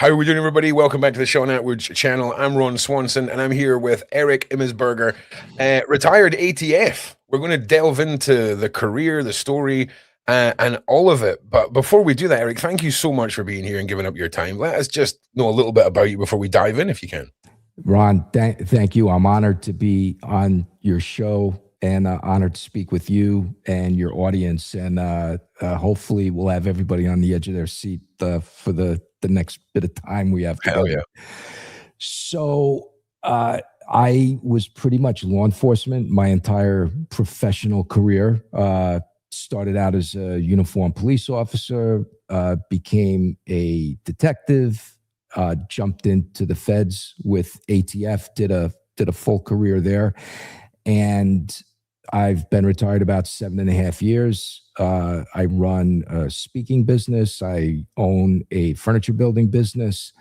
How are we doing, everybody? Welcome back to the Sean Atwood channel. I'm Ron Swanson, and I'm here with Eric Immesberger, retired ATF. We're going to delve into the career, the story, and all of it. But before we do that, Eric, thank you so much for being here and giving up your time. Let us just know a little bit about you before we dive in, if you can. Ron, thank you. I'm honored to be on your show and honored to speak with you and your audience. And hopefully we'll have everybody on the edge of their seat for the next bit of time we have together. Hell yeah. So I was pretty much law enforcement my entire professional career. Started out as a uniformed police officer, became a detective, jumped into the feds with ATF, did a full career there. And I've been retired about 7.5 years. I run a speaking business. I own a furniture building business,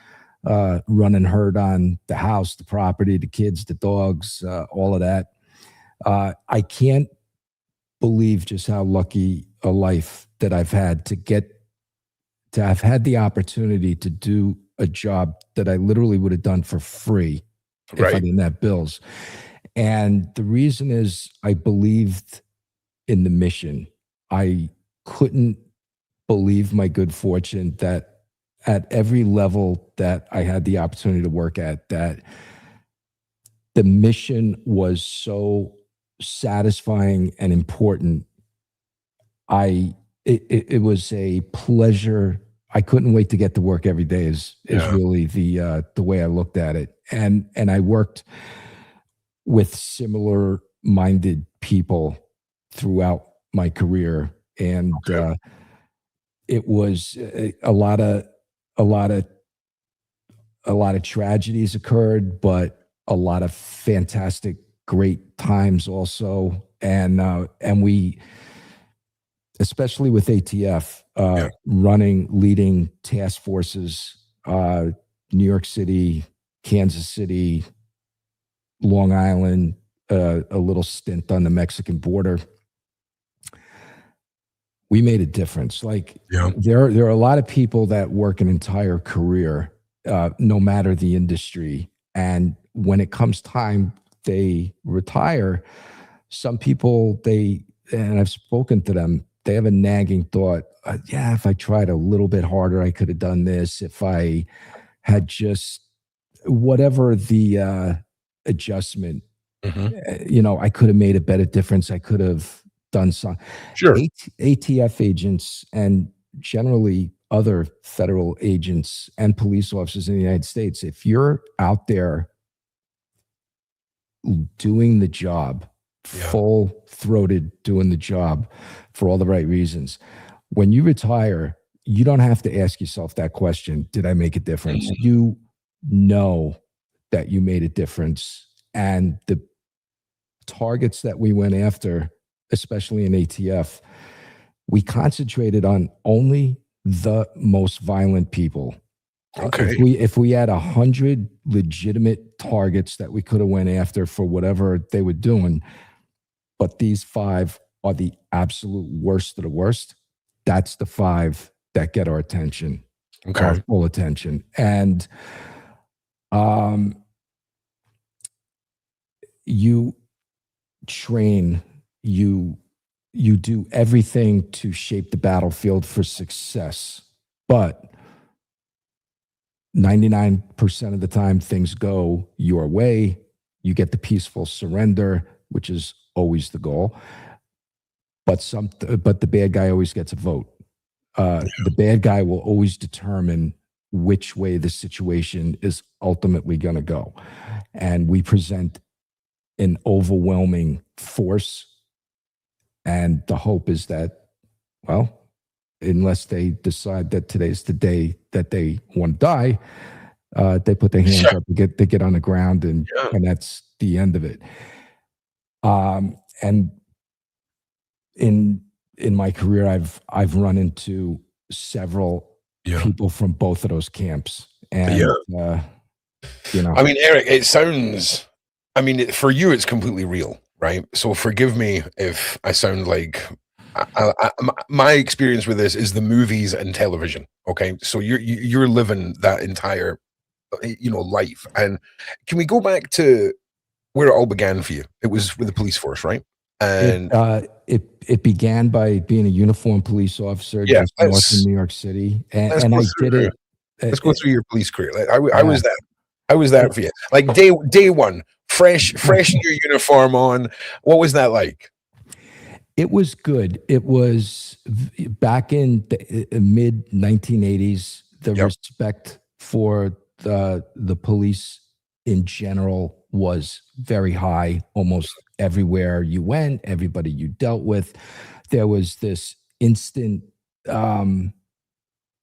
run and herd on the house, the property, the kids, the dogs, all of that. I can't believe just how lucky a life that I've had to have had the opportunity to do a job that I literally would have done for free if I didn't have bills. And the reason is I believed in the mission. I couldn't believe my good fortune that at every level that I had the opportunity to work at, that the mission was so satisfying and important. It was a pleasure. I couldn't wait to get to work every day is really the way I looked at it. And I worked with similar minded people throughout my career. And it was a lot of tragedies occurred, but a lot of fantastic, great times also. And we, especially with ATF, leading task forces, New York City, Kansas City, Long Island, a little stint on the Mexican border. We made a difference. There are a lot of people that work an entire career, no matter the industry. And when it comes time, they retire. Some people, and I've spoken to them, they have a nagging thought, if I tried a little bit harder, I could have done this. If I had just whatever the adjustment, I could have made a better difference. I could have done some. Sure. ATF agents and generally other federal agents and police officers in the United States, if you're out there doing the job, full-throated doing the job for all the right reasons, when you retire, you don't have to ask yourself that question, did I make a difference? You know that you made a difference. And the targets that we went after, especially in ATF, we concentrated on only the most violent people. Okay. If we had 100 legitimate targets that we could have went after for whatever they were doing, but these 5 are the absolute worst of the worst, that's the 5 that get our attention, our full attention. And you train, you do everything to shape the battlefield for success, but 99% of the time things go your way. You get the peaceful surrender, which is always the goal. But the bad guy always gets a vote. The bad guy will always determine which way the situation is ultimately going to go. And we present an overwhelming force. And the hope is that, well, unless they decide that today's the day that they want to die, they put their hands up to get on the ground, and that's the end of it. And in my career, I've run into several people from both of those camps, and I mean, Eric, it sounds. I mean, for you, it's completely real, right? So forgive me if I sound like My experience with this is the movies and television. Okay, so you're living that entire life. And can we go back to where it all began for you? It was with the police force, right? And It began by being a uniformed police officer yeah, just north of New York City, let's and go I did through it. let's go through your police career. Like, how Yeah. was that? How was that for you? Like day one, fresh your uniform on. What was that like? It was good. It was back in the mid 1980s. The Yep. respect for the police in general was very high. Almost everywhere you went, everybody you dealt with, there was this instant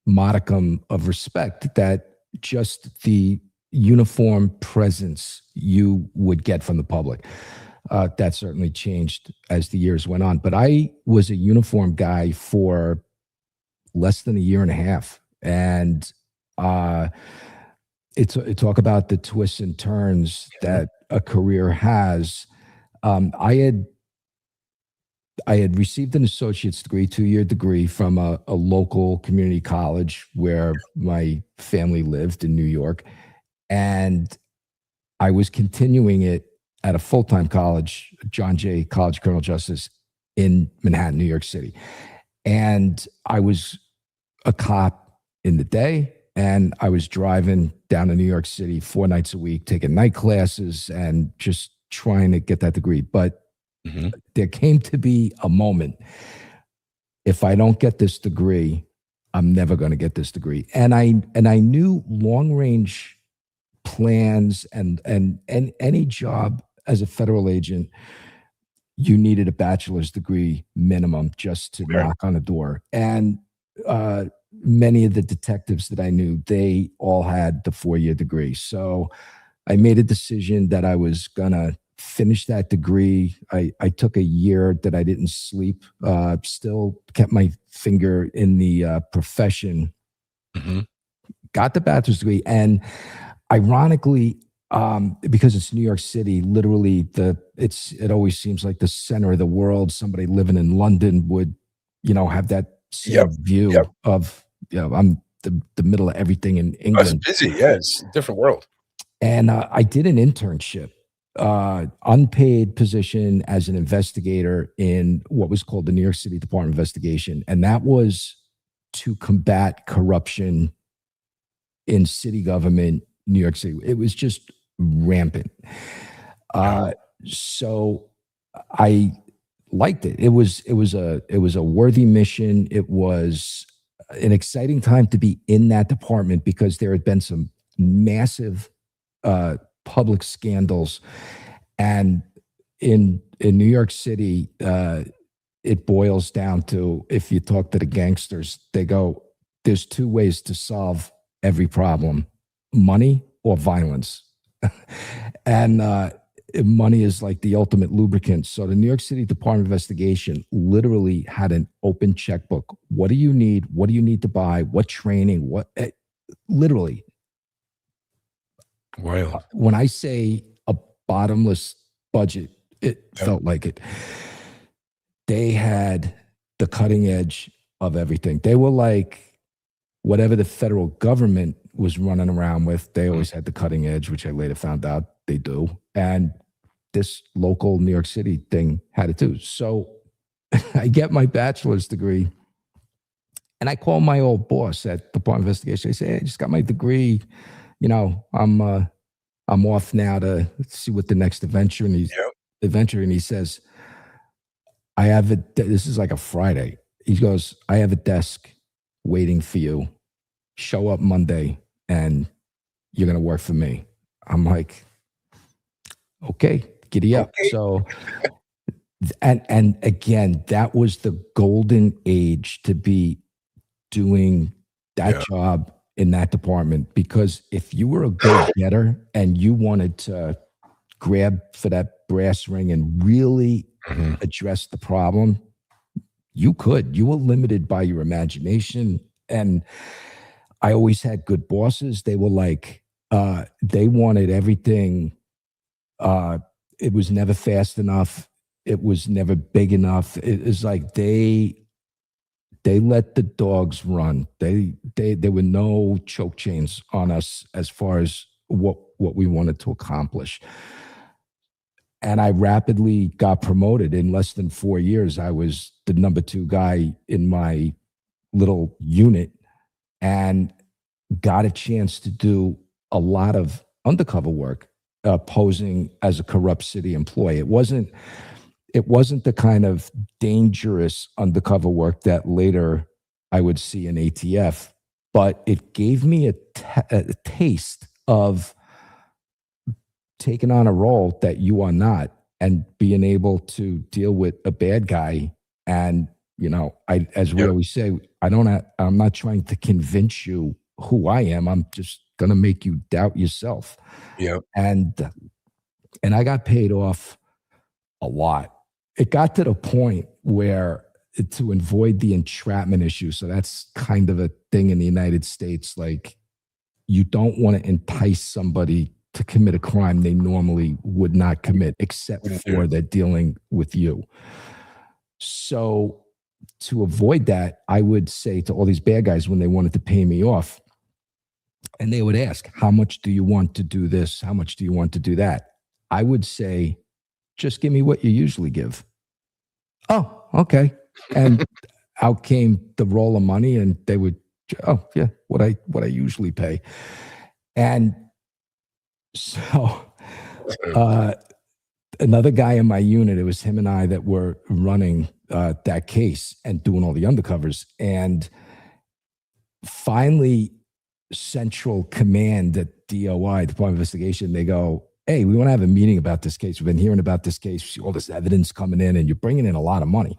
modicum of respect that just the uniform presence you would get from the public. That certainly changed as the years went on. But I was a uniform guy for less than a year and a half. And talk about the twists and turns that a career has. I had received an associate's degree, 2-year degree from a local community college where my family lived in New York. And I was continuing it at a full-time college, John Jay College of Criminal Justice in Manhattan, New York City. And I was a cop in the day, and I was driving down to New York City 4 nights a week, taking night classes and just trying to get that degree. But there came to be a moment, if I don't get this degree, I'm never going to get this degree. And I knew long-range plans and any job as a federal agent, you needed a bachelor's degree minimum just to knock on a door. And many of the detectives that I knew, they all had the 4-year degree. So I made a decision that I was gonna finish that degree. I took a year that I didn't sleep, still kept my finger in the profession, got the bachelor's degree. And ironically, because it's New York City, literally it always seems like the center of the world. Somebody living in London would, have that same view of, I'm the middle of everything in England. It's busy, yeah, it's a different world. And I did an internship, unpaid position as an investigator in what was called the New York City Department of Investigation. And that was to combat corruption in city government, New York City. It was just rampant. So I liked it. It was a worthy mission. It was an exciting time to be in that department because there had been some massive public scandals. And in New York City, it boils down to, if you talk to the gangsters, they go, there's 2 ways to solve every problem: money or violence. And money is like the ultimate lubricant. So the New York City Department of Investigation literally had an open checkbook. What do you need? What do you need to buy? What training? Literally. Wow. When I say a bottomless budget, it felt like it. They had the cutting edge of everything. They were like whatever the federal government was running around with. They always had the cutting edge, which I later found out they do. And this local New York City thing had it too. So I get my bachelor's degree and I call my old boss at the Department of Investigation. I say, hey, I just got my degree. I'm off now to see what the next adventure. And he says, I have this is like a Friday. He goes, I have a desk waiting for you. Show up Monday and you're going to work for me. I'm like, okay, giddy up. Okay. So, and again, that was the golden age to be doing that job in that department, because if you were a go-getter and you wanted to grab for that brass ring and really address the problem, you could. You were limited by your imagination. And I always had good bosses. They were like, they wanted everything. It was never fast enough. it was never big enough. It was like they let the dogs run. There were no choke chains on us as far as what we wanted to accomplish. And I rapidly got promoted. In less than 4 years, I was the number 2 guy in my little unit and got a chance to do a lot of undercover work, posing as a corrupt city employee. It wasn't the kind of dangerous undercover work that later I would see in ATF, but it gave me a taste of taking on a role that you are not and being able to deal with a bad guy. And, as we always say, I'm not trying to convince you who I am. I'm just going to make you doubt yourself. Yeah. And I got paid off a lot. It got to the point where, to avoid the entrapment issue, so that's kind of a thing in the United States, like you don't want to entice somebody to commit a crime they normally would not commit, except for they're dealing with you. So to avoid that, I would say to all these bad guys when they wanted to pay me off, and they would ask, how much do you want to do this? How much do you want to do that? I would say, just give me what you usually give. Oh, okay. And out came the roll of money, and they would, oh yeah, what I usually pay. And so another guy in my unit, it was him and I that were running that case and doing all the undercovers. And finally, Central Command at DOI, Department of Investigation, they go, hey, we want to have a meeting about this case. We've been hearing about this case, all this evidence coming in, and you're bringing in a lot of money.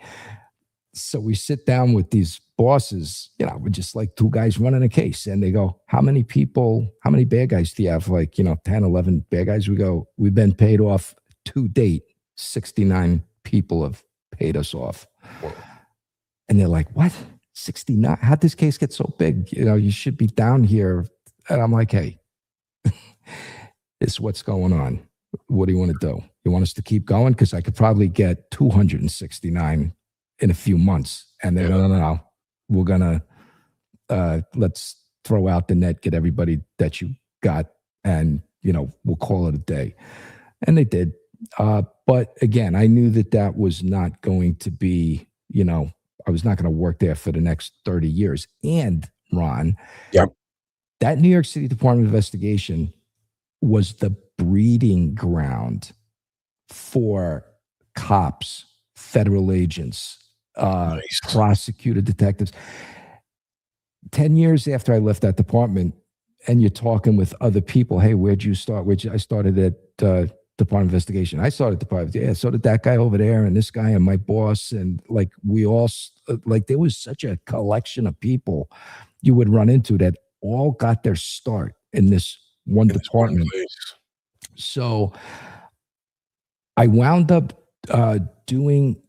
So we sit down with these bosses, we're just like 2 guys running a case. And they go, how many bad guys do you have? Like, 10, 11 bad guys. We go, we've been paid off to date. 69 people have paid us off. And they're like, what? 69? How'd this case get so big? You should be down here. And I'm like, hey, this is what's going on. What do you want to do? You want us to keep going? Because I could probably get 269 in a few months. And they're no. We're going to, let's throw out the net, get everybody that you got, and, we'll call it a day. And they did. But again, I knew that was not going to be, I was not going to work there for the next 30 years. And Ron, that New York City Department of Investigation was the breeding ground for cops, federal agents, prosecutor, detectives. 10 years after I left that department, and you're talking with other people, hey, where'd you start? I started at Department of Investigation. I started Department. Yeah, so did that guy over there, and this guy, and my boss, and like we all, like there was such a collection of people you would run into that all got their start in this one department. So I wound up doing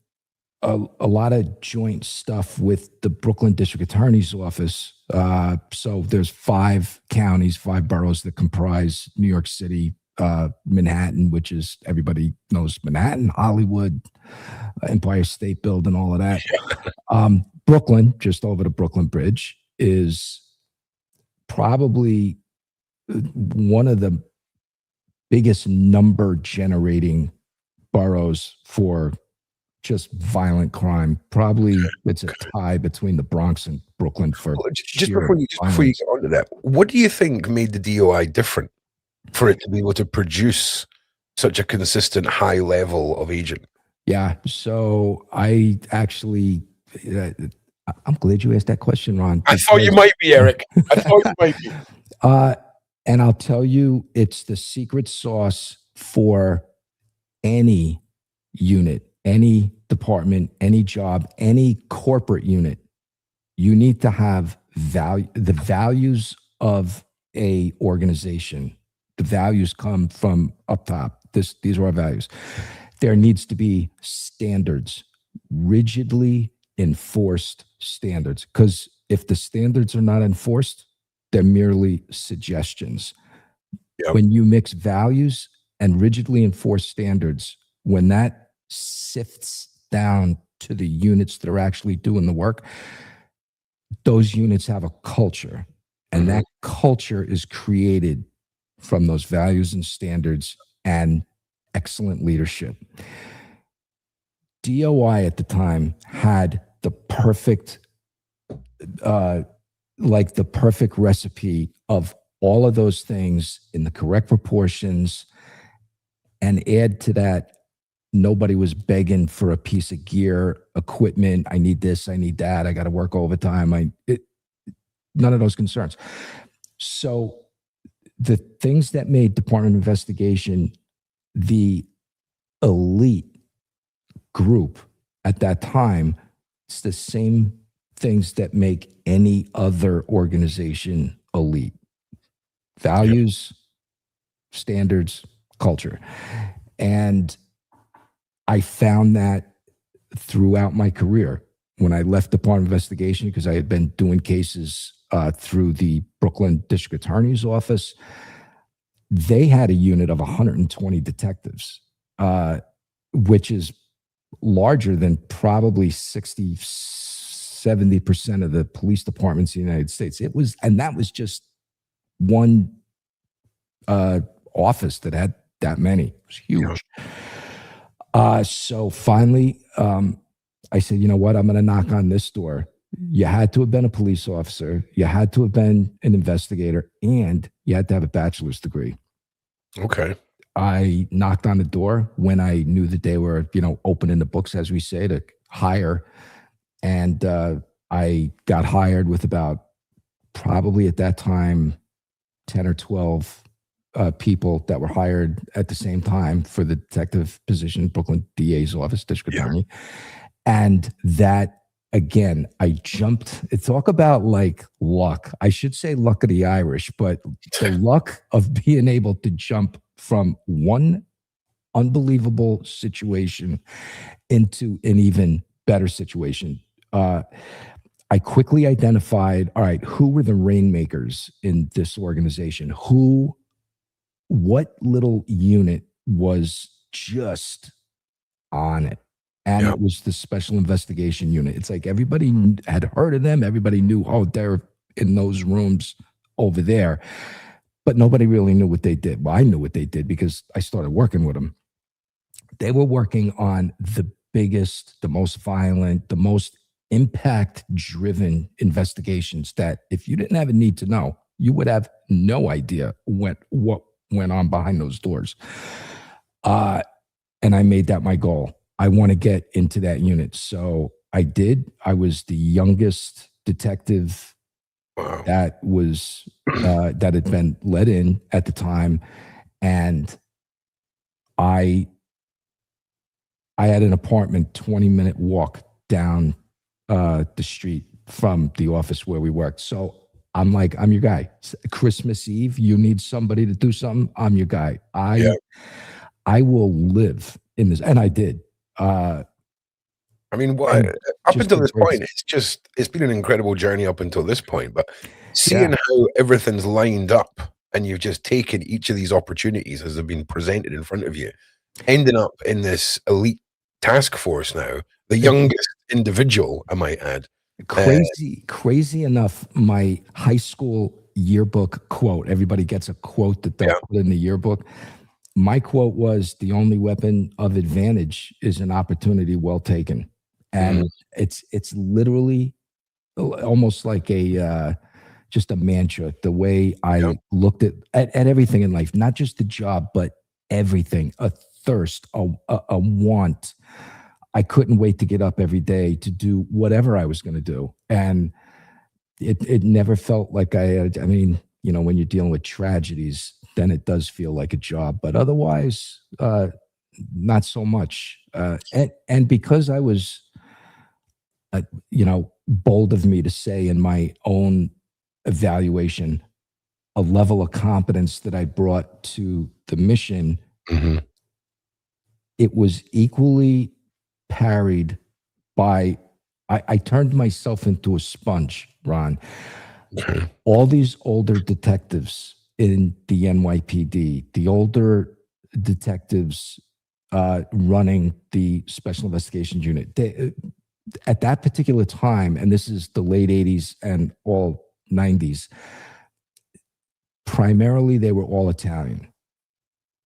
a lot of joint stuff with the Brooklyn District Attorney's Office. So there's 5 counties, 5 boroughs that comprise New York City, Manhattan, which is, everybody knows Manhattan, Hollywood, Empire State Building, all of that. Brooklyn, just over the Brooklyn Bridge, is probably one of the biggest number generating boroughs for just violent crime. Probably it's a tie between the Bronx and Brooklyn for just before you get onto that, what do you think made the DOI different for it to be able to produce such a consistent high level of agent? Yeah, so I actually I'm glad you asked that question, Ron. I thought you might be, Eric. I thought you might be. And I'll tell you, it's the secret sauce for any unit, any department, any job, any corporate unit. You need to have value, the values of a organization. The values come from up top. These are our values. There needs to be standards, rigidly enforced standards. Because if the standards are not enforced, they're merely suggestions. When you mix values and rigidly enforced standards, when that sifts down to the units that are actually doing the work, those units have a culture, and that culture is created from those values and standards and excellent leadership. DOI at the time had the perfect, like the perfect recipe of all of those things in the correct proportions, and add to that, nobody was begging for a piece of gear, equipment. I need this, I need that, I got to work overtime. None of those concerns. So the things that made Department of Investigation the elite group at that time, it's the same things that make any other organization elite: values, standards, culture. And I found that throughout my career. When I left Department of Investigation, because I had been doing cases through the Brooklyn District Attorney's Office, they had a unit of 120 detectives, which is larger than probably 60-70% of the police departments in the United States. It was, and that was just one office that had that many. It was huge. So finally, I said, you know what? I'm going to knock on this door. You had to have been a police officer. You had to have been an investigator, and you had to have a bachelor's degree. Okay. I knocked on the door when I knew that they were, opening the books, as we say, to hire. And I got hired with about, probably at that time, 10 or 12 people that were hired at the same time for the detective position, Brooklyn DA's office, district attorney. And that, again, I jumped. Talk about like luck. I should say luck of the Irish, but the luck of being able to jump from one unbelievable situation into an even better situation. I quickly identified, all right, who were the rainmakers in this organization? What little unit was just on it? And it was the Special Investigation Unit. It's like everybody had heard of them. Everybody knew, oh, they're in those rooms over there. But nobody really knew what they did. Well, I knew what they did because I started working with them. They were working on the biggest, the most violent, the most impact-driven investigations that if you didn't have a need to know, you would have no idea what went on behind those doors. And I made that my goal. I want to get into that unit. So I did. I was the youngest detective that was that had been let in at the time. And I had an apartment 20-minute walk down the street from the office where we worked. So I'm like, I'm your guy. Christmas Eve, you need somebody to do something, I'm your guy. I will live in this. And I did. I mean, what up until this point, it's been an incredible journey up until this point. But seeing how everything's lined up and you've just taken each of these opportunities as they've been presented in front of you, ending up in this elite task force now, the youngest individual, I might add. Crazy enough, my high school yearbook quote, everybody gets a quote that they'll put in the yearbook. My quote was, the only weapon of advantage is an opportunity well taken. And it's literally almost like just a mantra, the way I looked at everything in life, not just the job, but everything, a thirst, a want. I couldn't wait to get up every day to do whatever I was going to do. And it never felt like I mean, when you're dealing with tragedies, then it does feel like a job, but otherwise, not so much. And because I was, bold of me to say in my own evaluation, a level of competence that I brought to the mission, it was equally parried by, I turned myself into a sponge, Ron. All these older detectives in the NYPD, the older detectives running the Special Investigations Unit. At that particular time, and this is the late 80s and all 90s, primarily they were all Italian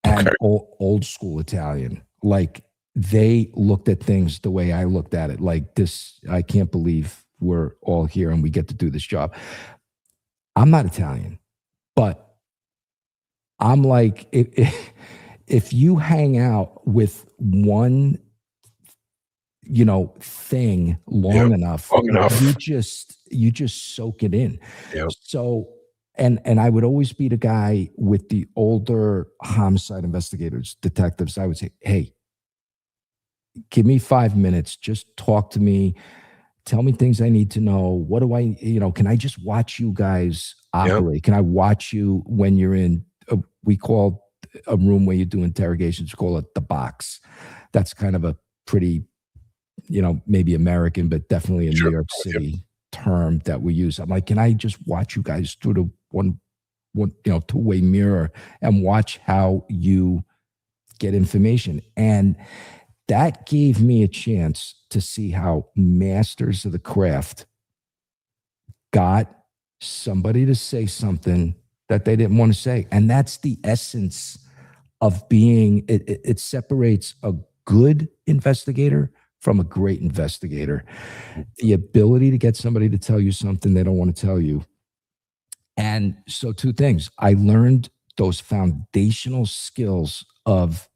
and old school Italian. Like, they looked at things the way I looked at it. Like, this, I can't believe we're all here and we get to do this job. I'm not Italian, but I'm like, if you hang out with one, thing long enough, you just soak it in. Yep. So, and I would always be the guy with the older homicide investigators, detectives. I would say, hey, give me 5 minutes, just talk to me, tell me things I need to know. What do I, can I just watch you guys operate? Yep. Can I watch you when you're in, we call a room where you do interrogations, we call it the box. That's kind of a pretty, maybe American, but definitely a New York City term that we use. I'm like, can I just watch you guys through the one two-way mirror and watch how you get information? And that gave me a chance to see how masters of the craft got somebody to say something that they didn't want to say. And that's the essence of being, it separates a good investigator from a great investigator. The ability to get somebody to tell you something they don't want to tell you. And so, two things. I learned those foundational skills of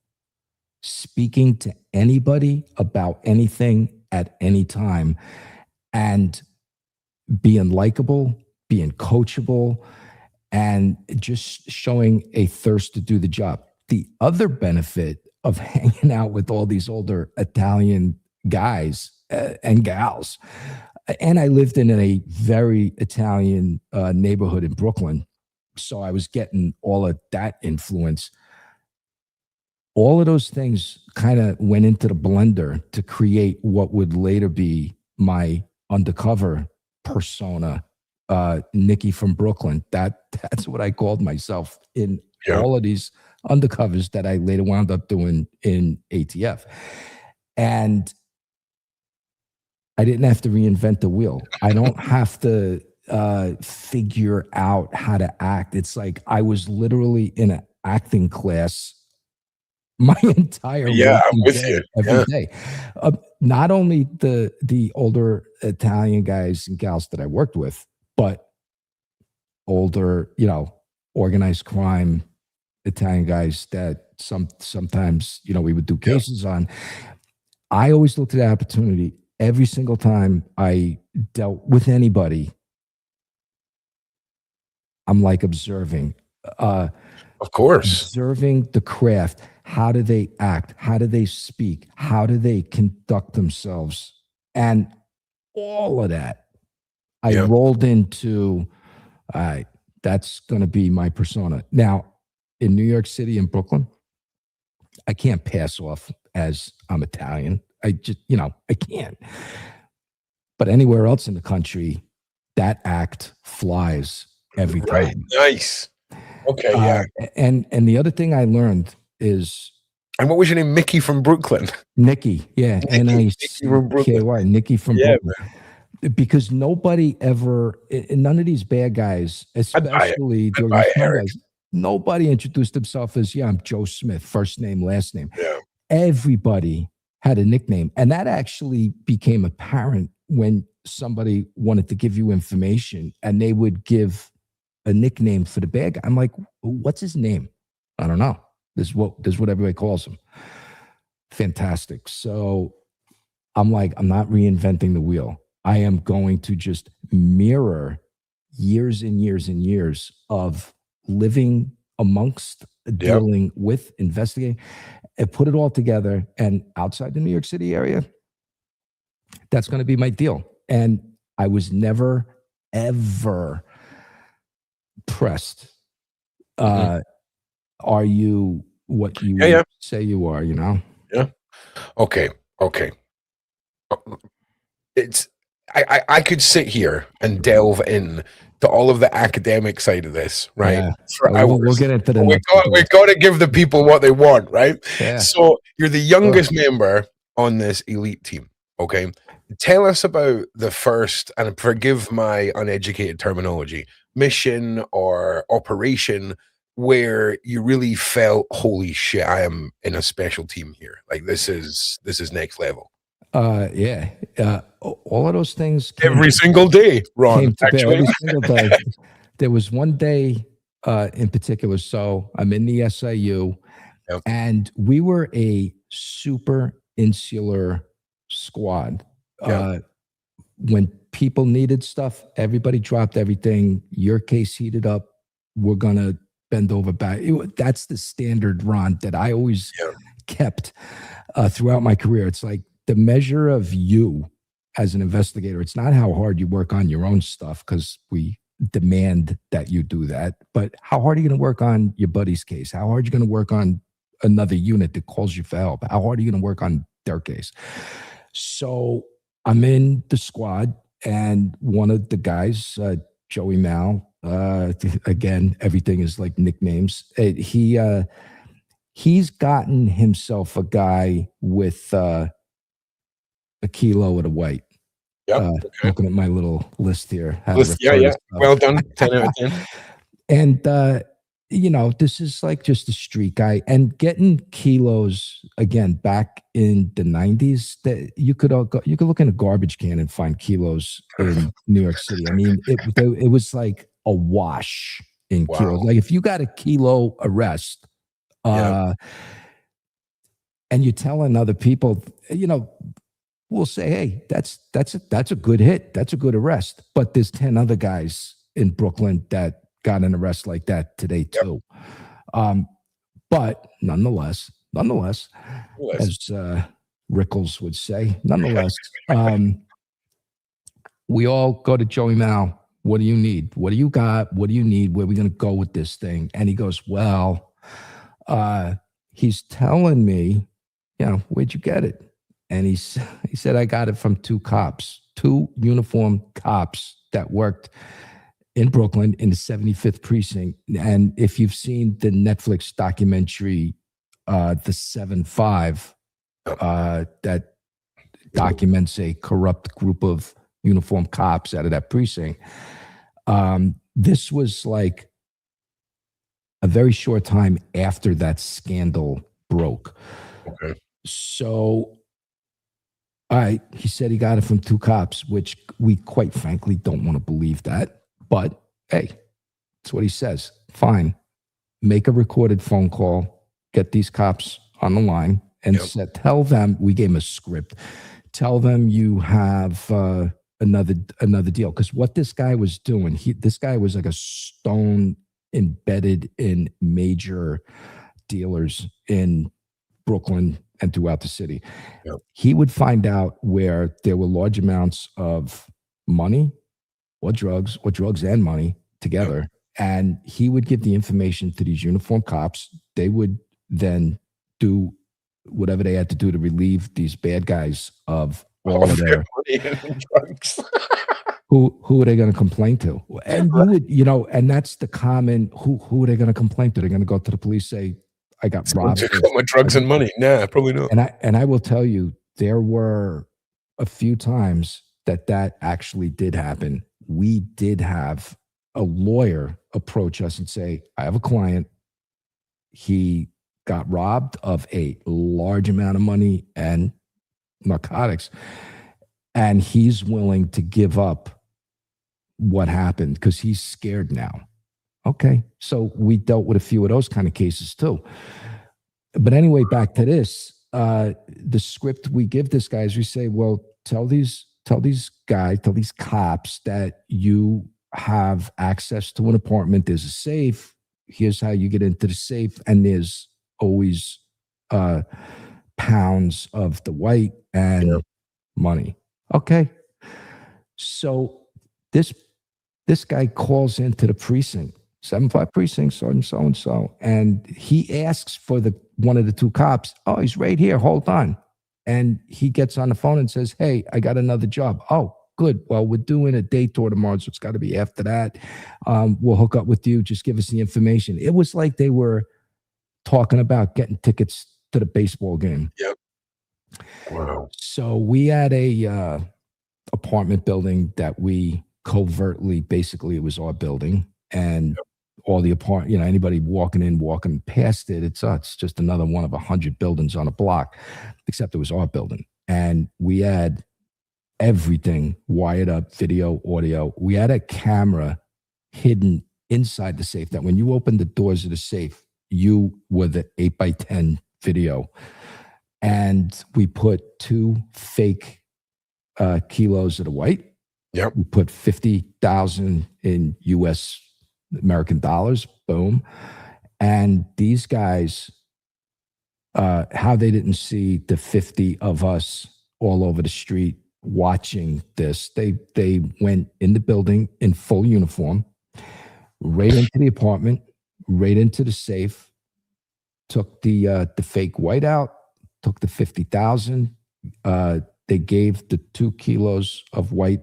speaking to anybody about anything at any time and being likable, being coachable, and just showing a thirst to do the job. The other benefit of hanging out with all these older Italian guys and gals, and I lived in a very Italian neighborhood in Brooklyn, so I was getting all of that influence. All of those things kind of went into the blender to create what would later be my undercover persona, Nicky from Brooklyn. That's what I called myself in all of these undercovers that I later wound up doing in ATF. And I didn't have to reinvent the wheel. I don't have to figure out how to act. It's like I was literally in an acting class my entire every day. Not only the older Italian guys and gals that I worked with, but older, organized crime Italian guys that sometimes, we would do cases on. I always looked at the opportunity every single time I dealt with anybody. I'm like observing. Of course. Observing the craft. How do they act? How do they speak? How do they conduct themselves? And all of that, I rolled into, that's going to be my persona. Now, in New York City and Brooklyn, I can't pass off as I'm Italian. I just, I can't. But anywhere else in the country, that act flies every time. Right. Nice. Okay, yeah. And the other thing I learned is, and what was your name? Mickey from Brooklyn. Nicky, yeah, Nicky Nicky from Brooklyn. Man. Because nobody ever, none of these bad guys, especially the guys, nobody introduced himself as, I'm Joe Smith, first name, last name. Yeah. Everybody had a nickname, and that actually became apparent when somebody wanted to give you information, and they would give a nickname for the bad guy. I'm like, what's his name? I don't know. This is what everybody calls him. Fantastic. So I'm like, I'm not reinventing the wheel. I am going to just mirror years and years and years of living amongst, dealing with, investigating, and put it all together. And outside the New York City area, that's going to be my deal. And I was never, ever pressed. Are you what you say you are, Yeah. Okay. I could sit here and delve in to all of the academic side of this, right? Yeah. For Well, hours. we'll get into the But nuts and we bolts. got to give the people what they want, right? Yeah. So you're the youngest member on this elite team. Okay. Tell us about the first, and forgive my uneducated terminology, mission or operation where you really felt, holy shit, I am in a special team here. Like this is next level. Yeah. All of those things Every single day, Ron. came to bear Actually, every single day. There was one day in particular. So I'm in the SIU, Yep. and we were a super insular squad. Yep. When people needed stuff, everybody dropped everything. Your case heated up. We're gonna bend over back. That's the standard, Ron, that I always kept throughout my career. It's like the measure of you as an investigator. It's not how hard you work on your own stuff, because we demand that you do that, but how hard are you going to work on your buddy's case? How hard are you going to work on another unit that calls you for help? How hard are you going to work on their case? So I'm in the squad, and one of the guys, Joey Mal, again, everything is like nicknames. He's gotten himself a guy with a kilo of the white. Okay. Looking at my little list here. Yeah. Well done. 10 out of 10. And this is like just a street guy, and getting kilos again back in the 90s, that you could look in a garbage can and find kilos in New York City. I mean, it was like a wash in kilos. Like if you got a kilo arrest, and you're telling other people, we'll say, hey, that's a good hit. That's a good arrest. But there's 10 other guys in Brooklyn that got an arrest like that today too. But nonetheless, as Rickles would say, we all go to Joey Mal. What do you need? What do you got? What do you need? Where are we going to go with this thing? And he goes, well, he's telling me, where'd you get it? And he said, I got it from two uniformed cops that worked in Brooklyn in the 75th precinct. And if you've seen the Netflix documentary, The 7-5, that documents a corrupt group of uniformed cops out of that precinct, this was like a very short time after that scandal broke. Okay. So he said he got it from two cops, which we quite frankly don't want to believe that. But hey, that's what he says. Fine. Make a recorded phone call, get these cops on the line, and tell them, we gave him a script. Tell them you have another deal. Because what this guy was doing, this guy was like a stone embedded in major dealers in Brooklyn and throughout the city. He would find out where there were large amounts of money or drugs and money together. And he would give the information to these uniformed cops. They would then do whatever they had to do to relieve these bad guys of all of their money and drugs. Who are they going to complain to? And you would, and that's the common, who are they going to complain to? They're going to go to the police, say, I got robbed. My drugs and money. Nah, probably not. And I will tell you, there were a few times that actually did happen. We did have a lawyer approach us and say, I have a client. He got robbed of a large amount of money and narcotics, and he's willing to give up what happened because he's scared now. Okay. So we dealt with a few of those kind of cases too. But anyway, back to this, the script we give this guy is we say, well, tell these cops that you have access to an apartment. There's a safe. Here's how you get into the safe. And there's always pounds of the white and money. Okay. So this guy calls into the precinct, 7-5 precinct, so, and he asks for one of the two cops. Oh, he's right here. Hold on. And he gets on the phone and says, hey, I got another job. Oh, good. Well, we're doing a day tour tomorrow, so it's got to be after that. We'll hook up with you. Just give us the information. It was like they were talking about getting tickets to the baseball game. Yep. Wow. So we had a apartment building that we covertly, basically, it was our building, and all the anybody walking past it, it's just another one of 100 buildings on a block, except it was our building, and we had everything wired up, video, audio. We had a camera hidden inside the safe that when you opened the doors of the safe, you were the 8x10 video. And we put 2 fake kilos of the white. Yep. We put 50,000 in US American dollars. Boom. And these guys, how they didn't see the 50 of us all over the street watching this, they went in the building in full uniform, right into the apartment, right into the safe, took the fake white out, took the 50,000. They gave the 2 kilos of white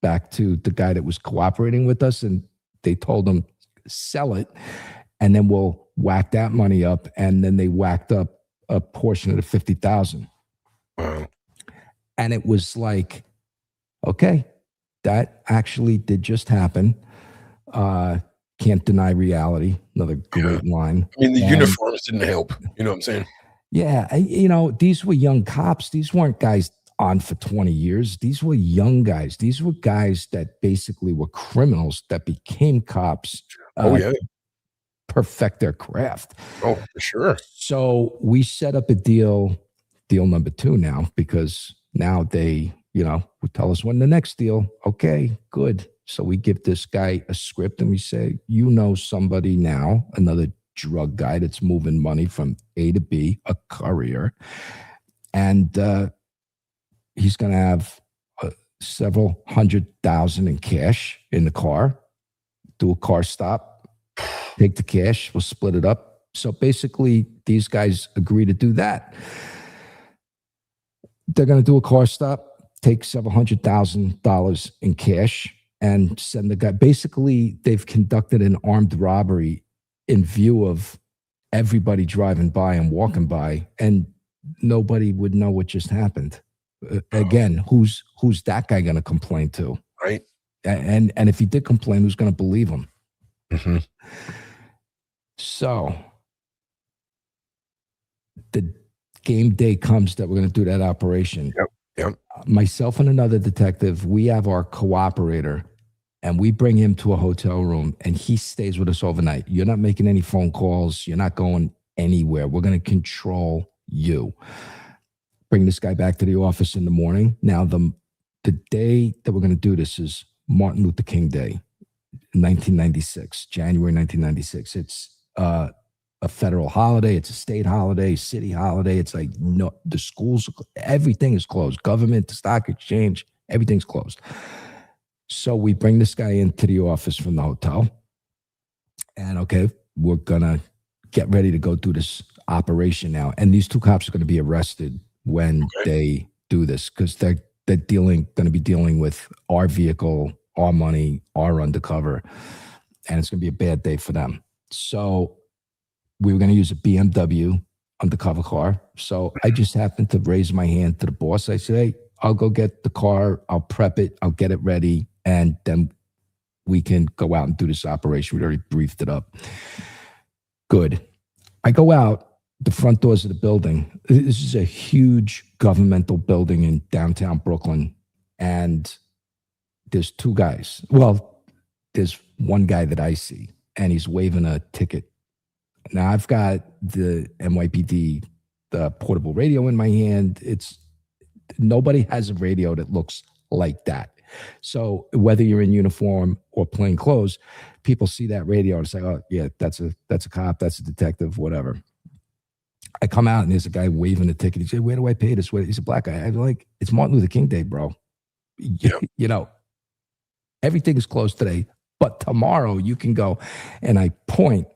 back to the guy that was cooperating with us, and they told him, sell it, and then we'll whack that money up. And then they whacked up a portion of the 50,000. Wow. And it was like, okay, that actually did just happen. Can't deny reality. Another great line. I mean, the uniforms didn't help. You know what I'm saying? Yeah. These were young cops. These weren't guys on for 20 years. These were young guys. These were guys that basically were criminals that became cops. Perfect their craft. Oh, for sure. So we set up a deal number 2 now, because now they, would tell us when the next deal. Okay, good. So we give this guy a script and we say, somebody now, another drug guy that's moving money from A to B, a courier. And he's going to have several $100,000 in cash in the car, do a car stop, take the cash, we'll split it up. So basically, these guys agree to do that. They're going to do a car stop, take several $100,000 in cash, and send the guy. Basically, they've conducted an armed robbery in view of everybody driving by and walking by, and nobody would know what just happened. Again, who's that guy going to complain to? Right. And if he did complain, who's going to believe him? Mm-hmm. So the game day comes that we're going to do that operation. Yep. Myself and another detective, we have our cooperator, and we bring him to a hotel room, and he stays with us overnight. You're not making any phone calls. You're not going anywhere. We're going to control you. Bring this guy back to the office in the morning. Now, the day that we're going to do this is Martin Luther King Day, 1996, January 1996. It's a federal holiday. It's a state holiday, city holiday. It's like, no, the schools, everything is closed. Government, the stock exchange, everything's closed. So we bring this guy into the office from the hotel, and okay, we're going to get ready to go do this operation now. And these 2 cops are going to be arrested when they do this, because they're going to be dealing with our vehicle, our money, our undercover, and it's going to be a bad day for them. So we were going to use a BMW undercover car. So I just happened to raise my hand to the boss. I said, hey, I'll go get the car. I'll prep it. I'll get it ready. And then we can go out and do this operation. We already briefed it up. Good. I go out the front doors of the building. This is a huge governmental building in downtown Brooklyn. And there's 2 guys. Well, there's one guy that I see, and he's waving a ticket. Now, I've got the NYPD, the portable radio in my hand. Nobody has a radio that looks like that. So whether you're in uniform or plain clothes, people see that radio and say, oh, yeah, that's a cop, that's a detective, whatever. I come out and there's a guy waving a ticket. He said, where do I pay this? He's a black guy. I'm like, it's Martin Luther King Day, bro. Yep. Everything is closed today, but tomorrow you can go. And I point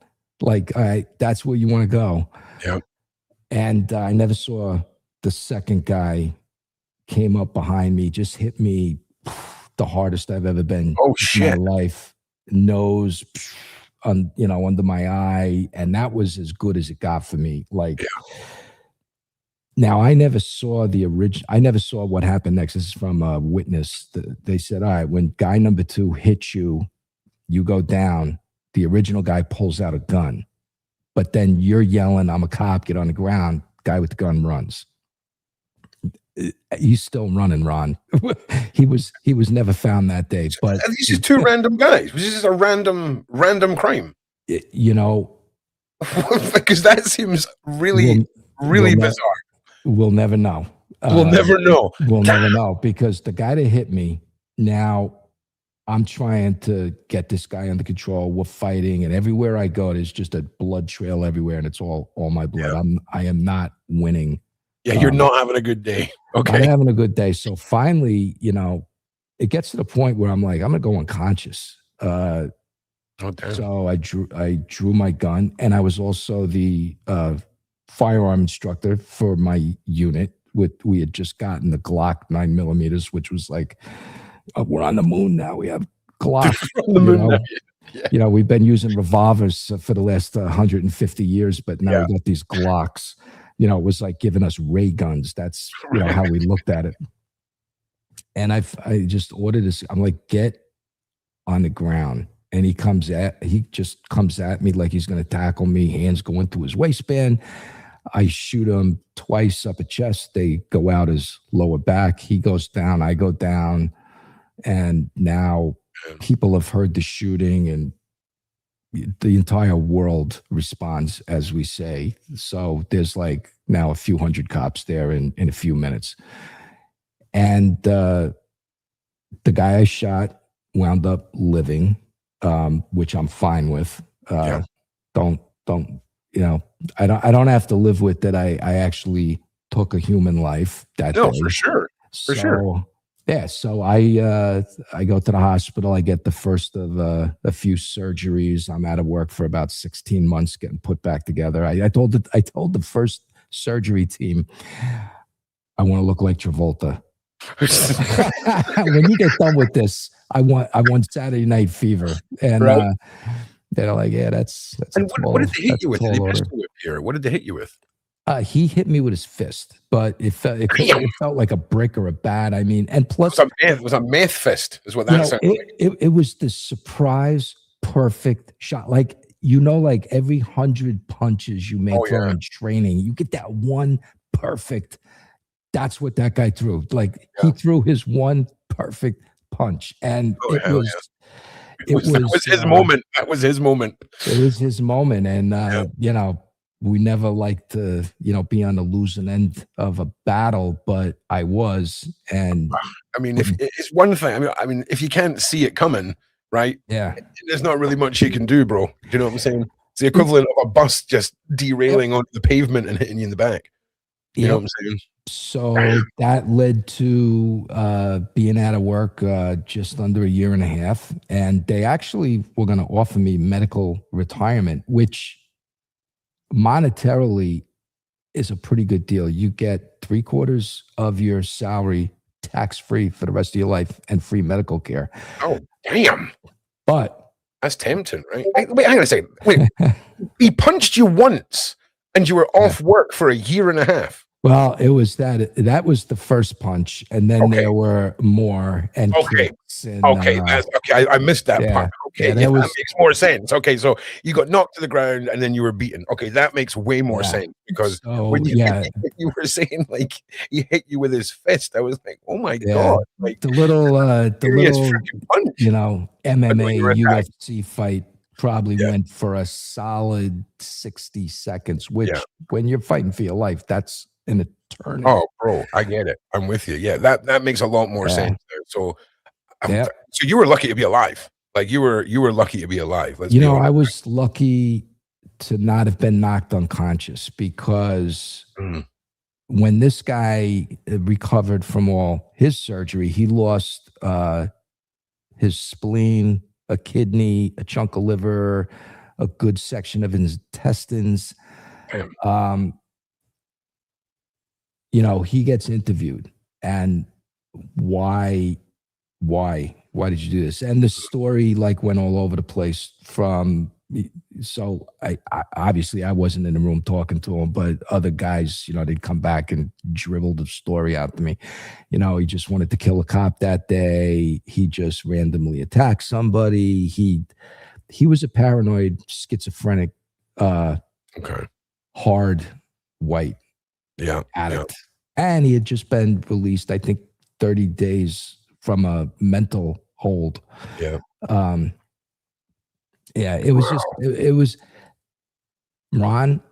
like, all right, that's where you want to go. Yep. And I never saw the second guy came up behind me, just hit me the hardest I've ever been Oh in my shit. life. Nose, under my eye, and that was as good as it got for me. Like, now I never saw the original. I never saw what happened next. This is from a witness. They said, all right, when guy number 2 hits you, you go down. The original guy pulls out a gun, but then you're yelling, "I'm a cop! Get on the ground!" Guy with the gun runs. He's still running, Ron. he was never found that day. But these are two random guys. This is a random crime. You know, because that seems really bizarre. We'll never know. We'll never know. We'll never know, because the guy that hit me, now I'm trying to get this guy under control. We're fighting, and everywhere I go, there's just a blood trail everywhere, and it's all my blood. Yeah. I am not winning. Yeah, you're not having a good day. Okay. I'm having a good day. So finally, it gets to the point where I'm like, I'm gonna go unconscious. So I drew my gun, and I was also the firearm instructor for my unit. We had just gotten the Glock 9mm, which was like, we're on the moon now. We have Glock. We've been using revolvers for the last 150 years, but now we got these Glocks. It was like giving us ray guns. That's how we looked at it. And I just ordered this. I'm like, get on the ground. And he just comes at me like he's going to tackle me. Hands go into his waistband. I shoot him twice up a chest. They go out his lower back. He goes down. I go down. And now people have heard the shooting, and the entire world responds, as we say. So there's like now a few hundred cops there in a few minutes. And the guy I shot wound up living, which I'm fine with. I don't have to live with that. I actually took a human life that day. For sure. Sure. Yeah, so I go to the hospital. I get the first of a few surgeries. I'm out of work for about 16 months, getting put back together. I told the first surgery team, I want to look like Travolta. When you get done with this, I want Saturday Night Fever, and they're like, yeah, that's. And what did they hit you with? Did they pistol whip you? What did they hit you with? He hit me with his fist, but it felt like a brick or a bat. I mean, and plus, it was a meth fist, is what that sounded like. It was the surprise perfect shot. Like, like every 100 punches you make in training, you get that one perfect. That's what that guy threw. Like, he threw his one perfect punch, and it was his moment. That was his moment. It was his moment, and we never like to, be on the losing end of a battle, but I was. And I mean, if it's one thing, I mean, if you can't see it coming, right? Yeah, there's not really much you can do, bro. You know what I'm saying? It's the equivalent of a bus just derailing onto the pavement and hitting you in the back. You know what I'm saying? So that led to being out of work just under a year and a half. And they actually were going to offer me medical retirement, which monetarily is a pretty good deal. You get 3/4 of your salary tax-free for the rest of your life and free medical care. Oh, damn. But that's tempting, right? Wait, hang on a second. Wait, he punched you once and you were off work for a year and a half. Well, it was that was the first punch, and then there were more. And kicks and, I missed that part. Okay, that makes more sense. Okay, so you got knocked to the ground and then you were beaten. Okay, that makes way more sense, because when you were saying like he hit you with his fist, I was like, oh my god, like the little punch. MMA UFC fight probably went for a solid 60 seconds, which when you're fighting for your life, that's an eternity. Oh, bro, I get it. I'm with you. Yeah, that makes a lot more sense there. So, so you were lucky to be alive. Like you were lucky to be alive. I was lucky to not have been knocked unconscious, because when this guy recovered from all his surgery, he lost his spleen, a kidney, a chunk of liver, a good section of his intestines. He gets interviewed, and why why did you do this? And the story like went all over the place from, so I obviously I wasn't in the room talking to him, but other guys, they'd come back and dribble the story out to me. He just wanted to kill a cop that day. He just randomly attacked somebody. He was a paranoid, schizophrenic, Okay. hard white Yeah. addict. And he had just been released, I think, 30 days from a mental hold. Yeah. Yeah, it was just, it was, Ron,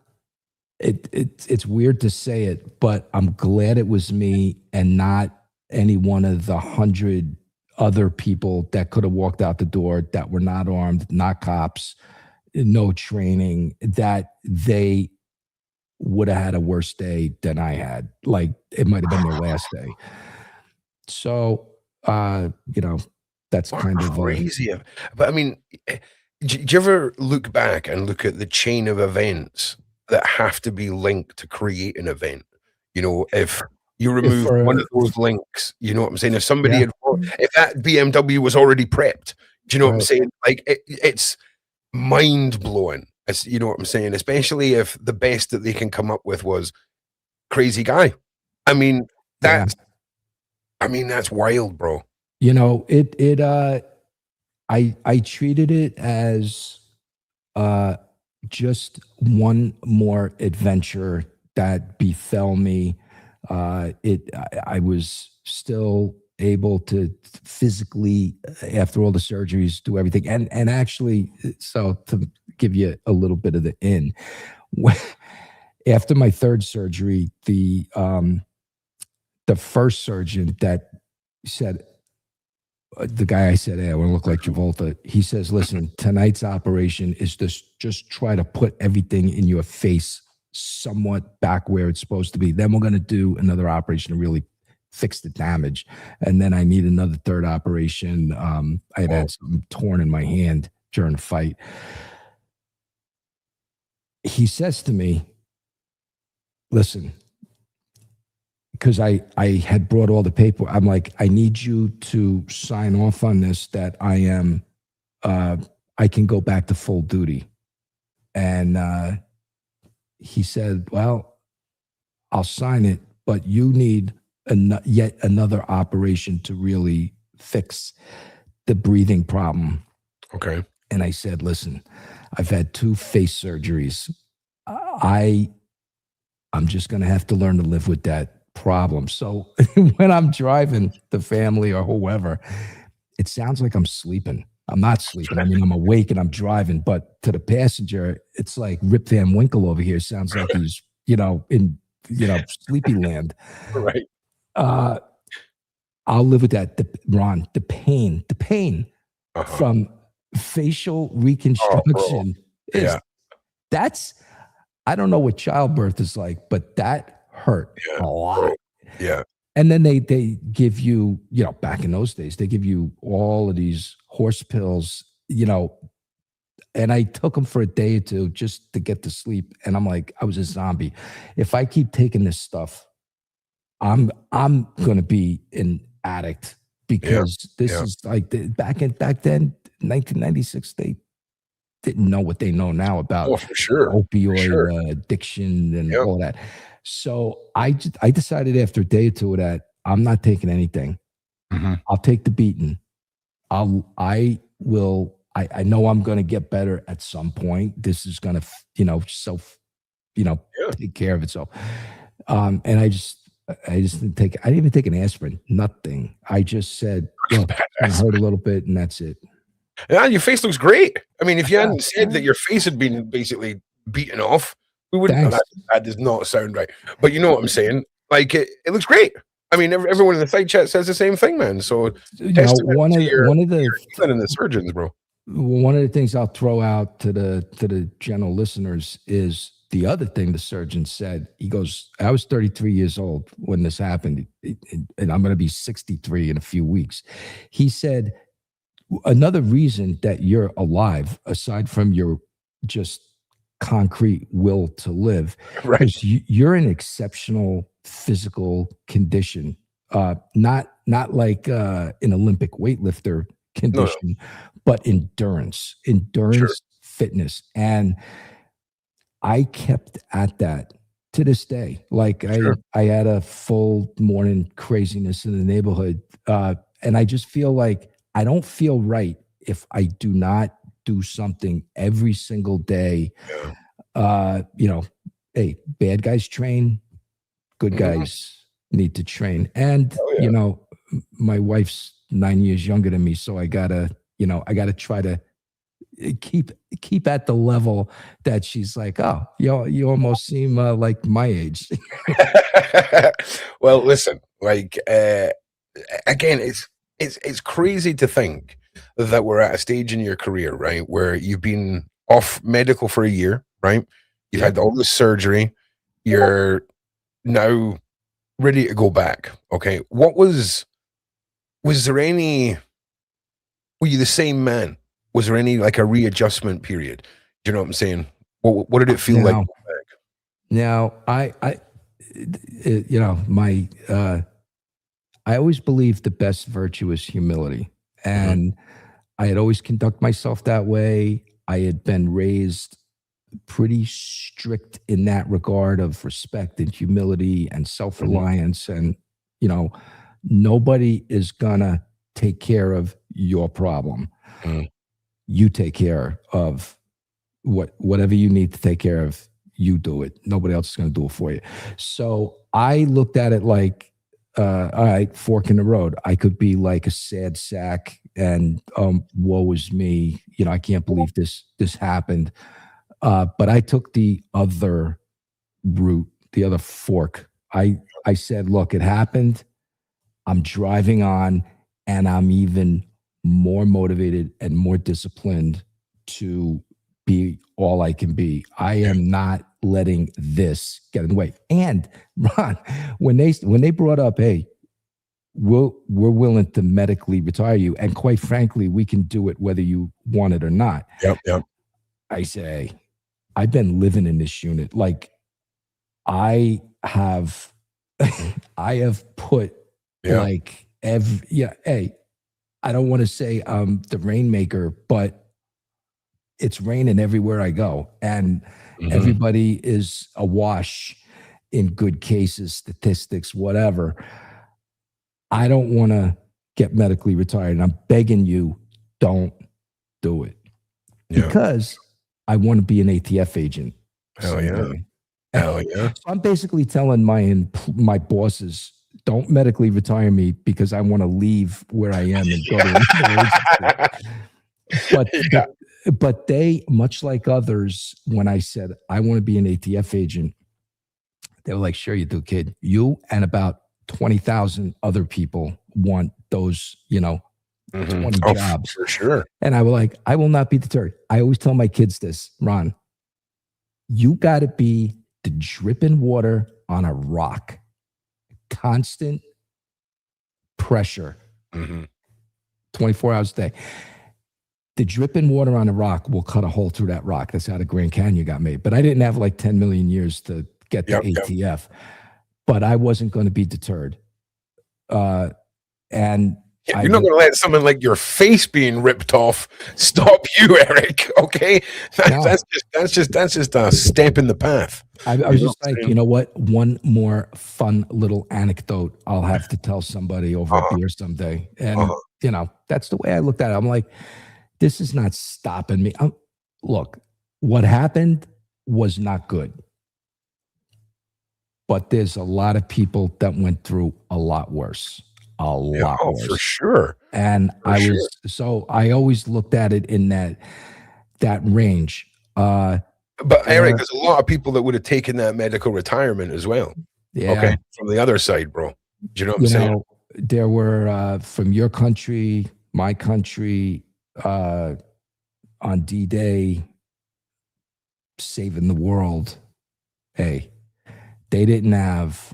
it's weird to say it, but I'm glad it was me and not any one of the 100 other people that could have walked out the door that were not armed, not cops, no training, that they would have had a worse day than I had. Like it might have been their last day. So, that's kind of crazy. But I mean, do you ever look back and look at the chain of events that have to be linked to create an event? If you remove one of those links, you know what I'm saying? If somebody if that BMW was already prepped, do you know what I'm saying? Like it's mind blowing. You know what I'm saying? Especially if the best that they can come up with was crazy guy. I mean, that's wild, bro. I treated it as just one more adventure that befell me. I was still able to physically, after all the surgeries, do everything. And actually, so to give you a little bit of the in, after my third surgery, the first surgeon that said, the guy I said, hey, I want to look like Travolta. He says, listen, tonight's operation is just try to put everything in your face somewhat back where it's supposed to be. Then we're going to do another operation to really fix the damage. And then I need another third operation. I had something torn in my hand during a fight. He says to me, listen, because I had brought all the paper. I'm like, I need you to sign off on this that I am, I can go back to full duty. And he said, well, I'll sign it, but you need yet another operation to really fix the breathing problem. Okay. And I said, listen, I've had 2 face surgeries. I'm just going to have to learn to live with that problem. So when I'm driving the family or whoever, it sounds like I'm sleeping. I'm not sleeping. I mean, I'm awake and I'm driving, but to the passenger, it's like Rip Van Winkle over here. Sounds like he's, in, sleepy land. Right. I'll live with that. Ron, the pain from facial reconstruction that's, I don't know what childbirth is like, but that hurt a lot. Yeah. And then they give you, back in those days, they give you all of these horse pills, and I took them for a day or two just to get to sleep. And I'm like, I was a zombie. If I keep taking this stuff, I'm going to be an addict because this is like back then, 1996, they didn't know what they know now about for sure. Opioid addiction and all that. So I decided after a day or two that I'm not taking anything. I'll take the beating. I know I'm going to get better at some point. This is going to, take care of itself. And I didn't even take an aspirin, nothing. I just said, look, I hurt a little bit and that's it. Yeah, your face looks great. I mean, if you hadn't said that your face had been basically beaten off, we wouldn't. That does not sound right. But you know what I'm saying? Like it looks great. I mean, everyone in the side chat says the same thing, man. So one of the surgeons, bro. One of the things I'll throw out to the general listeners is the other thing the surgeon said. He goes, I was 33 years old when this happened, and I'm going to be 63 in a few weeks. He said, another reason that you're alive, aside from your just concrete will to live, right? You're in exceptional physical condition. not like an Olympic weightlifter No, no, condition, but endurance, sure, fitness. And I kept at that to this day. Like sure. I had a full morning craziness in the neighborhood. And I just feel like I don't feel right if I do not do something every single day. Yeah. You know, hey, bad guys train, good Mhm. guys need to train. And, Oh, you yeah. know, my wife's 9 years younger than me. So I gotta try to keep keep at the level that she's like, oh, you almost seem like my age. Well, listen, like, again, it's crazy to think that we're at a stage in your career, right, where you've been off medical for a year, right? You've Yep. had all this surgery. You're now ready to go back. Okay. Was there any, were you the same man? Was there any like a readjustment period? Do you know what I'm saying? What did it feel like? Now, now you know, I always believed the best virtue is humility. Mhm, And I had always conduct myself that way. I had been raised pretty strict in that regard of respect and humility and mhm, self-reliance. And, you know, nobody is gonna take care of your problem. mhm. You take care of whatever you need to take care of, you do it. Nobody else is going to do it for you. So I looked at it like, all right, fork in the road. I could be like a sad sack and woe is me. You know, I can't believe this happened. But I took the other route, the other fork. I said, look, it happened. I'm driving on, and I'm even more motivated and more disciplined to be all I can be. I Yeah. am not letting this get in the way. And Ron, when they brought up, hey, we're willing to medically retire you, and quite frankly, we can do it whether you want it or not. Yep, yep. I say, I've been living in this unit. Like I have, I have put Yeah. like every yeah. Hey, I don't want to say I'm the rainmaker, but it's raining everywhere I go, and Mhm. everybody is awash in good cases, statistics, whatever. I don't want to get medically retired, and I'm begging you, don't do it Yeah. because I want to be an ATF agent Hell yeah. someday. Hell yeah. So I'm basically telling my bosses, don't medically retire me because I want to leave where I am and go to another agency. But Yeah. but they, much like others, when I said I want to be an ATF agent, they were like, "Sure, you do, kid. You and about 20,000 other people want those, you know, Mhm. 20 Oh, jobs." for sure. And I was like, "I will not be deterred." I always tell my kids this, Ron. You got to be the dripping water on a rock, constant pressure, Mhm. 24 hours a day. The dripping water on a rock will cut a hole through that rock. That's how the Grand Canyon got made. But I didn't have like 10 million years to get to Yep, yep. ATF, but I wasn't going to be deterred. Uh, and Yeah, I you're not just, gonna let someone like your face being ripped off stop you, Eric, okay? no, That's just a step in the path. I You was know just what I'm like, you saying? know what? One more fun little anecdote I'll have to tell somebody over a Uh-huh, beer someday. And, uh-huh. you know, that's the way I looked at it. I'm like, this is not stopping me. Look, what happened was not good, but there's a lot of people that went through a lot worse, a Yeah, lot oh, for worse. sure, And for sure. I always looked at it in that range. But Eric, There, there's a lot of people that would have taken that medical retirement as well, yeah, okay? From the other side, bro. Do you know what I'm you saying? know, there were from your country, my country, on D-Day, saving the world. Hey, they didn't have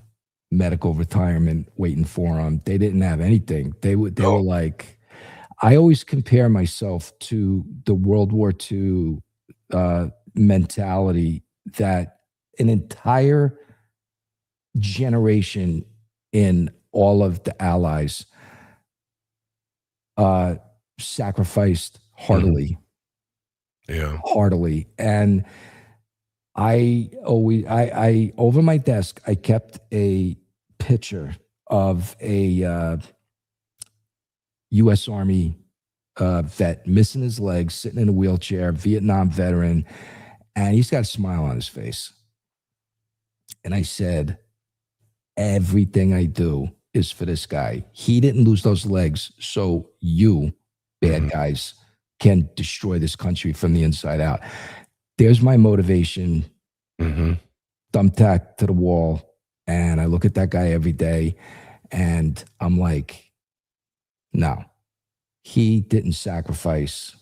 medical retirement waiting for them. They didn't have anything. They were No. like, I always compare myself to the World War II mentality that an entire generation in all of the allies sacrificed heartily. Heartily. And I over my desk, I kept a picture of a U.S. Army vet missing his legs, sitting in a wheelchair, Vietnam veteran, and he's got a smile on his face. And I said, everything I do is for this guy. He didn't lose those legs, so you, bad guys, can destroy this country from the inside out. There's my motivation, thumbtack to the wall, and I look at that guy every day, and I'm like, no, he didn't sacrifice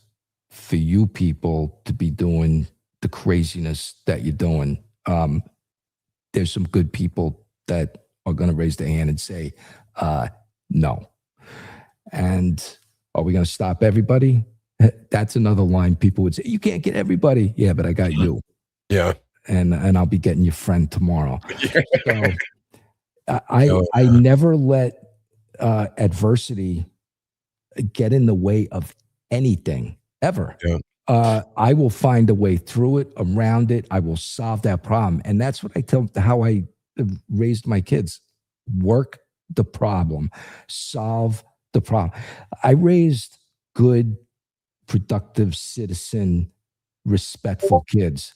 for you people to be doing the craziness that you're doing. There's some good people that are going to raise their hand and say, no. And are we going to stop everybody? That's another line people would say, you can't get everybody. Yeah, but I got you. Yeah. And I'll be getting your friend tomorrow. So I never let adversity get in the way of anything ever. Yeah. I will find a way through it, around it. I will solve that problem. And that's what I tell how I raised my kids. Work the problem, solve the problem. I raised good, productive, citizen, respectful kids,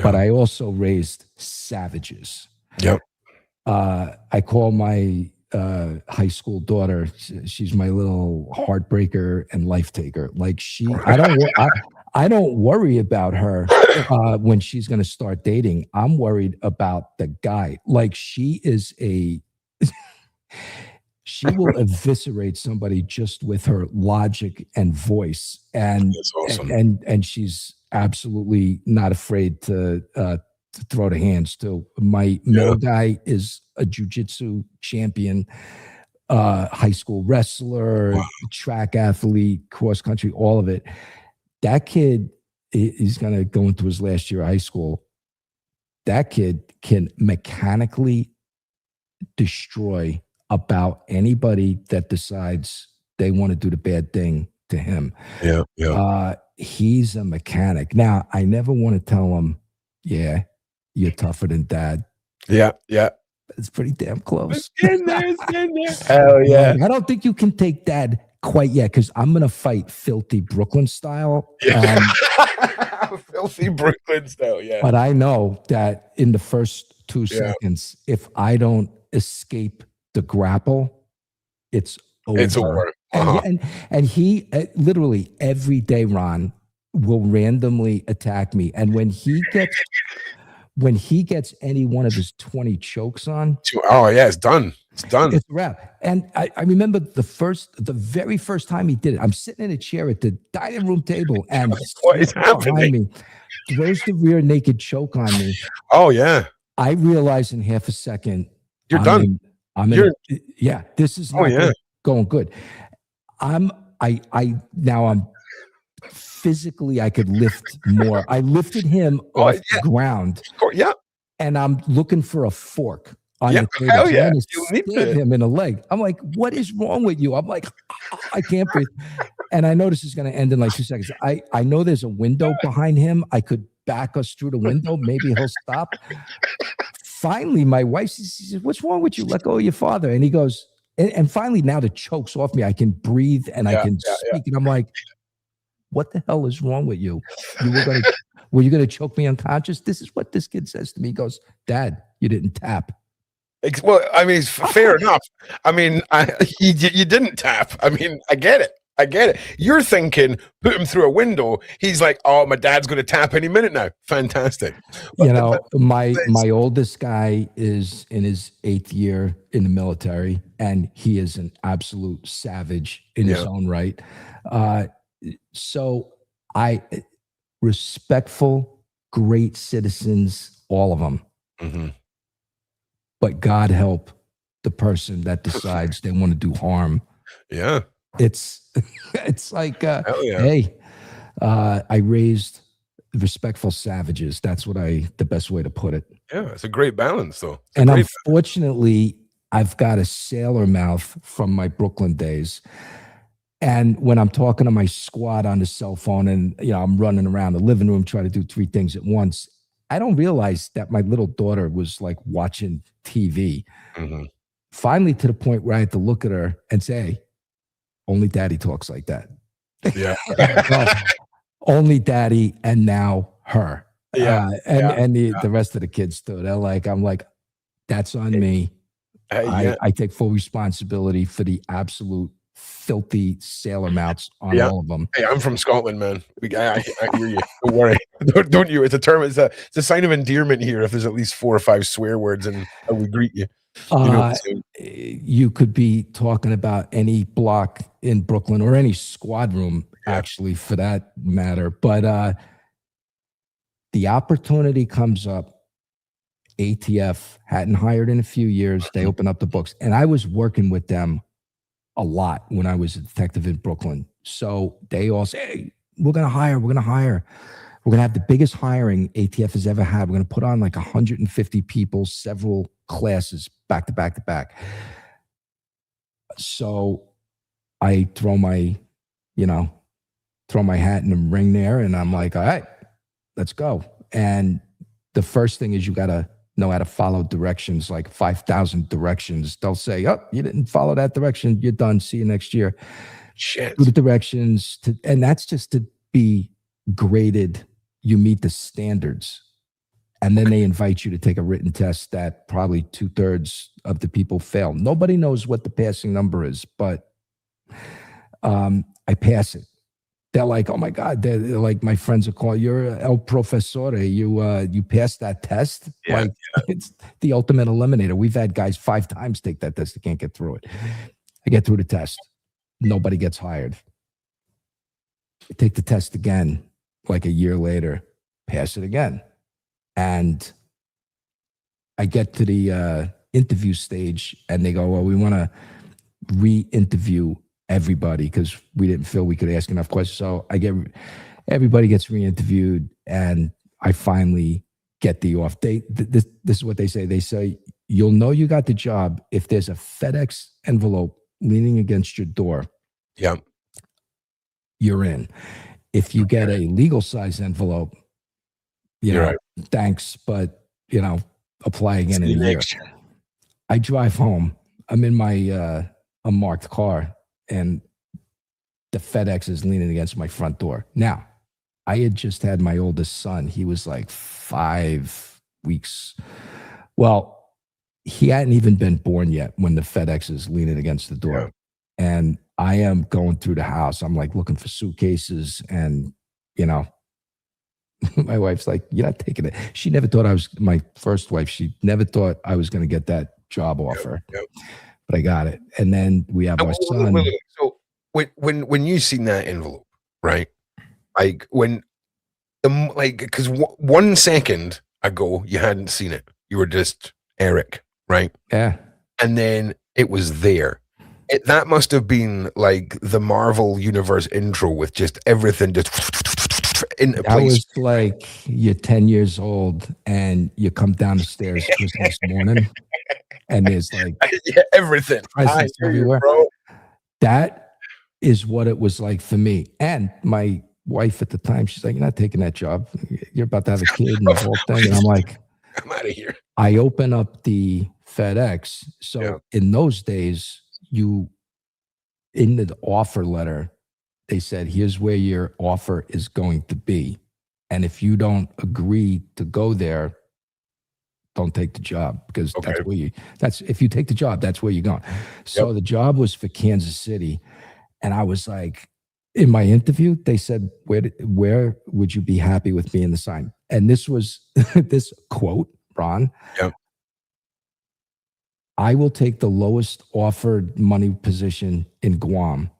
but I also raised savages. Yep. I call my high school daughter, she's my little heartbreaker and life taker. Like I don't worry about her when she's going to start dating. I'm worried about the guy. Like she will eviscerate somebody just with her logic and voice. And that's awesome. And she's absolutely not afraid to throw the hands too. My middle guy is a jiu-jitsu champion, high school wrestler, track athlete, cross country, all of it. That kid, he's going to go into his last year of high school. That kid can mechanically destroy about anybody that decides they want to do the bad thing to him. Yeah. He's a mechanic. Now, I never want to tell him, yeah, you're tougher than dad. Yeah. It's pretty damn close. It's in there. Hell yeah. I don't think you can take dad quite yet, because I'm going to fight filthy Brooklyn style. Filthy Brooklyn style, yeah. But I know that in the first 2 seconds, if I don't escape the grapple, it's over. It's over. And he literally every day, Ron, will randomly attack me. And when he gets any one of his 20 chokes on, it's done. It's done. It's a wrap. And I remember the very first time he did it. I'm sitting in a chair at the dining room table, and what is happening? Me, throws the rear naked choke on me. Oh yeah. I realize in half a second you're done. This is not going good. I'm physically, I could lift more. I lifted him off the ground. Yeah. And I'm looking for a fork on the table. Hell yeah. You stab him in the leg. I'm like, what is wrong with you? I'm like, I can't breathe. And I know this is going to end in like 2 seconds. I know there's a window behind him. I could back us through the window. Maybe he'll stop. Finally, my wife says, what's wrong with you? Let go of your father. And he goes, and finally now the choke's off me. I can breathe and I can speak. And I'm like, what the hell is wrong with you? Were you going to choke me unconscious? This is what this kid says to me. He goes, Dad, you didn't tap. Well, I mean, fair enough. I mean, you didn't tap. I mean, I get it. You're thinking, put him through a window. He's like, oh, my dad's going to tap any minute now. Fantastic. But my oldest guy is in his 8th year in the military, and he is an absolute savage in his own right. So respectful, great citizens, all of them. Mm-hmm. But God help the person that decides they want to do harm. Yeah. It's like, hey, I raised respectful savages. That's the best way to put it. Yeah, it's a great balance, though. And unfortunately, I've got a sailor mouth from my Brooklyn days. And when I'm talking to my squad on the cell phone and, I'm running around the living room trying to do 3 things at once, I don't realize that my little daughter was like watching TV. Mm-hmm. Finally, to the point where I had to look at her and say, hey, only daddy talks like that. Yeah. Well, only daddy and now her. Yeah. And the rest of the kids too. I'm like, that's on me. I take full responsibility for the absolute filthy sailor mouths on all of them. Hey, I'm from Scotland, man. I hear you. Don't worry. Don't you? It's a term. It's a sign of endearment here if there's at least 4 or 5 swear words and how we greet you. You could be talking about any block in Brooklyn or any squad room, actually, for that matter. But the opportunity comes up. ATF hadn't hired in a few years. They opened up the books. And I was working with them a lot when I was a detective in Brooklyn. So they all say, hey, we're going to hire. We're going to hire. We're going to have the biggest hiring ATF has ever had. We're going to put on like 150 people, several classes, back to back to back. So I throw my hat in the ring there, and I'm like, all right, let's go. And the first thing is you got to know how to follow directions, like 5,000 directions. They'll say, oh, you didn't follow that direction. You're done. See you next year. Shit. Do the directions. And that's just to be graded. You meet the standards. And then they invite you to take a written test that probably 2/3 of the people fail. Nobody knows what the passing number is, but I pass it. They're like, oh my God, they're like, my friends are calling, you're El Professore. You passed that test. It's the ultimate eliminator. We've had guys 5 times take that test. They can't get through it. I get through the test. Nobody gets hired. I take the test again, like a year later, pass it again. And I get to the interview stage and they go, well, we want to re-interview everybody because we didn't feel we could ask enough questions. So everybody gets re-interviewed and I finally get the off. This is what they say. They say, you'll know you got the job if there's a FedEx envelope leaning against your door. Yeah. You're in. If you get a legal size envelope, right. Thanks, but apply again in a year. I drive home. I'm in my unmarked car, and the FedEx is leaning against my front door. Now, I had just had my oldest son. He was like 5 weeks. Well, he hadn't even been born yet when the FedEx is leaning against the door. Yeah. And I am going through the house. I'm like looking for suitcases and, my wife's like, you're not taking it. She never thought my first wife, she never thought I was going to get that job offer. Yep. But I got it. And then we have our son. So when you seen that envelope, right? Like because 1 second ago you hadn't seen it. You were just Eric, right? Yeah. And then it was there. That must have been like the Marvel Universe intro with just everything just into place. I was like, you're 10 years old and you come down the stairs Christmas morning and there's like everything presents everywhere. Bro. That is what it was like for me. And my wife at the time, she's like, you're not taking that job. You're about to have a kid and the whole thing. And I'm like, I'm out of here. I open up the FedEx. So in those days, in the offer letter, they said, here's where your offer is going to be. And if you don't agree to go there, don't take the job because if you take the job, that's where you're going. So the job was for Kansas City. And I was like, in my interview, they said, where would you be happy with me in the sign? And this was this quote, Ron. Yep. I will take the lowest offered money position in Guam.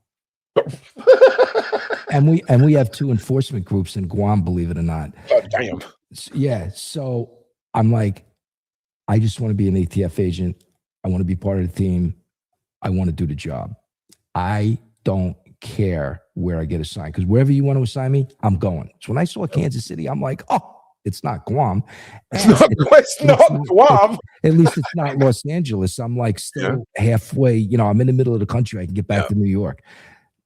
and we have 2 enforcement groups in Guam, believe it or not. Oh, damn. Yeah. So I'm like, I just want to be an ATF agent. I want to be part of the team. I want to do the job. I don't care where I get assigned because wherever you want to assign me, I'm going. So when I saw Kansas City, I'm like, oh, it's not Guam. It's And not, it's not Guam. at least it's not Los Angeles. I'm like still halfway, you know, I'm in the middle of the country. I can get back to New York.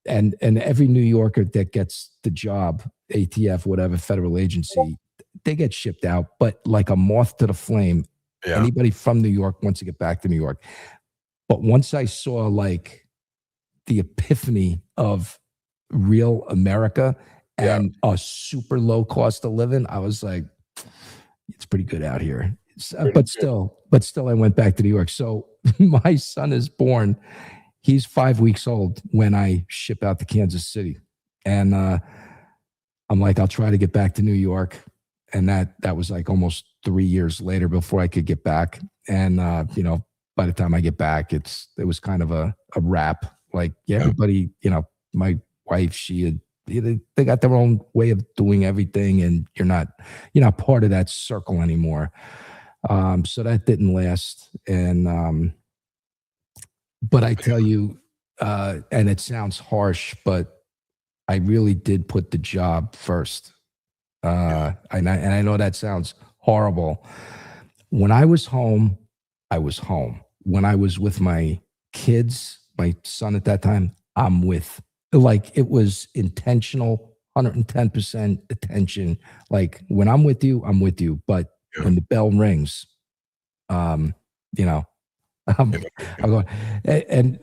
And every New Yorker that gets the job, ATF, whatever, federal agency, they get shipped out. But like a moth to the flame, anybody from New York wants to get back to New York. But once I saw like the epiphany of real America and a super low cost of living, I was like, it's pretty good out here. But still, I went back to New York. So my son is born. He's 5 weeks old when I ship out to Kansas City. And I'm like, I'll try to get back to New York. And that was like almost 3 years later before I could get back. And, you know, by the time I get back, it was kind of a wrap. Like, everybody, you know, my wife, they got their own way of doing everything, and you're not part of that circle anymore. So that didn't last. And, but I tell you, and it sounds harsh, but I really did put the job first. And I know that sounds horrible. When I was home, I was home. When I was with my kids, my son at that time, like it was intentional, 110% attention. Like when I'm with you, I'm with you. But when the bell rings, you know, I'm going. And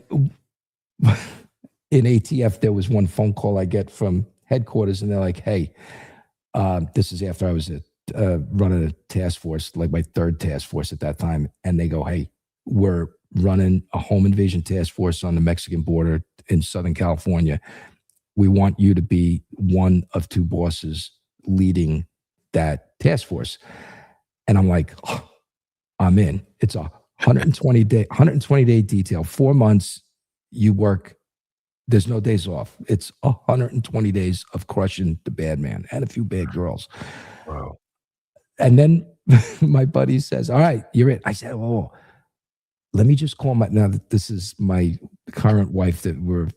in ATF, there was one phone call I get from headquarters, and they're like, "Hey, this is after I was running a task force, like my third task force at that time." And they go, "Hey, we're running a home invasion task force on the Mexican border in Southern California. We want you to be one of two bosses leading that task force." And I'm like, oh, I'm in. It's a 120 day detail, 4 months. You work. There's no days off. It's 120 days of crushing the bad man and a few bad girls. Wow. And then my buddy says, "All right, you're it." I said, "Oh, let me just call now that this is my current wife that we're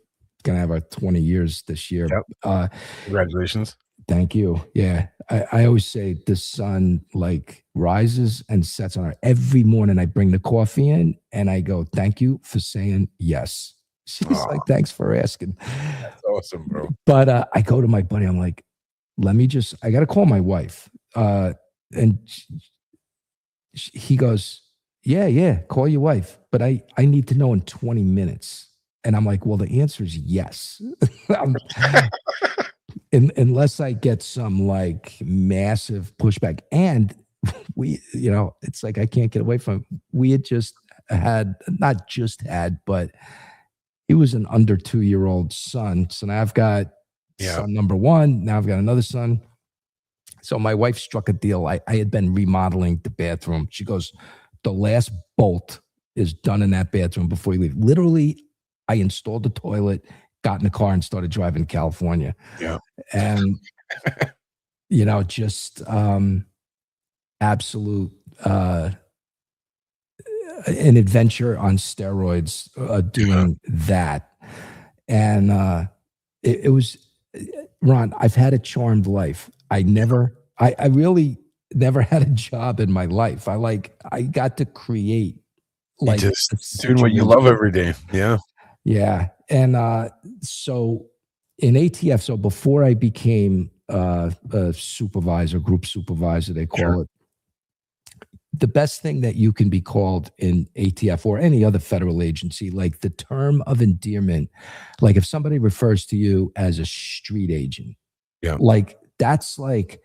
going to have our 20 years this year." Yep. Congratulations. Thank you. Yeah. I always say the sun like rises and sets on her. Every morning I bring the coffee in and I go, "Thank you for saying yes." She's like, "Thanks for asking." That's awesome, bro. But I go to my buddy. I'm like, I got to call my wife. And he goes, yeah, call your wife. But I need to know in 20 minutes. And I'm like, well, the answer is yes. Unless I get some like massive pushback. And we, you know, it's like I can't get away from it. We had not just had, but he was an under 2-year-old son. So now I've got son number one. Now I've got another son. So my wife struck a deal. I had been remodeling the bathroom. She goes, "The last bolt is done in that bathroom before you leave." Literally, I installed the toilet, got in the car, and started driving to California. Yeah. And, you know, just absolute an adventure on steroids doing that. And it was, Ron, I've had a charmed life. I really never had a job in my life. I got to create like just doing what you love every day. Yeah. Yeah. And so in ATF, so before I became a supervisor, group supervisor, they call it, the best thing that you can be called in ATF or any other federal agency, like the term of endearment, like if somebody refers to you as a street agent, like that's like,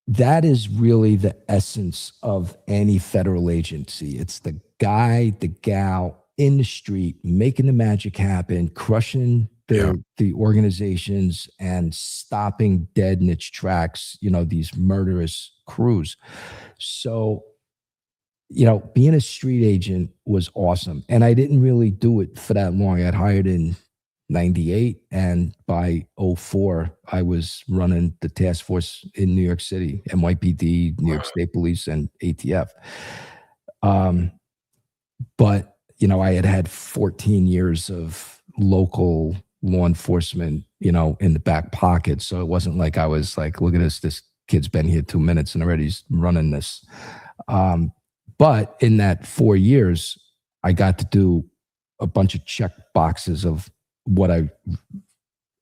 that is really the essence of any federal agency. It's the guy, the gal in the street, making the magic happen, crushing the organizations and stopping dead in its tracks, you know, these murderous crews. So, you know, being a street agent was awesome. And I didn't really do it for that long. I got hired in 98, and by 04, I was running the task force in New York City, NYPD, New York State Police, and ATF. But, you know, I had 14 years of local law enforcement, in the back pocket. So it wasn't like I was like, look at this kid's been here 2 minutes and already he's running this. But in that 4 years, I got to do a bunch of check boxes of what I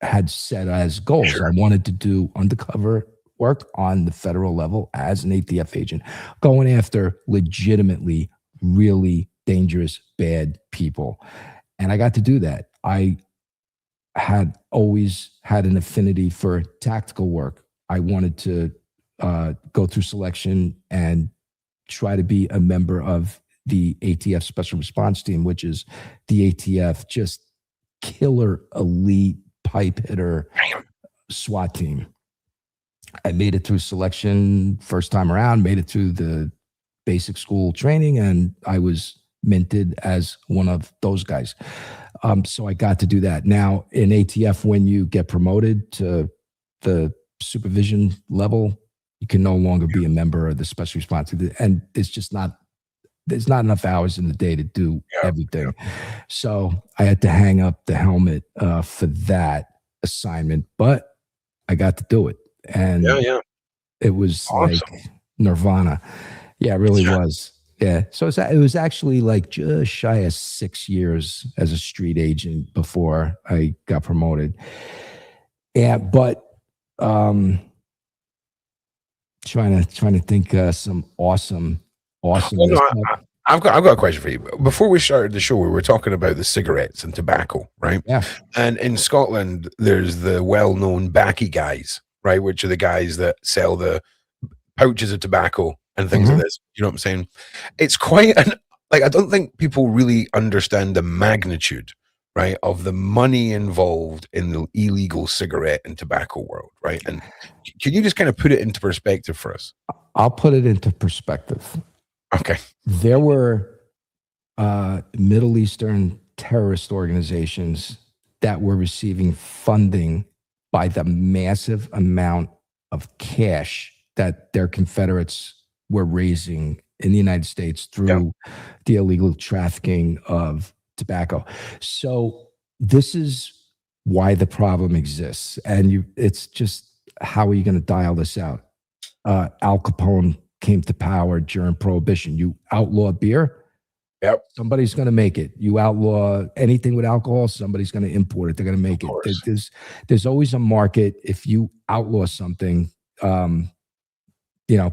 had set as goals. Sure. I wanted to do undercover work on the federal level as an ATF agent, going after legitimately really dangerous, bad people. And I got to do that. I had always had an affinity for tactical work. I wanted to go through selection and try to be a member of the ATF Special Response Team, which is the ATF, just killer, elite, pipe hitter SWAT team. I made it through selection first time around, made it through the basic school training, and I was minted as one of those guys. So I got to do that. Now in ATF, when you get promoted to the supervision level, you can no longer be a member of the special response. And there's not enough hours in the day to do everything. So I had to hang up the helmet for that assignment, but I got to do it. And it was awesome. Like nirvana. Yeah, it really was. Yeah. So it was actually like just shy of 6 years as a street agent before I got promoted. Yeah, but trying to think some awesome. I've got a question for you. Before we started the show, we were talking about the cigarettes and tobacco, right? Yeah. And in Scotland, there's the well-known baccy guys, right? Which are the guys that sell the pouches of tobacco and things like this. You know what I'm saying? It's quite I don't think people really understand the magnitude, right, of the money involved in the illegal cigarette and tobacco world, right? And can you just kind of put it into perspective for us? I'll put it into perspective. Okay. There were Middle Eastern terrorist organizations that were receiving funding by the massive amount of cash that their Confederates were raising in the United States through the illegal trafficking of tobacco. So this is why the problem exists. And it's just, how are you going to dial this out? Al Capone came to power during Prohibition. You outlaw beer, somebody's going to make it. You outlaw anything with alcohol, somebody's going to import it. They're going to make it. There's always a market. If you outlaw something,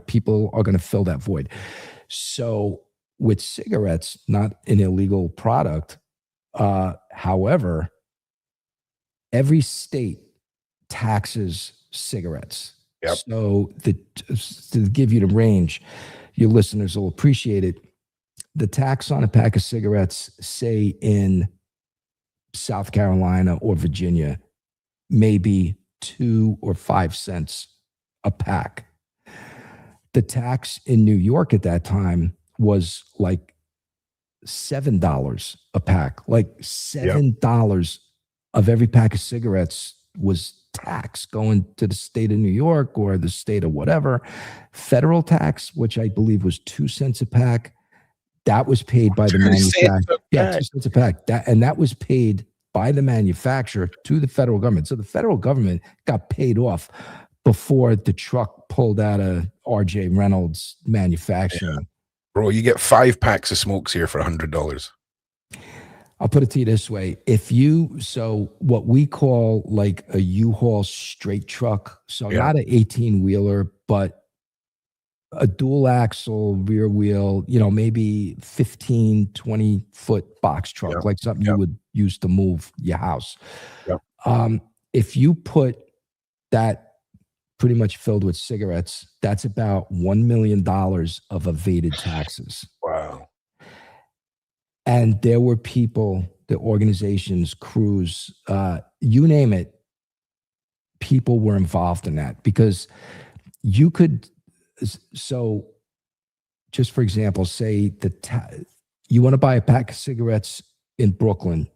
people are going to fill that void. So with cigarettes, not an illegal product, however, every state taxes cigarettes. So to give you the range, your listeners will appreciate it. The tax on a pack of cigarettes, say in South Carolina or Virginia, may be 2 or 5 cents a pack. The tax in New York at that time was like $7 a pack. Like $7 of every pack of cigarettes was tax going to the state of New York or the state of whatever. Federal tax, which I believe was 2 cents a pack, that was paid by the manufacturer. 2 cents a pack. That was paid by the manufacturer to the federal government. So the federal government got paid off before the truck pulled out of R.J. Reynolds manufacturing. Yeah. Bro, you get 5 packs of smokes here for $100. I'll put it to you this way. So what we call like a U-Haul straight truck, so not an 18-wheeler, but a dual axle rear wheel, maybe 15, 20-foot box truck, like something you would use to move your house. If you put that pretty much filled with cigarettes, that's about $1 million of evaded taxes. Wow. And there were people, the organizations, crews, you name it, people were involved in that because you could, so just for example, say you want to buy a pack of cigarettes in Brooklyn,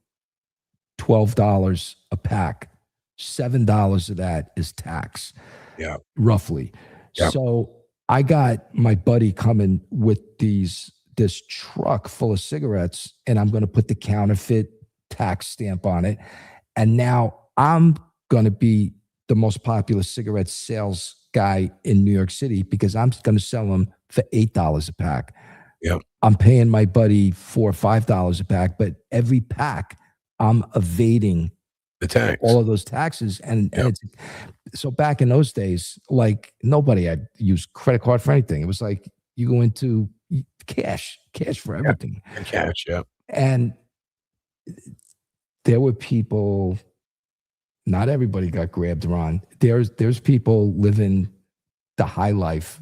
$12 a pack, $7 of that is tax, roughly. So I got my buddy coming with this truck full of cigarettes, and I'm going to put the counterfeit tax stamp on it. And now I'm going to be the most popular cigarette sales guy in New York City because I'm going to sell them for $8 a pack. Yep. I'm paying my buddy $4 or $5 a pack, but every pack I'm evading The tax. all of those taxes. And it's so back in those days, like nobody had used credit card for anything. It was like you go into cash for everything. And cash, yeah. And there were people, not everybody got grabbed around. There's people living the high life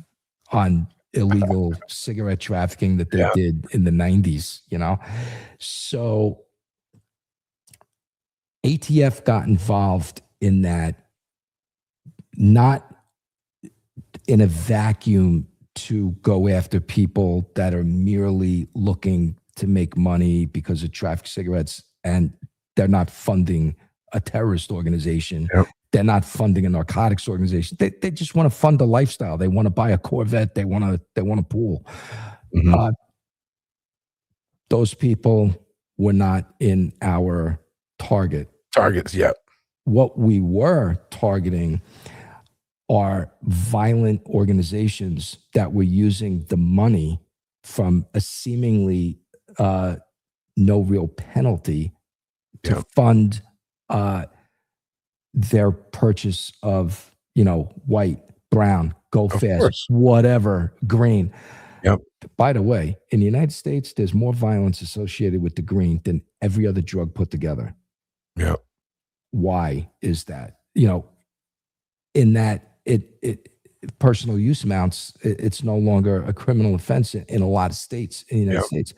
on illegal cigarette trafficking that they did in the 90s, you know? So ATF got involved in that, not in a vacuum to go after people that are merely looking to make money because of traffic cigarettes, and they're not funding a terrorist organization. Yep. They're not funding a narcotics organization. They just want to fund a lifestyle. They want to buy a Corvette. They want a pool. Mm-hmm. Those people were not in our targets. Yeah. What we were targeting are violent organizations that were using the money from a seemingly no real penalty to fund their purchase of, white, brown, go fast, whatever, green. Yep. By the way, in the United States, there's more violence associated with the green than every other drug put together. Yep. Why is that? In that it personal use amounts, it's no longer a criminal offense in a lot of states in the United States.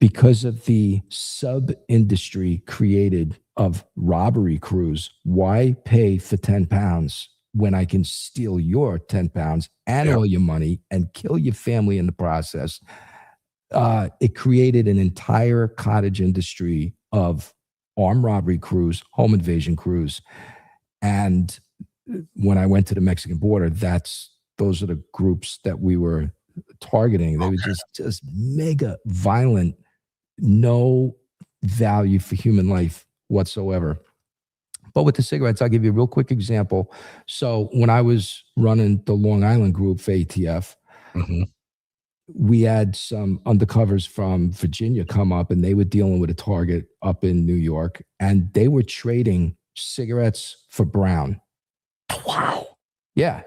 Because of the sub-industry created of robbery crews, why pay for 10 pounds when I can steal your 10 pounds and all your money and kill your family in the process? It created an entire cottage industry of armed robbery crews, home invasion crews. And when I went to the Mexican border, those are the groups that we were targeting. They were just mega violent, no value for human life whatsoever. But with the cigarettes, I'll give you a real quick example. So when I was running the Long Island group for ATF, we had some undercovers from Virginia come up, and they were dealing with a target up in New York, and they were trading cigarettes for brown. Wow. Yeah.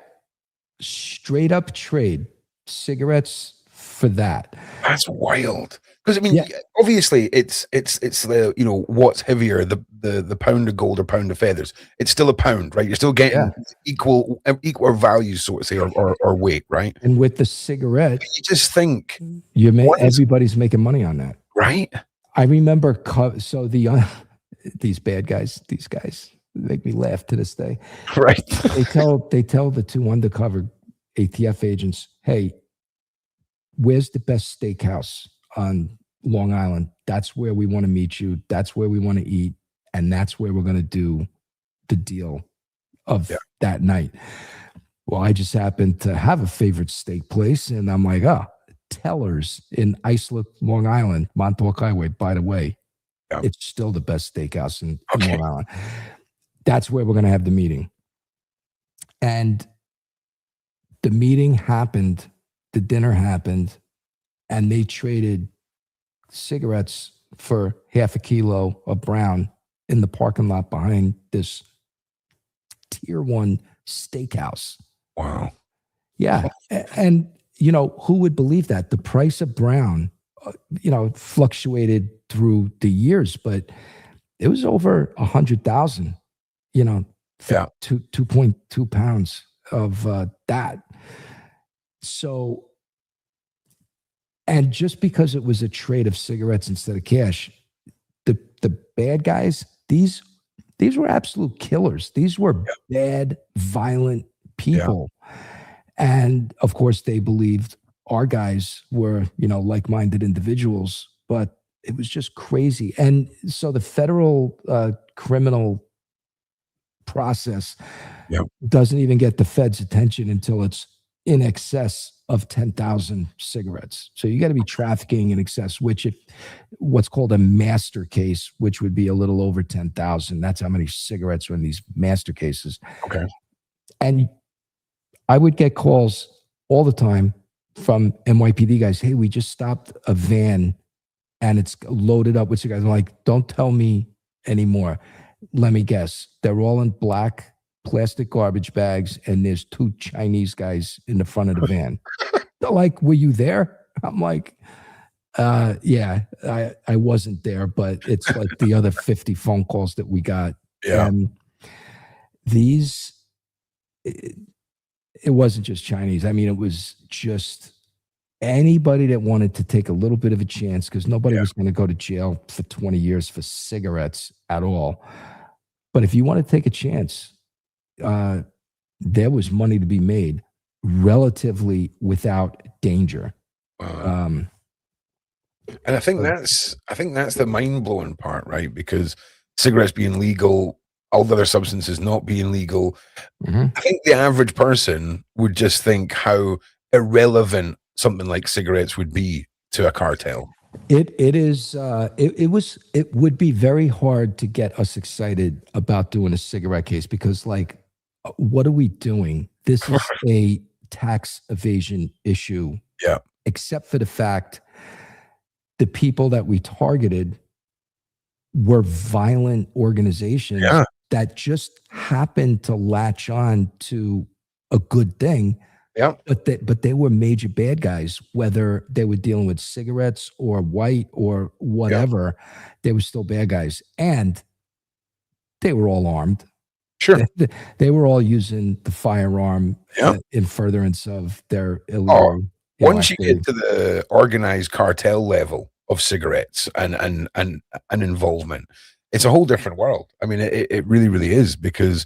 Straight up trade cigarettes for that. That's wild. Because I mean, obviously, it's the what's heavier, the pound of gold or pound of feathers. It's still a pound, right? You're still getting equal value, so to say, or weight, right? And with the cigarette, but you just think everybody's making money on that, right? I remember. So these bad guys, these guys make me laugh to this day. Right? They tell the two undercover ATF agents, "Hey, where's the best steakhouse on Long Island? That's where we want to meet you. That's where we want to eat. And that's where we're going to do the deal of that night." Well, I just happened to have a favorite steak place. And I'm like, Teller's in Islip, Long Island, Montauk Highway. By the way, it's still the best steakhouse in Long Island. That's where we're going to have the meeting. And the meeting happened. The dinner happened. And they traded cigarettes for half a kilo of brown in the parking lot behind this tier 1 steakhouse. Wow. Yeah. And, who would believe that? The price of brown, fluctuated through the years, but it was over 100,000, for 2.2 pounds of that. So, and just because it was a trade of cigarettes instead of cash, the bad guys, these were absolute killers. These were bad, violent people. And of course, they believed our guys were, like-minded individuals, but it was just crazy. And so the federal criminal process doesn't even get the Fed's attention until it's in excess of 10,000 cigarettes. So you got to be trafficking in excess, which if what's called a master case, which would be a little over 10,000. That's how many cigarettes are in these master cases. Okay. And I would get calls all the time from NYPD guys. Hey, we just stopped a van and it's loaded up with cigarettes. I'm like, don't tell me anymore. Let me guess. They're all in black plastic garbage bags, and there's two Chinese guys in the front of the van. They're like, were you there? I'm like, yeah, I wasn't there, but it's like the other 50 phone calls that we got. Yeah. And these, it wasn't just Chinese. I mean, it was just anybody that wanted to take a little bit of a chance, because nobody was going to go to jail for 20 years for cigarettes at all. But if you want to take a chance, there was money to be made relatively without danger. And I think that's the mind-blowing part, right? Because cigarettes being legal, all the other substances not being legal, I think the average person would just think how irrelevant something like cigarettes would be to a cartel. It would be very hard to get us excited about doing a cigarette case, because like, what are we doing? This is a tax evasion issue. Yeah. Except for the fact the people that we targeted were violent organizations that just happened to latch on to a good thing. Yeah. But they were major bad guys, whether they were dealing with cigarettes or white or whatever, they were still bad guys. And they were all armed. Sure. They were all using the firearm in furtherance of their illegal. Once you get to the organized cartel level of cigarettes and involvement, it's a whole different world. I mean, it really, really is, because,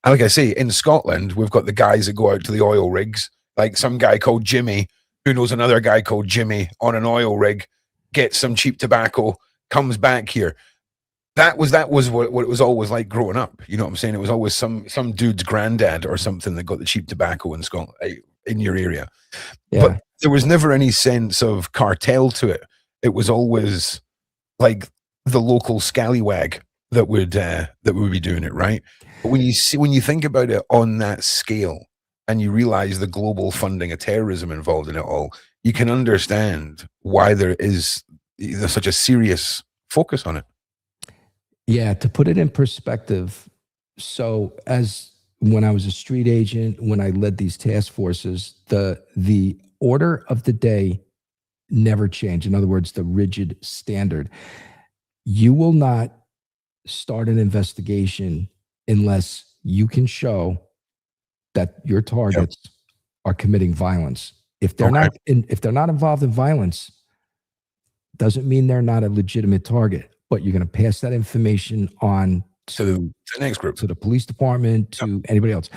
like I say, in Scotland, we've got the guys that go out to the oil rigs, like some guy called Jimmy, who knows another guy called Jimmy on an oil rig, gets some cheap tobacco, comes back here. That was what it was always like growing up. You know what I'm saying? It was always some dude's granddad or something that got the cheap tobacco in Scotland, in your area. Yeah. But there was never any sense of cartel to it. It was always like the local scallywag that would be doing it, right? But when you think about it on that scale, and you realize the global funding of terrorism involved in it all, you can understand why there's such a serious focus on it. Yeah, to put it in perspective, so when I was a street agent, when I led these task forces, the order of the day never changed. In other words, the rigid standard. You will not start an investigation unless you can show that your targets are committing violence. If they're not involved in violence, doesn't mean they're not a legitimate target. But you're going to pass that information on to the next group, to the police department, to anybody else.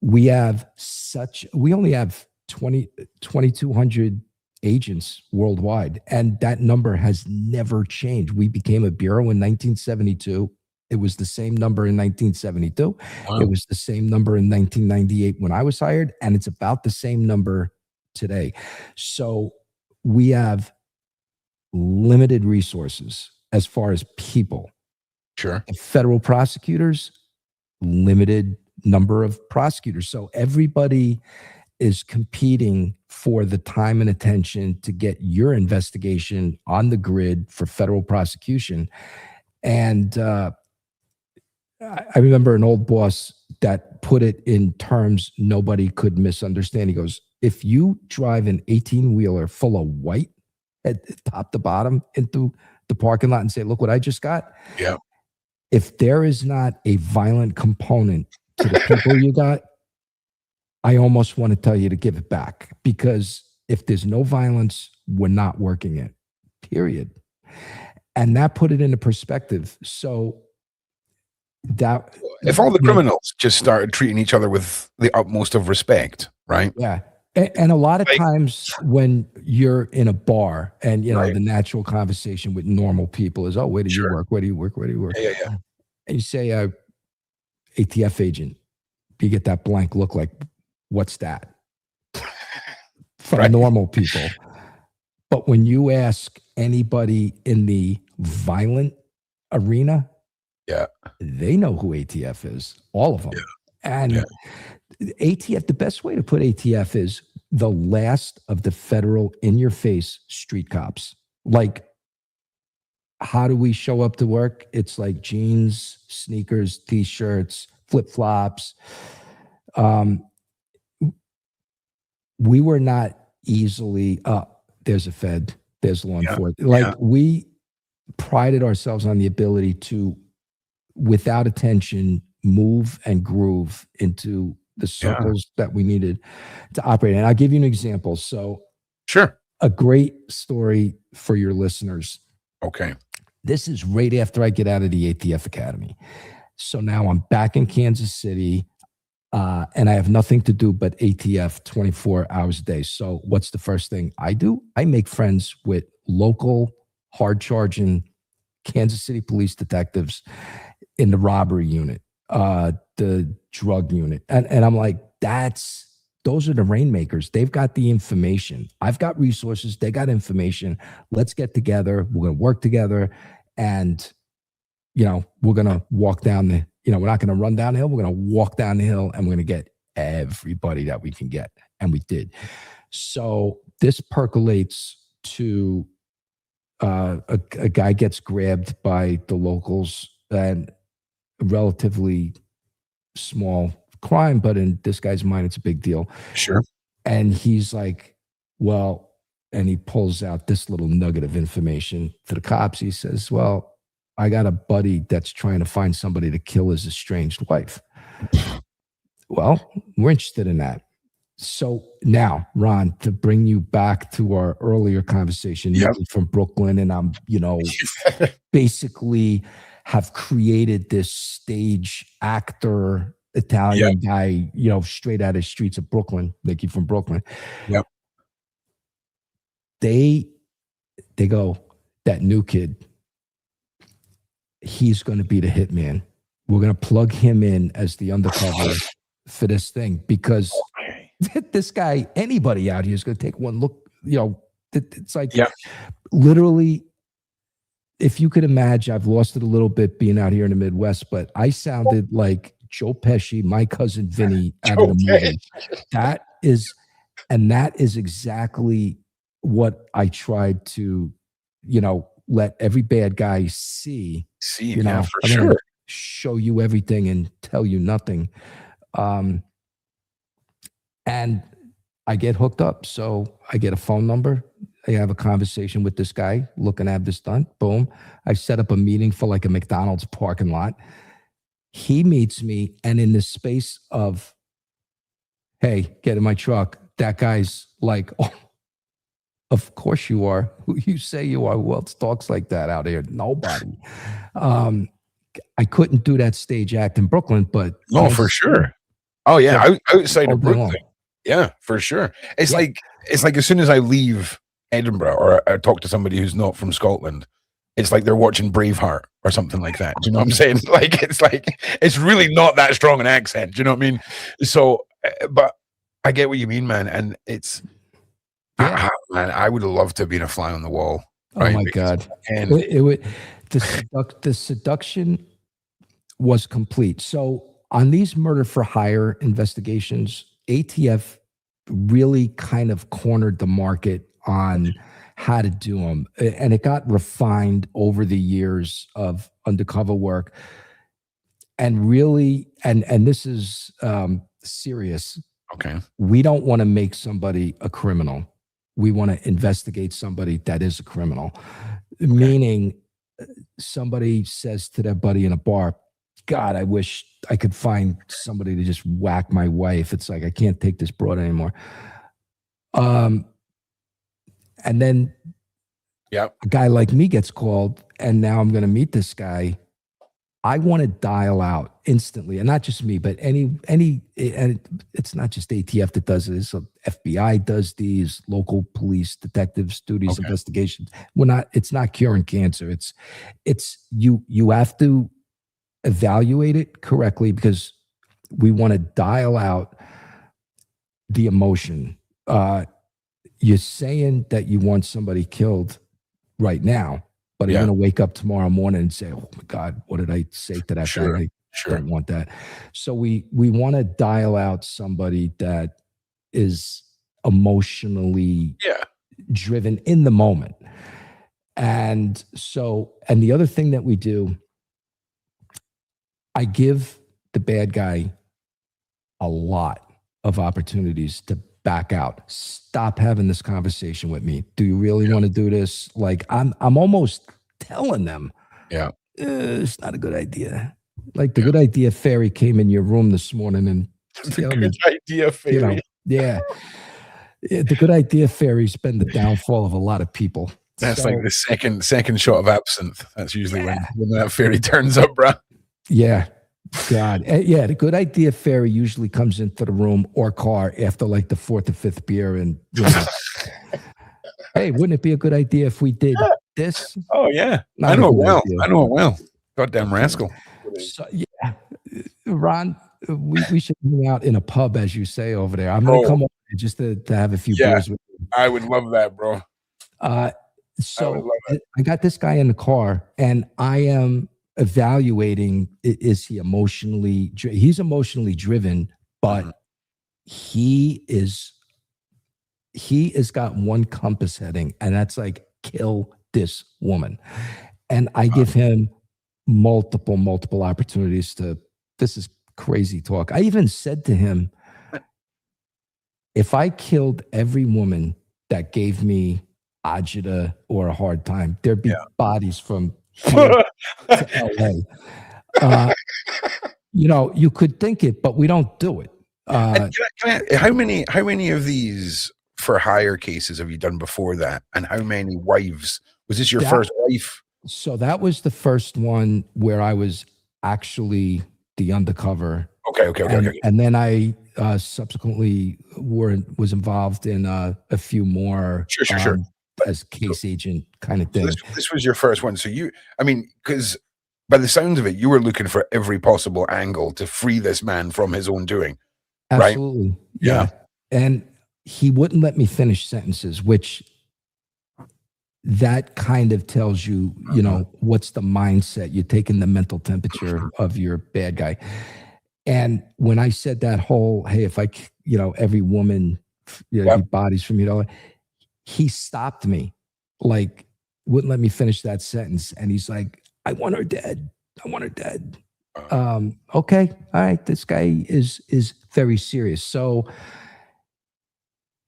We only have 2,200 agents worldwide, and that number has never changed. We became a bureau in 1972. It was the same number in 1972. Wow. It was the same number in 1998 when I was hired, and it's about the same number today. So we have limited resources as far as people. Sure. The federal prosecutors, limited number of prosecutors. So everybody is competing for the time and attention to get your investigation on the grid for federal prosecution. And I remember an old boss that put it in terms nobody could misunderstand. He goes, if you drive an 18-wheeler full of white at top to bottom into the parking lot and say, look what I just got. Yeah. If there is not a violent component to the people you got, I almost want to tell you to give it back, because if there's no violence, we're not working it, period. And that put it into perspective. So that if all the criminals just started treating each other with the utmost of respect, right? Yeah. And a lot of times when you're in a bar and, the natural conversation with normal people is, oh, where do you work? Where do you work? Where do you work? Yeah. And you say, ATF agent, you get that blank look like, what's that? from normal people. But when you ask anybody in the violent arena, they know who ATF is, all of them. And ATF, the best way to put ATF is the last of the federal in-your-face street cops. Like, how do we show up to work? It's like jeans, sneakers, T-shirts, flip-flops. We were not easily, there's a Fed, there's law enforcement. Like, we prided ourselves on the ability to, without attention, move and groove into the circles that we needed to operate. And I'll give you an example. So, a great story for your listeners. Okay. This is right after I get out of the ATF Academy. So now I'm back in Kansas City, and I have nothing to do but ATF 24 hours a day. So what's the first thing I do? I make friends with local hard-charging Kansas City police detectives in the robbery unit, the drug unit. And I'm like, those are the rainmakers. They've got the information. I've got resources. They got information. Let's get together. We're going to work together. And, we're going to walk down we're not going to run down the hill. We're going to walk down the hill, and we're going to get everybody that we can get. And we did. So this percolates to a guy gets grabbed by the locals, and a relatively small crime, but in this guy's mind, it's a big deal. Sure. And he's like, well, and he pulls out this little nugget of information to the cops. He says, well, I got a buddy that's trying to find somebody to kill his estranged wife. Well, we're interested in that. So now, Ron, to bring you back to our earlier conversation, from Brooklyn, and I'm, basically have created this stage actor Italian guy, straight out of the streets of Brooklyn, like you from Brooklyn. Yep. They go, that new kid, he's going to be the hitman. We're going to plug him in as the undercover for this thing, because this guy, anybody out here is going to take one look. It's like literally, if you could imagine, I've lost it a little bit being out here in the Midwest, but I sounded like Joe Pesci, my cousin Vinny, out of the movie. That is exactly what I tried to, let every bad guy see. For sure. Show you everything and tell you nothing. And I get hooked up. So I get a phone number. I have a conversation with this guy looking to have this done. Boom. I set up a meeting for like a McDonald's parking lot. He meets me, and in the space of, hey, get in my truck, that guy's like, oh, of course you are. Who you say you are? Who else talks like that out here? Nobody. I couldn't do that stage act in Brooklyn, but no, for sure. Oh yeah, outside of Brooklyn. Yeah, for sure. It's like as soon as I leave Edinburgh or I talk to somebody who's not from Scotland, it's like they're watching Braveheart or something like that. Do you know what I'm saying? It's really not that strong an accent. Do you know what I mean? So, but I get what you mean, man. And it's, man, I would have loved to have been a fly on the wall. Right? Oh my God. And the seduction was complete. So on these murder for hire investigations, ATF really kind of cornered the market on how to do them. And it got refined over the years of undercover work. And really, and this is serious. Okay. We don't want to make somebody a criminal. We want to investigate somebody that is a criminal. Okay. Meaning somebody says to their buddy in a bar, God, I wish I could find somebody to just whack my wife. It's like, I can't take this broad anymore. And then a guy like me gets called, and now I'm going to meet this guy. I want to dial out instantly, and not just me, but any, and it's not just ATF that does it. So FBI does these, local police detectives do these investigations. It's not curing cancer. It's you have to evaluate it correctly, because we want to dial out the emotion. you're saying that you want somebody killed right now, but are you Yeah. going to wake up tomorrow morning and say, oh my God, what did I say to that Sure. guy? I Sure. don't want that. So we want to dial out somebody that is emotionally Yeah. driven in the moment. And the other thing that we do, I give the bad guy a lot of opportunities to back out. Stop having this conversation with me. Do you really want to do this? Like I'm almost telling them, Yeah. it's not a good idea. Like the good idea fairy came in your room this morning and The good idea fairy. Yeah. The good idea fairy's been the downfall of a lot of people. That's like the second shot of absinthe. That's usually when that fairy turns up, bro. Yeah. God. Yeah. The good idea fairy usually comes into the room or car after like the fourth or fifth beer. And, hey, wouldn't it be a good idea if we did this? Oh, yeah. Not I know it well. idea. I know it well. Goddamn rascal. So, yeah. Ron, we should hang out in a pub, as you say, over there. I'm going to come over just to have a few beers with you. I would love that, bro. So I got this guy in the car, and I am evaluating, is he emotionally, he's emotionally driven, but he has got one compass heading, and that's like, kill this woman. And I give him multiple opportunities this is crazy talk. I even said to him, if I killed every woman that gave me agita or a hard time, there'd be bodies from here to LA. You could think it, but we don't do it. How many of these for hire cases have you done before that? And how many wives? Was this your first wife? So that was the first one where I was actually the undercover. Okay. And then I subsequently was involved in a few more sure. As case agent kind of thing. This was your first one. So because by the sounds of it, you were looking for every possible angle to free this man from his own doing. Absolutely. Right? Yeah. And he wouldn't let me finish sentences, which that kind of tells you, what's the mindset. You're taking the mental temperature of your bad guy. And when I said that whole, hey, if I, every woman, bodies from he stopped me, like wouldn't let me finish that sentence. And he's like, I want her dead. Okay. All right. This guy is very serious. So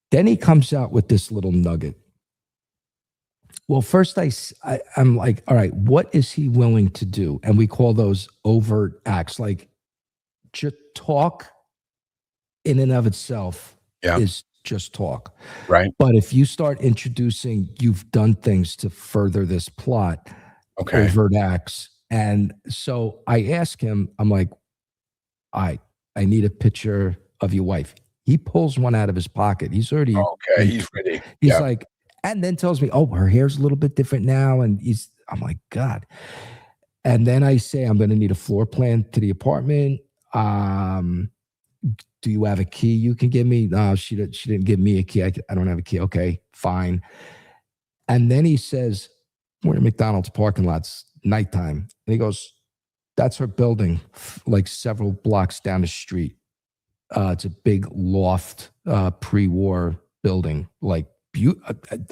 then he comes out with this little nugget. Well, first I'm like, all right, what is he willing to do? And we call those overt acts. Like, just talk in and of itself is just talk. Right. But if you start introducing, you've done things to further this plot, overt acts. And so I ask him, I'm like, I need a picture of your wife. He pulls one out of his pocket. He's already he's ready. He's like, and then tells me, oh, her hair's a little bit different now. And I'm like, God. And then I say, I'm going to need a floor plan to the apartment. Do you have a key you can give me? No, she didn't give me a key. I don't have a key. Okay, fine. And then he says, we're in McDonald's parking lots, nighttime. And he goes, that's her building, like several blocks down the street. It's a big loft, pre-war building. Like,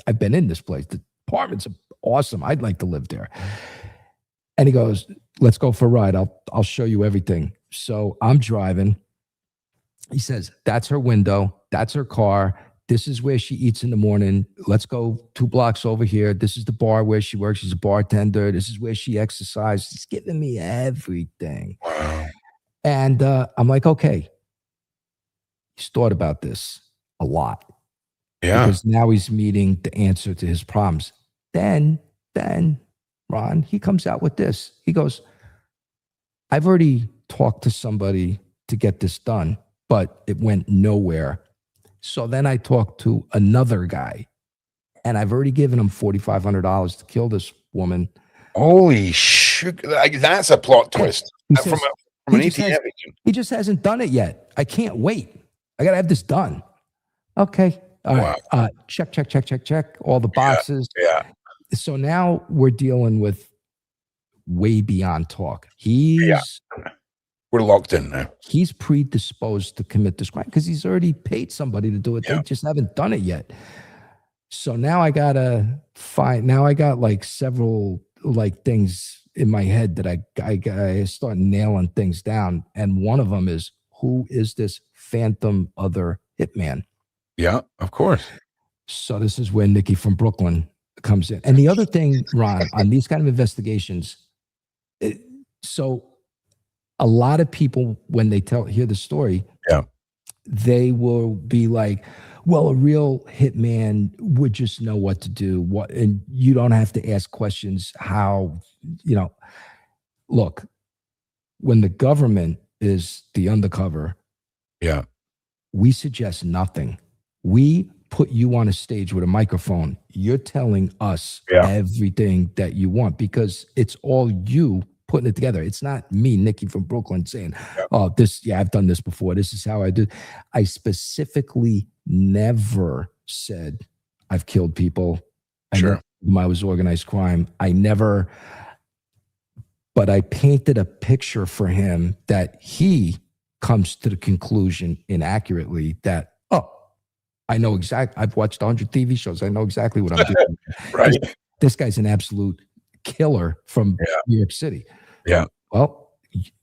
I've been in this place. The apartment's awesome. I'd like to live there. And he goes, let's go for a ride. I'll show you everything. So I'm driving. He says, that's her window. That's her car. This is where she eats in the morning. Let's go 2 blocks over here. This is the bar where she works. She's a bartender. This is where she exercises. He's giving me everything. Wow. And I'm like, okay. He's thought about this a lot. Yeah. Because now he's meeting the answer to his problems. Then Ron, he comes out with this. He goes, I've already talked to somebody to get this done, but it went nowhere. So then I talked to another guy, and I've already given him $4,500 to kill this woman. Holy shit. That's a plot twist. From an ATF agent. He just hasn't done it yet. I can't wait. I got to have this done. Okay. All Wow. right. Check. All the boxes. Yeah. So now we're dealing with way beyond talk. He's We're locked in now. he's predisposed to commit this crime because he's already paid somebody to do it. Yeah. They just haven't done it yet. So now I gotta find. Now I got like several like things in my head that I start nailing things down, and one of them is, who is this phantom other hitman? Yeah, of course. So this is where Nikki from Brooklyn comes in. And the other thing, Ron, on these kind of investigations, so a lot of people, when they hear the story, Yeah. they will be like, well, a real hitman would just know what to do. And you don't have to ask questions how, look, when the government is the undercover, Yeah. we suggest nothing. We put you on a stage with a microphone. You're telling us everything that you want because it's all you putting it together. It's not me, Nikki from Brooklyn, saying, oh, I've done this before. This is how I do. I specifically never said I've killed people. I was organized crime. But I painted a picture for him that he comes to the conclusion inaccurately that, I know exactly. I've watched 100 TV shows. I know exactly what I'm doing. Right. This guy's an absolute killer from New York City. Yeah. Well,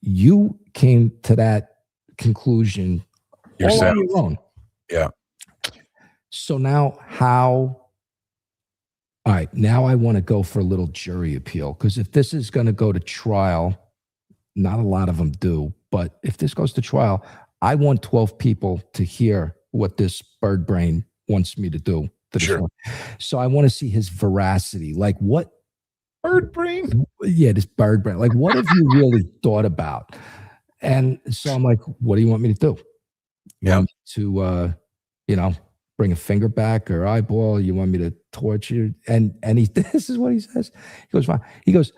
you came to that conclusion all on your own. Yeah. So now all right, now I want to go for a little jury appeal, because if this is going to go to trial, not a lot of them do, but if this goes to trial, I want 12 people to hear what this bird brain wants me to do. Sure. So I want to see his veracity. Like, what bird brain? Yeah, this bird brain. Like, what have you really thought about? And so I'm like, what do you want me to do? You want me to, bring a finger back or eyeball? You want me to torture? And this is what he says. He goes, fine. He goes,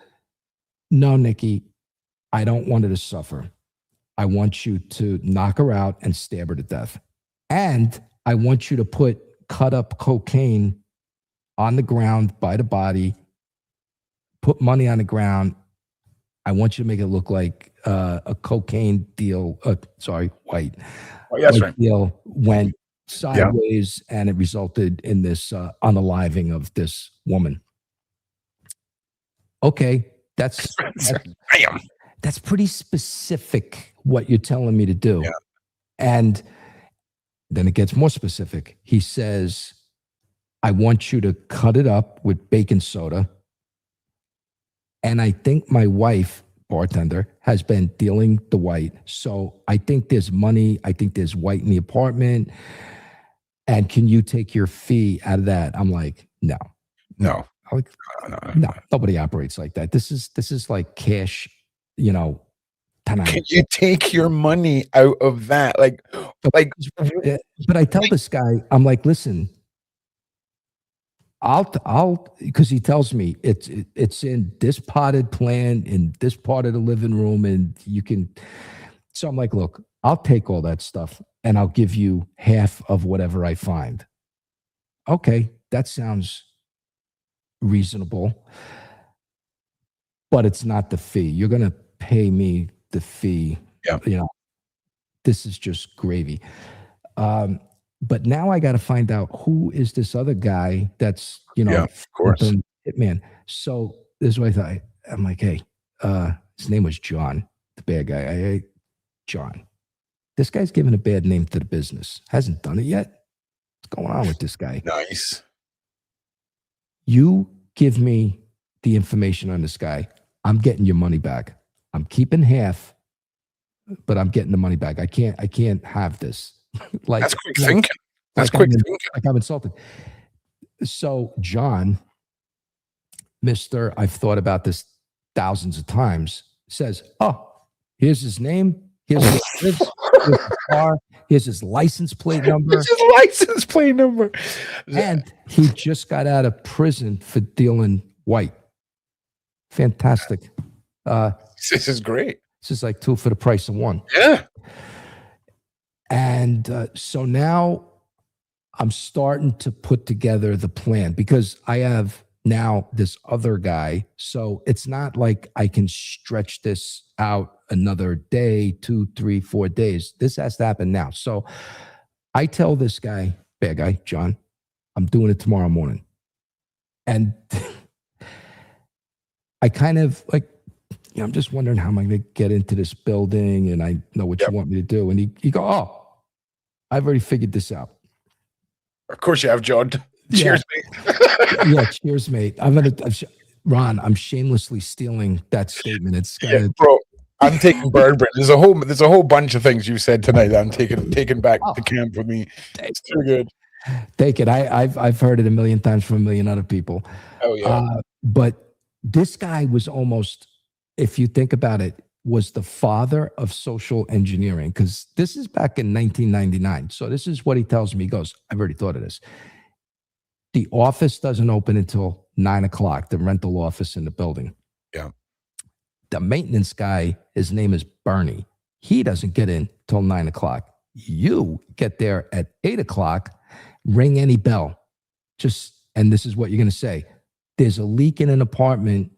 no, Nikki, I don't want her to suffer. I want you to knock her out and stab her to death. And I want you to cut up cocaine on the ground by the body, put money on the ground. I want you to make it look like a cocaine deal. White. Oh, yes, right. Deal went sideways and it resulted in this unaliving of this woman. Okay, that's pretty specific what you're telling me to do. Yeah. And then it gets more specific. He says, I want you to cut it up with baking soda. And I think my wife, bartender, has been dealing the white. So I think there's money. I think there's white in the apartment. And can you take your fee out of that? I'm like, no. No. No, nobody operates like that. This is like cash, Can you take your money out of that? But I tell this guy, I'm like, listen, I'll because he tells me it's in this potted plant in this part of the living room, and you can. So I'm like, look, I'll take all that stuff and I'll give you half of whatever I find. Okay, that sounds reasonable, but it's not the fee. You're going to pay me the fee. Yeah. This is just gravy. But now I got to find out who is this other guy that's, of course, hitman. So this is what I thought. I'm like, hey, his name was John, the bad guy. John, this guy's giving a bad name to the business. Hasn't done it yet. What's going on with this guy? Nice. You give me the information on this guy. I'm getting your money back. I'm keeping half, but I'm getting the money back. I can't have this. That's quick thinking. That's quick thinking. Like I'm insulted. So John, Mr. I've thought about this thousands of times, says, oh, here's his name. Here's where he lives. Here's his car. Here's his license plate number. Here's his license plate number. And he just got out of prison for dealing white. Fantastic. This is great. This is like 2 for the price of 1. Yeah. And so now I'm starting to put together the plan because I have now this other guy. So it's not like I can stretch this out another day, 2, 3, 4 days. This has to happen now. So I tell this guy, bad guy, John, I'm doing it tomorrow morning. And I kind of like, I'm just wondering how am I going to get into this building, and I know what you want me to do. And he go, oh, I've already figured this out. Of course you have, John. Cheers, mate. Yeah, cheers, mate. Ron, I'm shamelessly stealing that statement. It's bro. I'm taking bird brain. There's a whole bunch of things you said tonight that I'm taking back to camp with me. It's too good. Take it. I've heard it a million times from a million other people. Oh yeah. But this guy was almost, if you think about it, was the father of social engineering, because this is back in 1999. So this is what he tells me. He goes, I've already thought of this. The office doesn't open until 9 o'clock, the rental office in the building. Yeah. The maintenance guy, his name is Bernie. He doesn't get in till 9 o'clock. You get there at 8 o'clock, ring any bell. And this is what you're going to say. There's a leak in an apartment.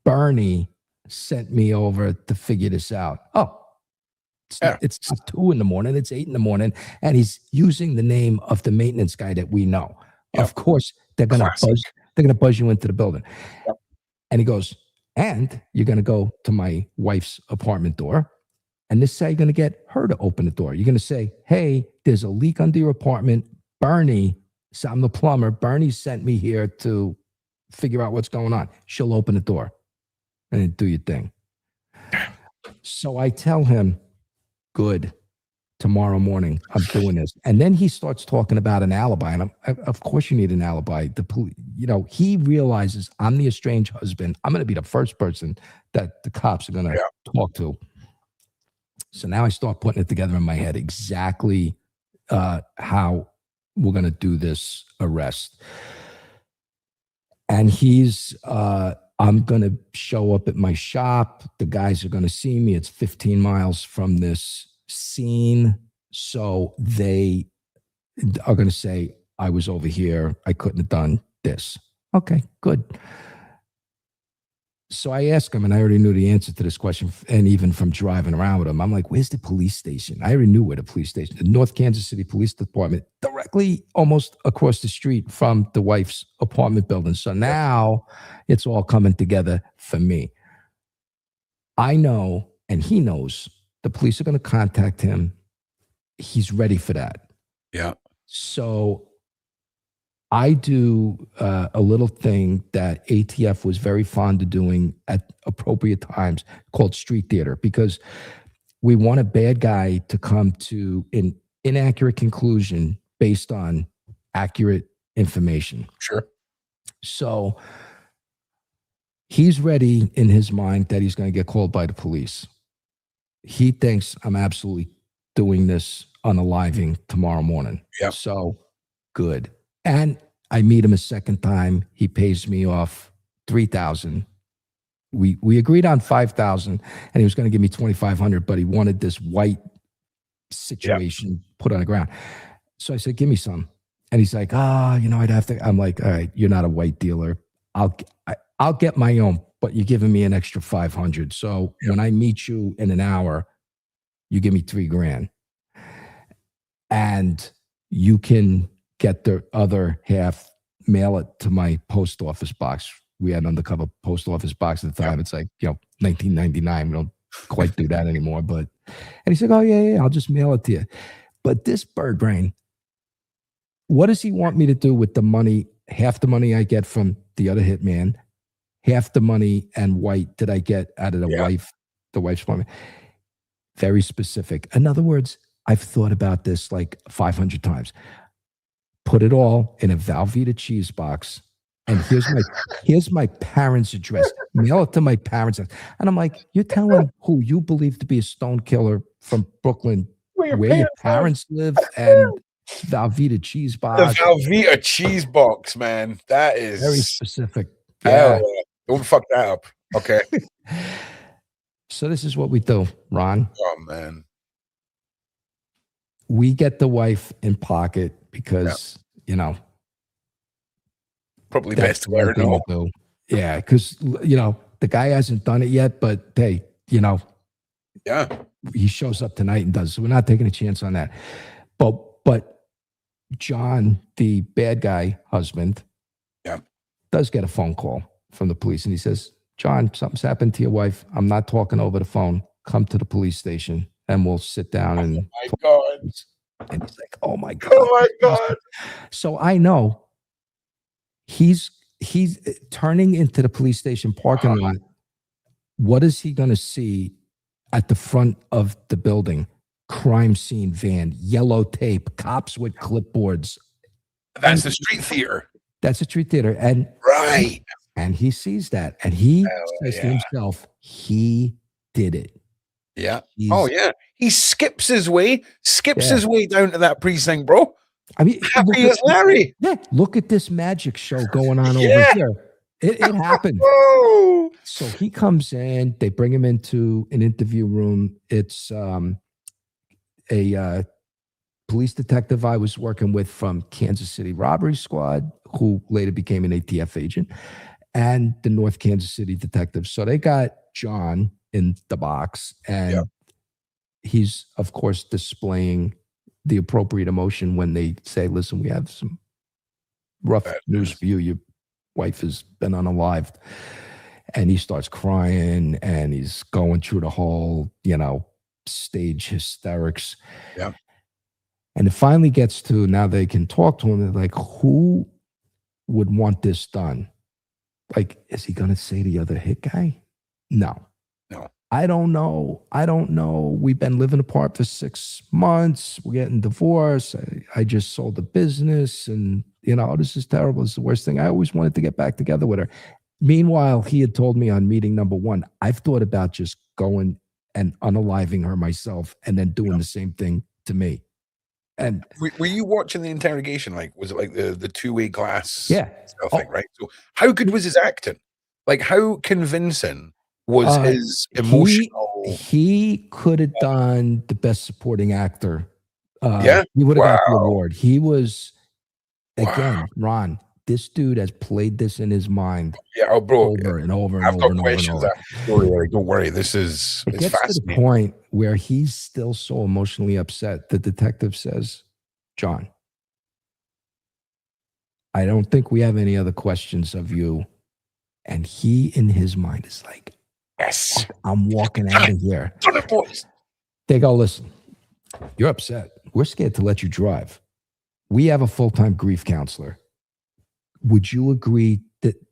Bernie sent me over to figure this out. Oh, it's not 2 in the morning. It's 8 in the morning. And he's using the name of the maintenance guy that we know. Yep. Of course, they're going to buzz you into the building. Yep. And he goes, and you're going to go to my wife's apartment door. And this is how you're going to get her to open the door. You're going to say, hey, there's a leak under your apartment. Bernie, so I'm the plumber. Bernie sent me here to figure out what's going on. She'll open the door and do your thing. So I tell him, good, tomorrow morning, I'm doing this. And then he starts talking about an alibi. And of course you need an alibi. He realizes I'm the estranged husband. I'm going to be the first person that the cops are going to talk to. So now I start putting it together in my head exactly how we're going to do this arrest. And I'm going to show up at my shop. The guys are going to see me. It's 15 miles from this scene. So they are going to say, I was over here. I couldn't have done this. Okay, good. So I asked him, and I already knew the answer to this question. And even from driving around with him, I'm like, where's the police station? I already knew where the police station, the North Kansas City Police Department, directly almost across the street from the wife's apartment building. So now it's all coming together for me. I know, and he knows, the police are going to contact him. He's ready for that. Yeah. So I do a little thing that ATF was very fond of doing at appropriate times called street theater, because we want a bad guy to come to an inaccurate conclusion based on accurate information. Sure. So he's ready in his mind that he's going to get called by the police. He thinks I'm absolutely doing this unaliving tomorrow morning. Yeah. So good. And I meet him a second time. He pays me off $3,000. We agreed on $5,000, and he was going to give me $2,500, but he wanted this white situation put on the ground. So I said, give me some. And he's like, I'd have to. I'm like, all right, you're not a white dealer. I'll get my own, but you're giving me an extra $500. So when I meet you in an hour, you give me $3,000, and you can get the other half, mail it to my post office box. We had an undercover post office box at the time. It's like, 1999. We don't quite do that anymore. And he said, oh, yeah, I'll just mail it to you. But this bird brain, what does he want me to do with the money? Half the money I get from the other hitman, half the money and white that I get out of the wife's apartment. Very specific. In other words, I've thought about this like 500 times. Put it all in a Velveeta cheese box, and here's my parents' address. Mail it to my parents' house. And I'm like, you're telling who you believe to be a stone killer from Brooklyn where your parents live and Velveeta cheese box. The Velveeta cheese box, man. That is very specific. Yeah. Don't fuck that up. Okay. So this is what we do, Ron. Oh man. We get the wife in pocket because, Probably that's best to the let right her thing know. to do. Yeah, because, the guy hasn't done it yet, but hey, Yeah. he shows up tonight and does. So we're not taking a chance on that. But John, the bad guy husband, Yeah. does get a phone call from the police, and he says, "John, something's happened to your wife. I'm not talking over the phone. Come to the police station, and we'll sit down and." Oh my God. And he's like, "Oh my God!" Oh my God. So I know he's turning into the police station parking lot. What is he going to see at the front of the building? Crime scene van, yellow tape, cops with clipboards. That's the street theater. That's a street theater. And Right. and he sees that, and he says to yeah. himself, he did it. Yeah. Oh yeah. He skips his way down to that precinct, bro. I mean, Happy as Larry. Yeah, look at this magic show going on over here. It happened. Oh. So he comes in, they bring him into an interview room. It's a police detective I was working with from Kansas City Robbery Squad, who later became an ATF agent, and the North Kansas City detective. So they got John in the box, and he's, of course, displaying the appropriate emotion when they say, "Listen, we have some rough news for you. Your wife has been unalived." And he starts crying, and he's going through the whole, stage hysterics. Yeah. And it finally gets to, now they can talk to him. They're like, who would want this done? Like, is he going to say the other hit guy? No. I don't know. We've been living apart for 6 months. We're getting divorced. I just sold the business, and, this is terrible. It's the worst thing. I always wanted to get back together with her. Meanwhile, he had told me on meeting number 1, I've thought about just going and unaliving her myself and then doing the same thing to me. And were you watching the interrogation? Like, was it like the two-way glass? Yeah. Thing, right? So how good was his acting? Like, how convincing was his emotional? He could have done the best supporting actor. He would have got the award. He was, again, Ron, this dude has played this in his mind over and over and over and over and over. Don't worry. This is it gets to the point where he's still so emotionally upset. The detective says, "John, I don't think we have any other questions of you." And he, in his mind, is like, "Yes, I'm walking out of here." They go, "Listen, you're upset. We're scared to let you drive. We have a full-time grief counselor. Would you agree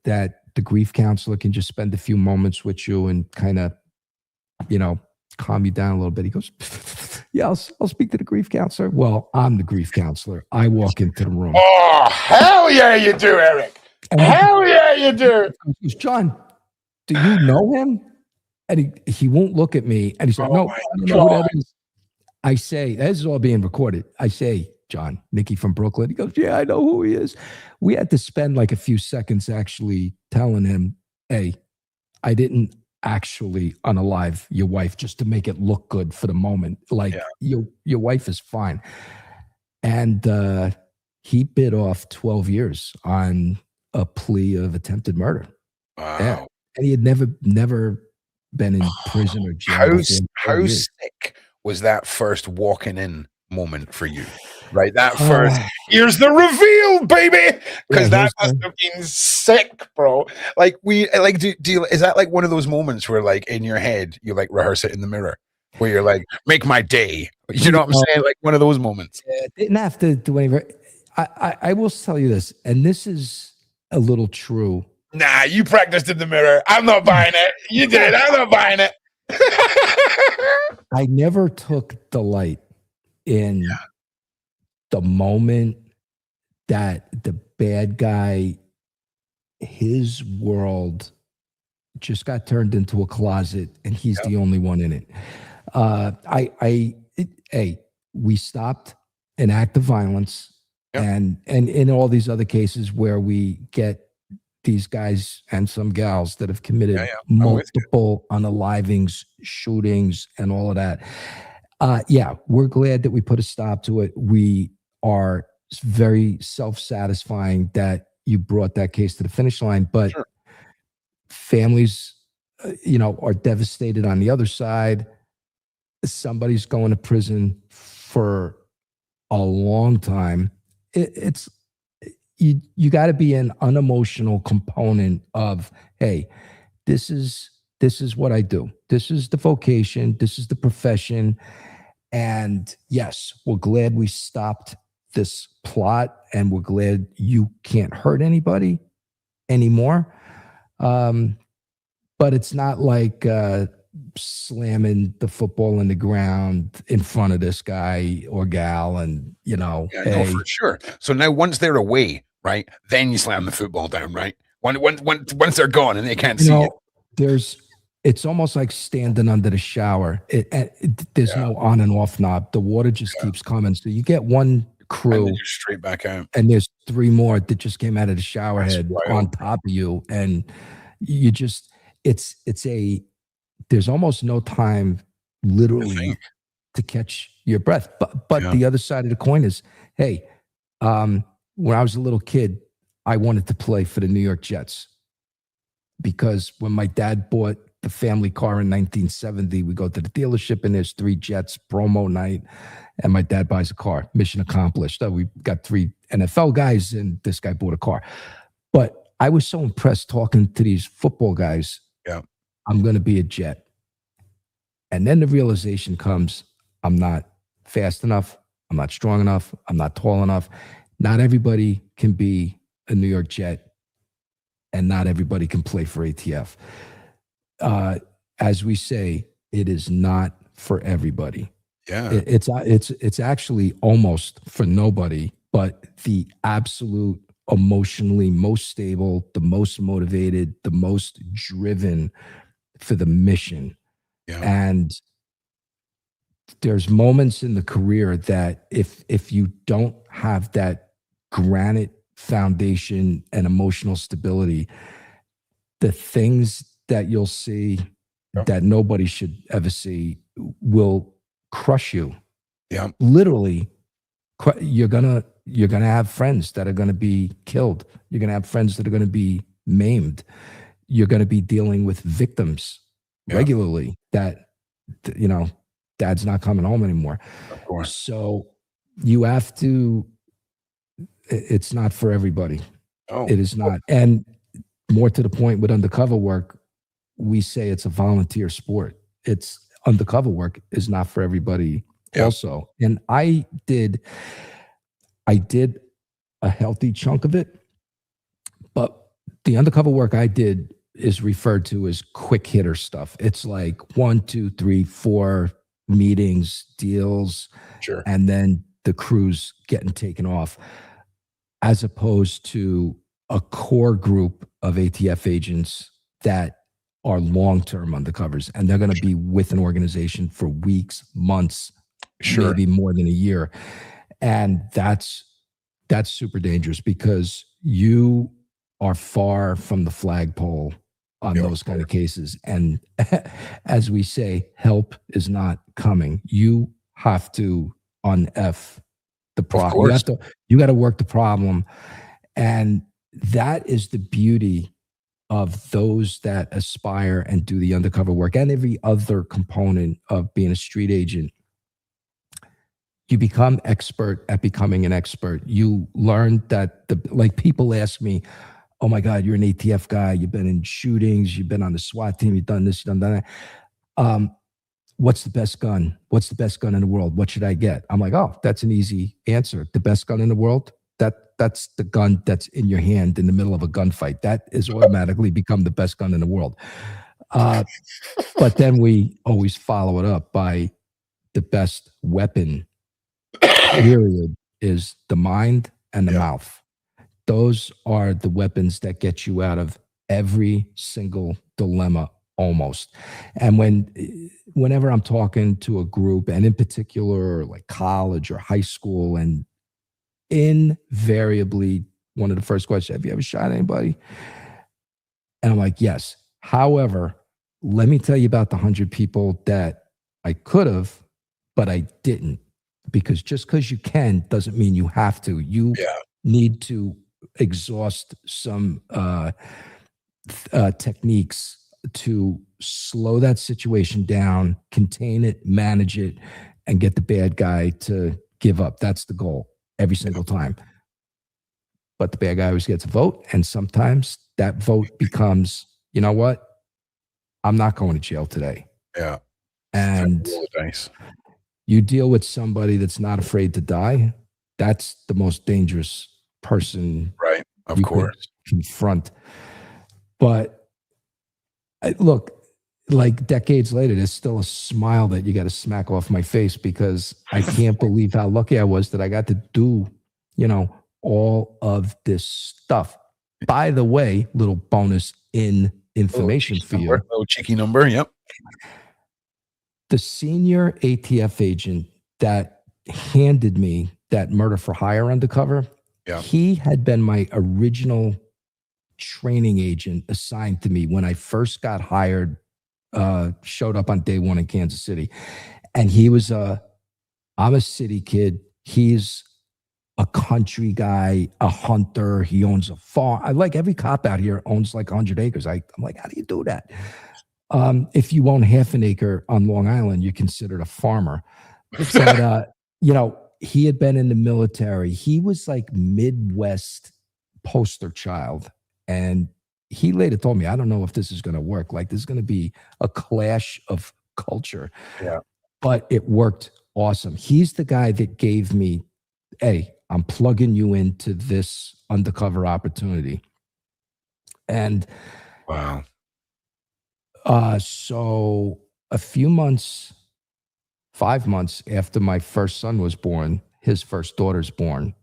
that the grief counselor can just spend a few moments with you and kind of, calm you down a little bit?" He goes, "Yeah, I'll speak to the grief counselor." Well, I'm the grief counselor. I walk into the room. Oh, hell yeah, you do, Eric. Hell yeah, you do. He goes, "John, do you know him?" And he won't look at me. And he's like, "No, I don't know who that is." I say, this is all being recorded. I say, "John, Nikki from Brooklyn." He goes, "Yeah, I know who he is." We had to spend like a few seconds actually telling him, "Hey, I didn't actually unalive your wife just to make it look good for the moment. Like, your wife is fine." And he bit off 12 years on a plea of attempted murder. Wow. Yeah. And he had never been in prison or jail. How sick was that first walking in moment for you? Right, that first, here's the reveal, baby, because that must have been sick, bro. Like, is that like one of those moments where, like, in your head you like rehearse it in the mirror, where you're like, "Make my day," you know what I'm saying? Like one of those moments. Didn't have to do anything. I will tell you this, and this is a little true. Nah, you practiced in the mirror. I'm not buying it. You did. I'm not buying it. I never took delight in the moment that the bad guy, his world just got turned into a closet, and he's the only one in it. We stopped an act of violence, and in all these other cases where we get these guys and some gals that have committed multiple unalivings, shootings, and all of that. We're glad that we put a stop to it. We are it's very self-satisfying that you brought that case to the finish line. But Sure. families, are devastated on the other side. Somebody's going to prison for a long time. It's you got to be an unemotional component of, hey, this is what I do. This is the vocation. This is the profession. And yes, we're glad we stopped this plot, and we're glad you can't hurt anybody anymore. But it's not like slamming the football in the ground in front of this guy or gal, and Yeah, hey, no, for sure. So now once they're away, right, then you slam the football down, right? Once they're gone and they can't see it. It's almost like standing under the shower. There's no on and off knob. The water just keeps coming. So you get one crew And just straight back out. and there's three more that just came out of the shower head on top of you, and you just there's almost no time literally to catch your breath. But the other side of the coin is, hey, when I was a little kid, I wanted to play for the New York Jets, because when my dad bought the family car in 1970, we go to the dealership and there's 3 Jets promo night, and my dad buys a car. Mission accomplished. We got 3 NFL guys and this guy bought a car. But I was so impressed talking to these football guys. Yeah. I'm going to be a Jet. And then the realization comes, I'm not fast enough. I'm not strong enough. I'm not tall enough. Not everybody can be a New York Jet, and not everybody can play for ATF. As we say, it is not for everybody. Yeah. It's actually almost for nobody, but the absolute emotionally most stable, the most motivated, the most driven for the mission. Yeah. And there's moments in the career that if you don't have that granite foundation and emotional stability, the things that you'll see that nobody should ever see will crush you. Yeah. Literally, you're gonna have friends that are gonna be killed. You're gonna have friends that are gonna be maimed. You're gonna be dealing with victims regularly that, dad's not coming home anymore. Of course. So you have to, it's not for everybody. Oh. It is not. And more to the point, with undercover work, we say it's a volunteer sport. It's undercover work is not for everybody also. And I did a healthy chunk of it, but the undercover work I did is referred to as quick hitter stuff. It's like 1, 2, 3, 4 meetings, deals, and then the crew's getting taken off, as opposed to a core group of ATF agents that are long-term undercovers, and they're going to be with an organization for weeks, months, maybe more than a year. And that's super dangerous, because you are far from the flagpole on those kind of cases. And as we say, help is not coming. You have to un-F the problem. You got to work the problem. And that is the beauty of those that aspire and do the undercover work, and every other component of being a street agent. You become expert at becoming an expert. You learn that like people ask me, oh my God, you're an ATF guy. You've been in shootings. You've been on the SWAT team. You've done this, you've done that. What's the best gun? What's the best gun in the world? What should I get? I'm like, oh, that's an easy answer. The best gun in the world? That's the gun that's in your hand in the middle of a gunfight. That is automatically become the best gun in the world. But then we always follow it up by the best weapon, period, is the mind and the mouth. Those are the weapons that get you out of every single dilemma, almost. And whenever I'm talking to a group, and in particular like college or high school, and invariably one of the first questions, have you ever shot anybody? And I'm like, yes. However, let me tell you about the 100 people that I could have, but I didn't, because just because you can doesn't mean you have to. You need to exhaust some techniques to slow that situation down, contain it, manage it, and get the bad guy to give up. That's the goal every single time. But the bad guy always gets a vote, and sometimes that vote becomes, you know what? I'm not going to jail today. Yeah. And you deal with somebody that's not afraid to die. That's the most dangerous person, right? Of course, confront. But look, like decades later, there's still a smile that you got to smack off my face, because I can't believe how lucky I was that I got to do, you know, all of this stuff. By the way, little bonus in information for you. Little cheeky number. Yep. The senior ATF agent that handed me that murder for hire undercover, he had been my original training agent assigned to me when I first got hired, showed up on day one in Kansas City. And he was I'm a city kid. He's a country guy, a hunter. He owns a farm. I like every cop out here owns like 100 acres. I'm like, how do you do that? If you own half an acre on Long Island, you're considered a farmer. But, you know, he had been in the military. He was like Midwest poster child. And he later told me, I don't know if this is going to work. Like, this is going to be a clash of culture. Yeah. But it worked awesome. He's the guy that gave me, hey, I'm plugging you into this undercover opportunity. And wow. So a few months, 5 months after my first son was born, his first daughter's born.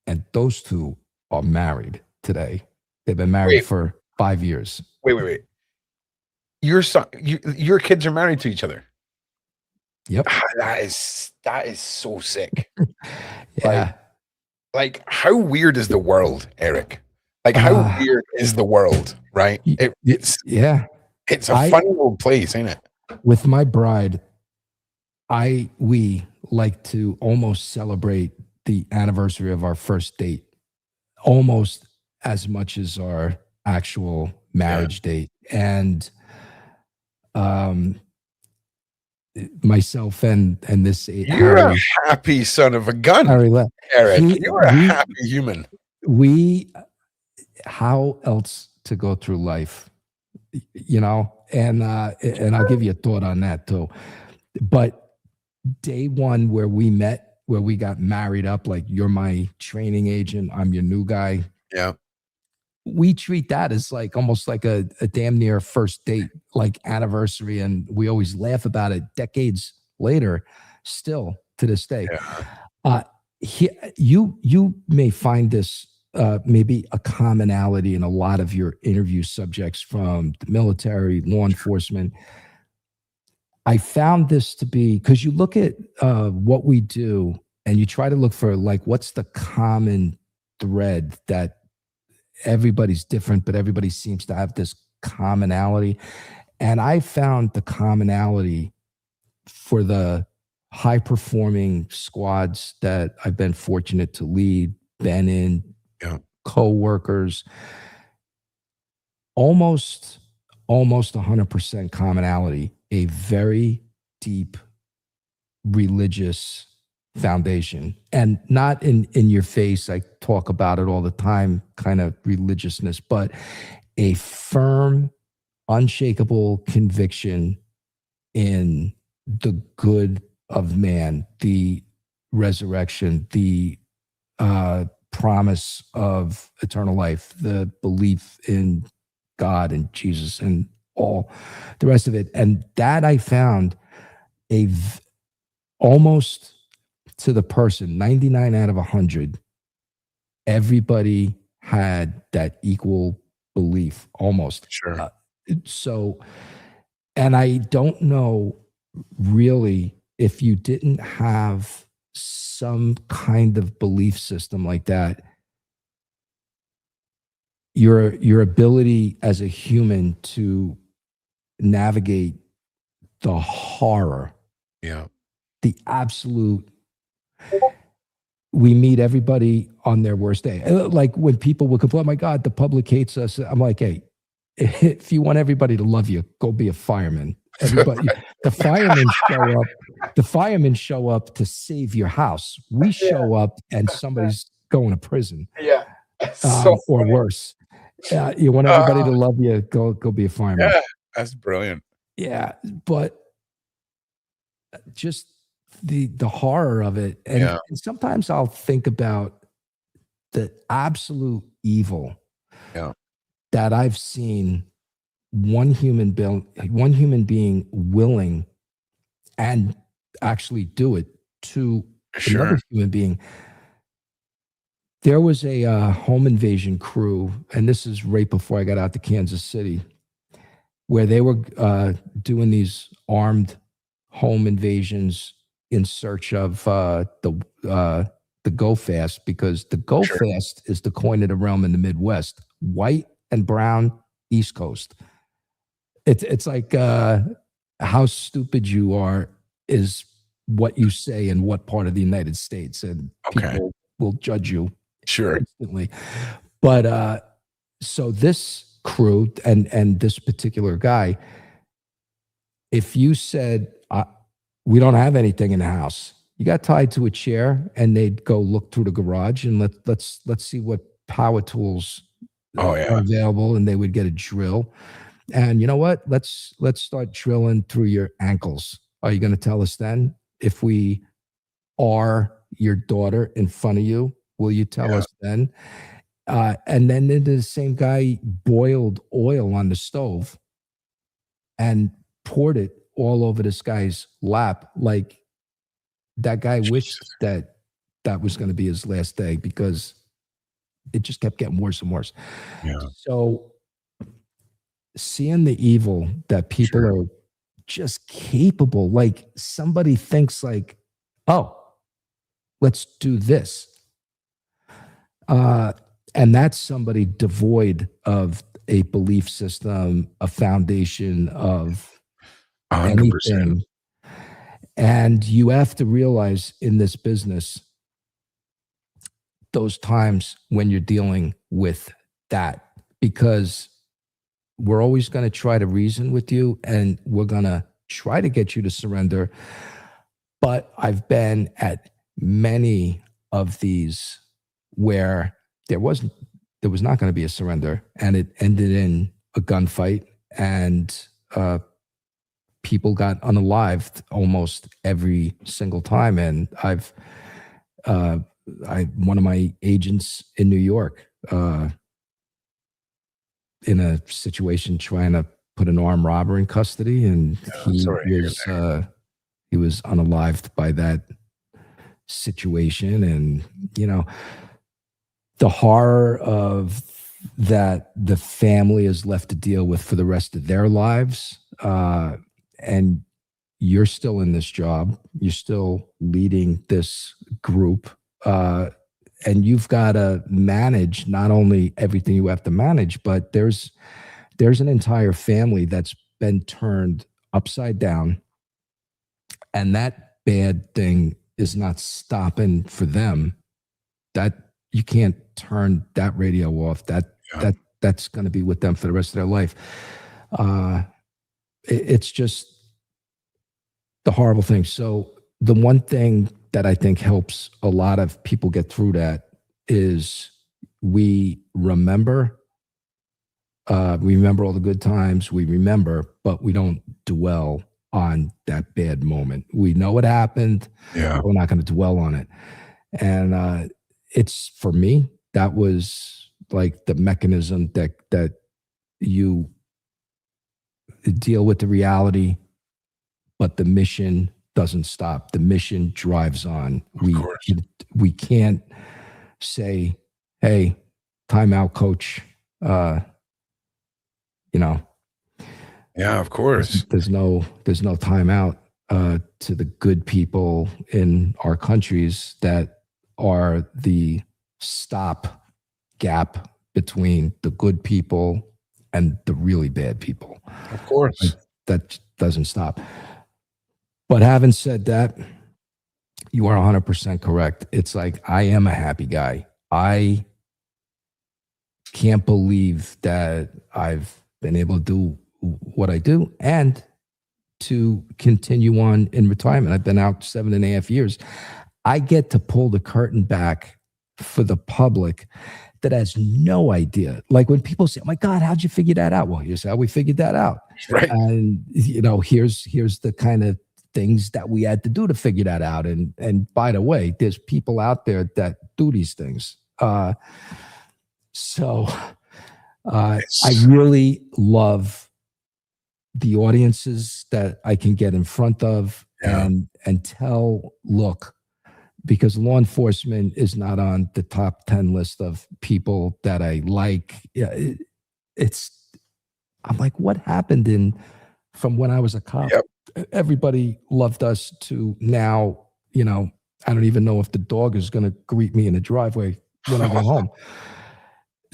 And those two are married today. They've been married for 5 years. Wait. Your son, your kids are married to each other. Yep. That is so sick. Yeah. Like how weird is the world, Eric? Like how weird is the world, right? It's a funny old place, ain't it? With my bride, we like to almost celebrate the anniversary of our first date almost as much as our actual marriage date. And myself and this you're Harry, a happy son of a gun, Eric. You're a happy human. How else to go through life, you know? And I'll give you a thought on that too. But day one where we met, where we got married up, like you're my training agent, I'm your new guy. Yeah. We treat that as like almost like a damn near first date, like anniversary. And we always laugh about it decades later, still to this day. Yeah. You may find this maybe a commonality in a lot of your interview subjects from the military, law enforcement. I found this to be, because you look at what we do and you try to look for like, what's the common thread that everybody's different, but everybody seems to have this commonality. And I found the commonality for the high performing squads that I've been fortunate to lead, been in, co-workers, almost 100% commonality, a very deep religious foundation, and not in your face. I talk about it all the time, kind of religiousness, but a firm, unshakable conviction in the good of man, the resurrection, the promise of eternal life, the belief in God and Jesus and all the rest of it. And that I found almost to the person, 99 out of 100, everybody had that equal belief, almost. Sure. So, and I don't know really if you didn't have some kind of belief system like that, your ability as a human to navigate the horror, the absolute We meet everybody on their worst day. Like when people would complain, oh my God, the public hates us. I'm like, hey, if you want everybody to love you, go be a fireman. Everybody, the firemen show up. The firemen show up to save your house. We show up and somebody's going to prison. Yeah. So or worse. You want everybody to love you, go be a fireman. Yeah, that's brilliant. Yeah, but just the horror of it, and sometimes I'll think about the absolute evil that I've seen one human being willing and actually do it to another human being. There was a home invasion crew, and this is right before I got out to Kansas City, where they were doing these armed home invasions in search of the go fast, because the go fast is the coin of the realm in the Midwest. White and brown, East Coast. It's like how stupid you are is what you say in what part of the United States, and people will judge you instantly. But so this crew and this particular guy, if you said we don't have anything in the house, you got tied to a chair, and they'd go look through the garage and let's see what power tools are available, and they would get a drill. And you know what? Let's start drilling through your ankles. Are you going to tell us then if we are your daughter in front of you? Will you tell us then? And then the same guy boiled oil on the stove and poured it all over this guy's lap. Like that guy wished that was going to be his last day, because it just kept getting worse and worse. Yeah. So seeing the evil that people are just capable, like somebody thinks like, oh, let's do this. And that's somebody devoid of a belief system, a foundation of 100%. anything. And you have to realize in this business, those times when you're dealing with that, because we're always going to try to reason with you, and we're going to try to get you to surrender. But I've been at many of these where there was not going to be a surrender, and it ended in a gunfight, and people got unalived almost every single time. And one of my agents in New York, in a situation trying to put an armed robber in custody, and he was unalived by that situation. And the horror of that the family is left to deal with for the rest of their lives. And you're still in this job, you're still leading this group, and you've got to manage not only everything you have to manage, but there's an entire family that's been turned upside down, and that bad thing is not stopping for them. That you can't turn that radio off. That's going to be with them for the rest of their life. It's just the horrible thing. So the one thing that I think helps a lot of people get through that is we remember all the good times, we remember, but we don't dwell on that bad moment. We know what happened. We're not going to dwell on it. And it's, for me, that was like the mechanism that you deal with the reality, but the mission doesn't stop. The mission drives on. We can't say, hey, time out, coach. Yeah, of course. There's no time out to the good people in our countries that are the stop gap between the good people and the really bad people. Of course. That doesn't stop. But having said that, You are 100% correct. It's like, I am a happy guy. I can't believe that I've been able to do what I do and to continue on in retirement. I've been out 7.5 years. I get to pull the curtain back for the public that has no idea. Like when people say, "Oh my God, how'd you figure that out?" Well, here's how we figured that out. Right. And here's the kind of things that we had to do to figure that out. And by the way, there's people out there that do these things. So I really love the audiences that I can get in front of and tell, look, because law enforcement is not on the top 10 list of people that I like. Yeah, I'm like, what happened from when I was a cop? Yep. Everybody loved us to now, I don't even know if the dog is going to greet me in the driveway when I go home.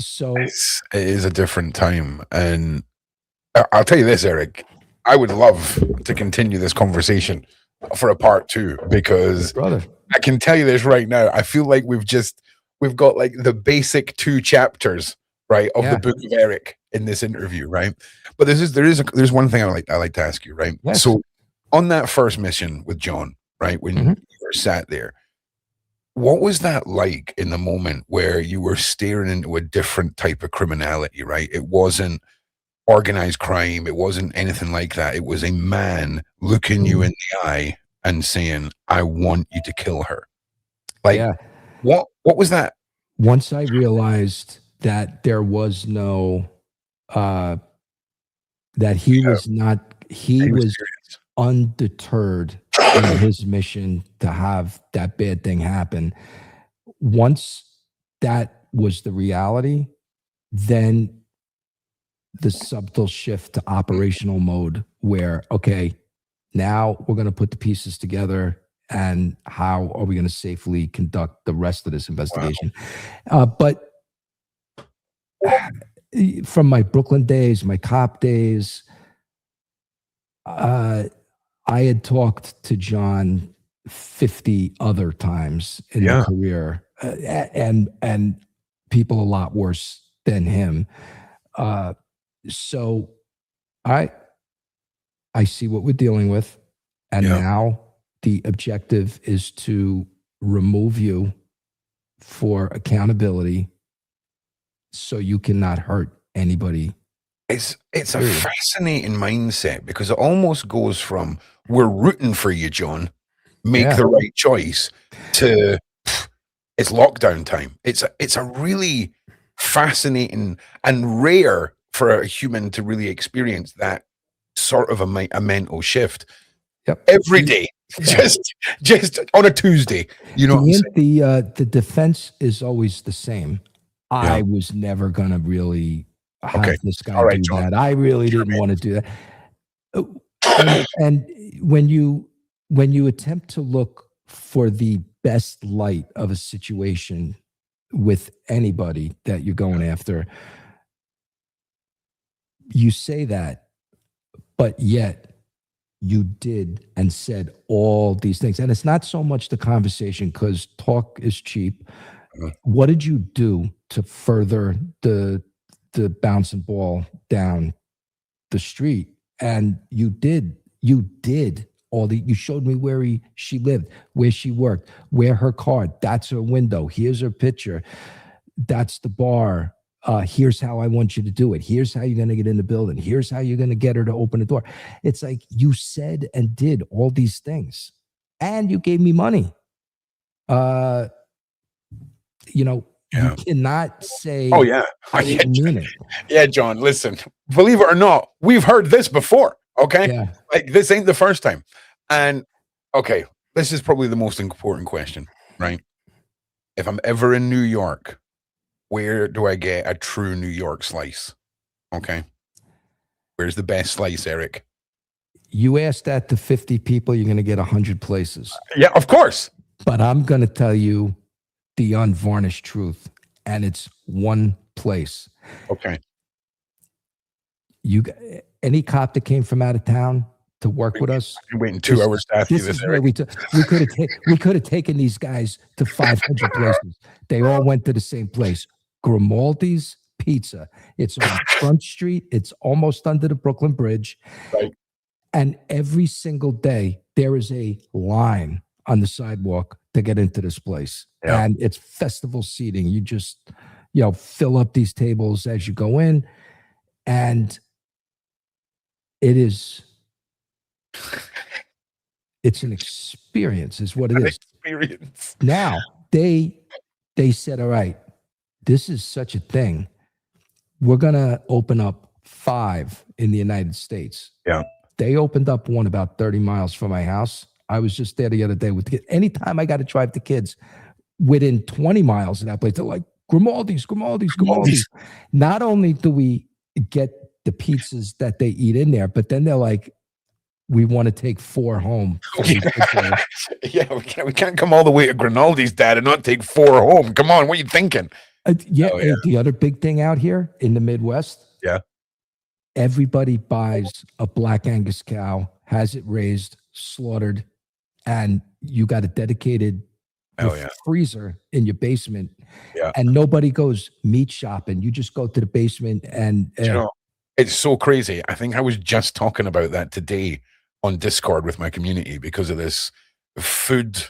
So it is a different time. And I'll tell you this, Eric, I would love to continue this conversation for a part 2, because brother, I can tell you this right now. I feel like we've got like the basic 2 chapters, right, of the book of Eric in this interview, right? But there's one thing I like to ask you, right? Yes. So on that first mission with John, right, when you were sat there, what was that like in the moment where you were staring into a different type of criminality, right? It wasn't organized crime. It wasn't anything like that. It was a man looking you in the eye and saying, "I want you to kill her." Like, what was that? Once I realized that there was no, that he was serious. Undeterred in his mission to have that bad thing happen. Once that was the reality, then the subtle shift to operational mode where, okay, now we're going to put the pieces together and how are we going to safely conduct the rest of this investigation? Wow. But from my Brooklyn days, my cop days, I had talked to John 50 other times in the career, and people a lot worse than him. So I see what we're dealing with, and now the objective is to remove you for accountability so you cannot hurt anybody. It's a fascinating mindset, because it almost goes from, we're rooting for you, John, make the right choice, to it's lockdown time. It's a really fascinating and rare for a human to really experience that sort of a mental shift. Every day, just on a Tuesday. You know what I'm saying? The defense is always the same. I was never gonna really have this guy do John. That. I really didn't want to do that. And when you attempt to look for the best light of a situation with anybody that you're going after, you say that, but yet you did and said all these things. And it's not so much the conversation, because talk is cheap. What did you do to further the bouncing ball down the street? And you did you showed me where she lived, where she worked, where her car, that's her window, here's her picture, that's the bar, here's how I want you to do it, here's how you're going to get in the building, here's how you're going to get her to open the door. It's like you said and did all these things, and you gave me money. You cannot say, "Oh yeah, I didn't mean it." Yeah, John, listen, believe it or not, we've heard this before. Okay, like this ain't the first time. And okay, this is probably the most important question, right? If I'm ever in New York, where do I get a true New York slice? Okay, where's the best slice, Eric? You ask that to 50 people, you're going to get 100 places. Yeah, of course. But I'm going to tell you the unvarnished truth, and it's one place. Okay. Any cop that came from out of town, to work with us. I'm waiting 2 hours to ask you This this, is where Eric. we could have taken these guys to 500 places. They all went to the same place, Grimaldi's Pizza. It's on Front Street. It's almost under the Brooklyn Bridge. Right. And every single day there is a line on the sidewalk to get into this place. Yeah. And it's festival seating. You just, fill up these tables as you go in. And it's an experience, is what it is. Experience. Now, they said, all right, this is such a thing. We're going to open up 5 in the United States. Yeah. They opened up one about 30 miles from my house. I was just there the other day with the kids. Anytime I got to drive the kids within 20 miles of that place, they're like, Grimaldi's. Not only do we get the pizzas that they eat in there, but then they're like, we want to take 4 home. Yeah, we can't come all the way to Grimaldi's, Dad, and not take 4 home. Come on, what are you thinking? The other big thing out here in the Midwest. Yeah. Everybody buys a Black Angus cow, has it raised, slaughtered, and you got a dedicated freezer in your basement. Yeah. And nobody goes meat shopping. You just go to the basement and it's so crazy. I think I was just talking about that today on Discord with my community because of this food,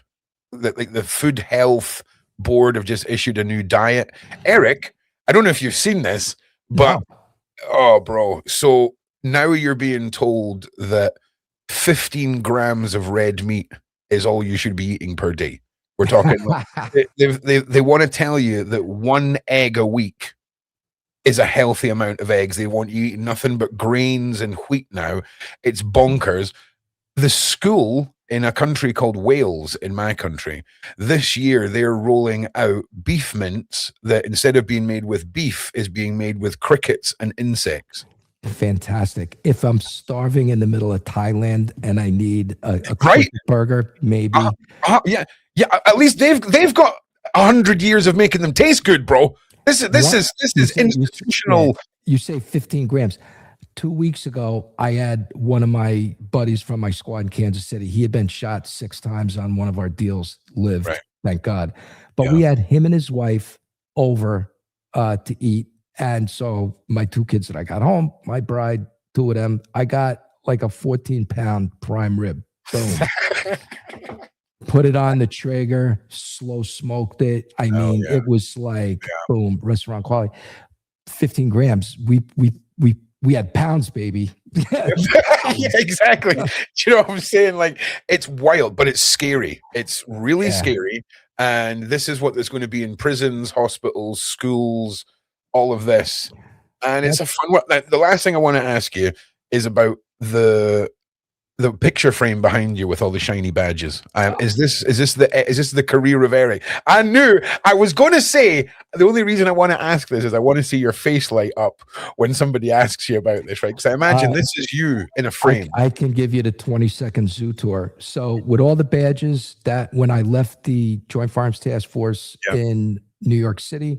the Food Health Board have just issued a new diet. Eric, I don't know if you've seen this, but oh, bro. So now you're being told that 15 grams of red meat is all you should be eating per day. We're talking, they want to tell you that 1 egg a week is a healthy amount of eggs. They want you eating nothing but grains and wheat now. It's bonkers. The school in a country called Wales, in my country, this year they're rolling out beef mince that instead of being made with beef is being made with crickets and insects. Fantastic. If I'm starving in the middle of Thailand and I need a burger, maybe. Yeah. At least they've got 100 years of making them taste good, bro. This is institutional. You say 15 grams. 2 weeks ago, I had one of my buddies from my squad in Kansas City. He had been shot 6 times on one of our deals, lived, thank God. But we had him and his wife over to eat. And so my 2 kids that I got home, my bride, 2 of them, I got like a 14-pound prime rib. Boom. Put it on the Traeger, slow smoked it. I mean, it was like, boom, restaurant quality. 15 grams. We had pounds, baby. Yeah, exactly. Do you know what I'm saying? Like, it's wild, but it's scary. It's really scary. And this is what there's going to be in prisons, hospitals, schools, all of this. And it's a fun one. The last thing I want to ask you is about the picture frame behind you with all the shiny badges. Is this the career of Eric? I knew I was going to say the only reason I want to ask this is I want to see your face light up when somebody asks you about this, right? Because I imagine this is you in a frame. I can give you the 20-second zoo tour. So with all the badges that when I left the Joint Firearms Task Force in New York City,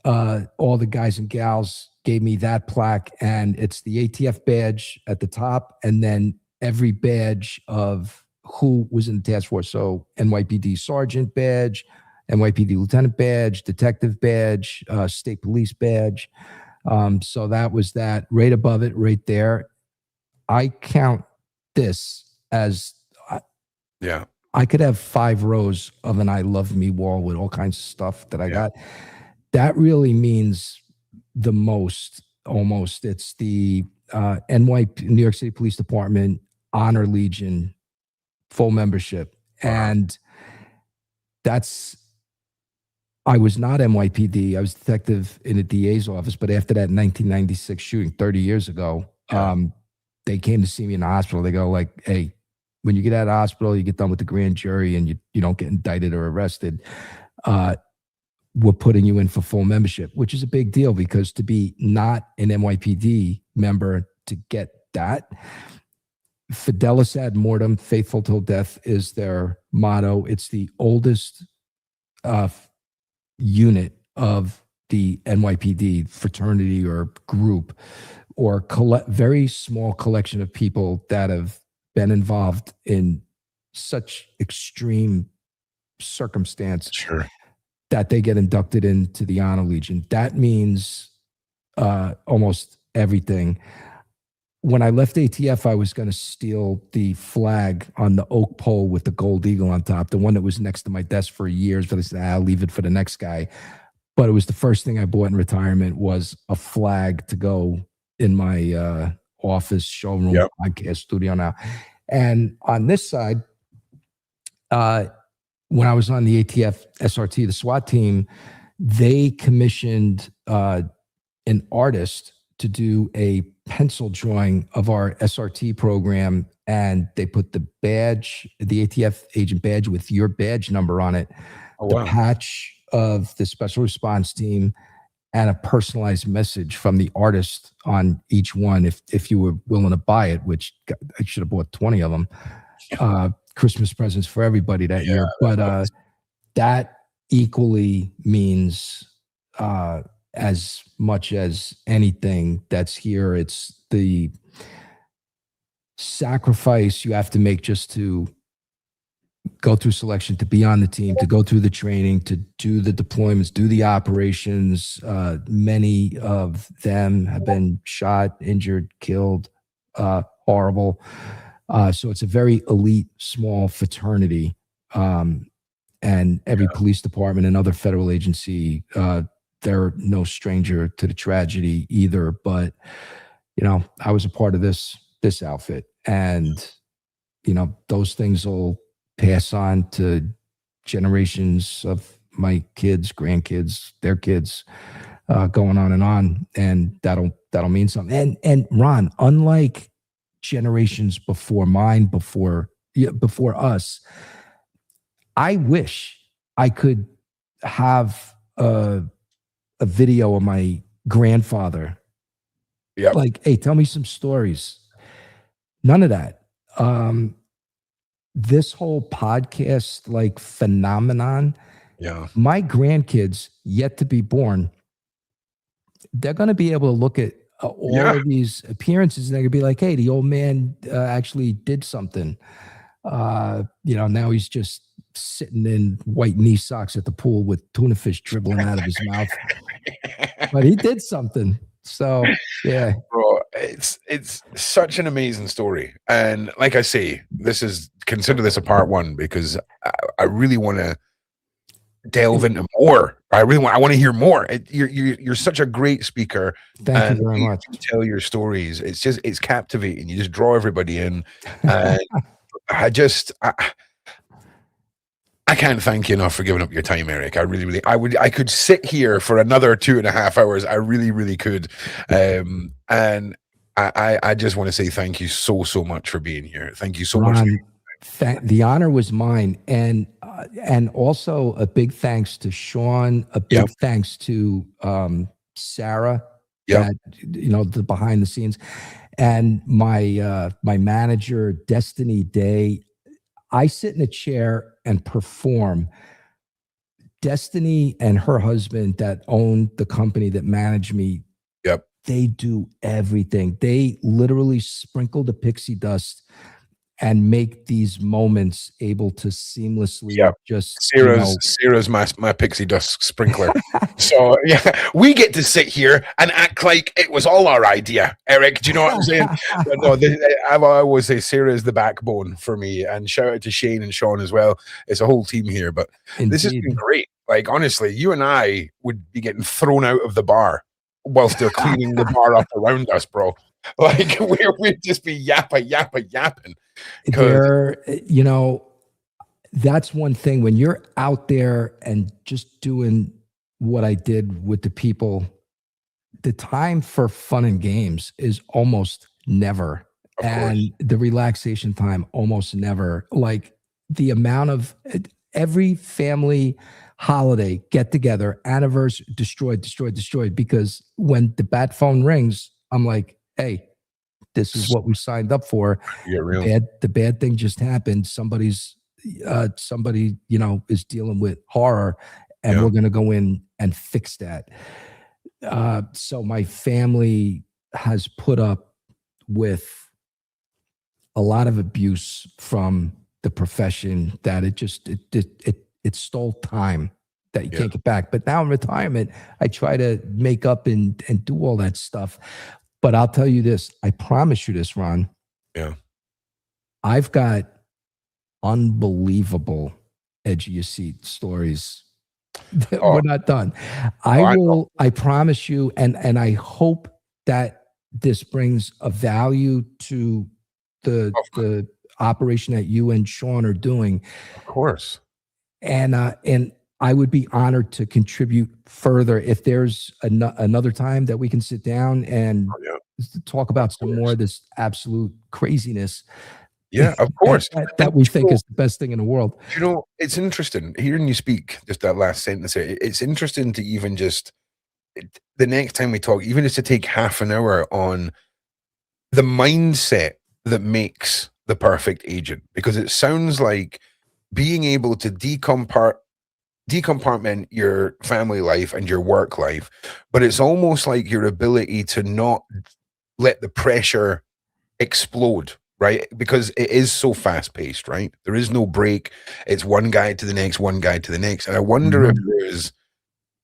all the guys and gals gave me that plaque, and it's the ATF badge at the top, and then every badge of who was in the task force. So NYPD sergeant badge, NYPD lieutenant badge, detective badge, state police badge. So that was that. Right above it, right there. I count this as I could have 5 rows of an I love me wall with all kinds of stuff that I got. That really means the most, almost. It's the New York City Police Department Honor Legion full membership. And I was not NYPD. I was detective in a DA's office, but after that 1996 shooting 30 years ago, they came to see me in the hospital. They go like, hey, when you get out of the hospital, you get done with the grand jury and you don't get indicted or arrested, we're putting you in for full membership, which is a big deal because to be not an NYPD member, to get that, Fidelis ad mortem, faithful till death is their motto. It's the oldest unit of the NYPD fraternity or group. or very small collection of people that have been involved in such extreme circumstance Sure. that they get inducted into the Honor Legion. That means almost everything. When I left ATF, I was going to steal the flag on the oak pole with the gold eagle on top, the one that was next to my desk for years, but I said, I'll leave it for the next guy. But it was the first thing I bought in retirement was a flag to go in my office, showroom, podcast studio now. And on this side, when I was on the ATF SRT, the SWAT team, they commissioned an artist to do a pencil drawing of our SRT program, and they put the badge, the ATF agent badge with your badge number on it, the patch of the special response team, and a personalized message from the artist on each one if you were willing to buy it, which I should have bought 20 of them. Christmas presents for everybody that year. But that equally means as much as anything that's here. It's the sacrifice you have to make just to go through selection, to be on the team, to go through the training, to do the deployments, do the operations. Many of them have been shot, injured, killed, horrible. So it's a very elite, small fraternity. And every police department and other federal agency, they're no stranger to the tragedy either. But, you know, I was a part of this outfit, and, you know, those things will pass on to generations of my kids, grandkids, their kids, going on, and that'll mean something. And Ron, unlike generations before mine, before us, I wish I could have a video of my grandfather. Yeah. Like, hey, tell me some stories. None of that. This whole podcast like phenomenon. Yeah. My grandkids yet to be born, they're going to be able to look at all of these appearances, and they're going to be like, hey, the old man actually did something. You know, now he's just sitting in white knee socks at the pool with tuna fish dribbling out of his mouth. But he did something. So, yeah. Bro, it's such an amazing story. And like I say, consider this a part one, because I really want to delve into more. I want to hear more. You're such a great speaker. Thank you very much. Tell your stories. It's captivating. You just draw everybody in. And I can't thank you enough for giving up your time, Eric. I really, I could sit here for another 2.5 hours. I really could. And I just want to say thank you so much for being here. Thank you so much. The honor was mine. And also a big thanks to Sean, a big thanks to Sarah, that, you know, the behind the scenes, and my manager, Destiny Day. I sit in a chair and perform. Destiny and her husband that own the company that manage me, they do everything. They literally sprinkle the pixie dust and make these moments able to seamlessly just Sarah's my pixie dust sprinkler. So we get to sit here and act like it was all our idea, Eric. Do you know what I'm saying? But no, I always say Sarah is the backbone for me, and shout out to Shane and Sean as well. It's a whole team here, but This has been great. Like, honestly, you and I would be getting thrown out of the bar whilst they're cleaning the bar up around us, bro. Like, we'd just be yapping. You know, that's one thing when you're out there and just doing what I did with the people, the time for fun and games is almost never. And the relaxation time almost never. Like, the amount of every family holiday get together, anniversary, destroyed, because when the bat phone rings, I'm like, hey, this is what we signed up for. The bad thing just happened. Somebody, you know, is dealing with horror, and we're going to go in and fix that. So my family has put up with a lot of abuse from the profession that it stole time that you can't get back. But now in retirement, I try to make up and do all that stuff. But I'll tell you this, I promise you this, Ron. Yeah. I've got unbelievable edge of your seat stories. We're not done. I promise you, and I hope that this brings a value to the operation that you and Sean are doing. Of course. And I would be honored to contribute further if there's another time that we can sit down and talk about some more of this absolute craziness. Yeah, of course. that we think is the best thing in the world. You know, it's interesting hearing you speak, just that last sentence. It's interesting to even just, the next time we talk, even just to take half an hour on the mindset that makes the perfect agent, because it sounds like being able to decompartment your family life and your work life, but it's almost like your ability to not let the pressure explode, right? Because it is so fast paced, right? There is no break. It's one guy to the next, one guy to the next. And I wonder if there's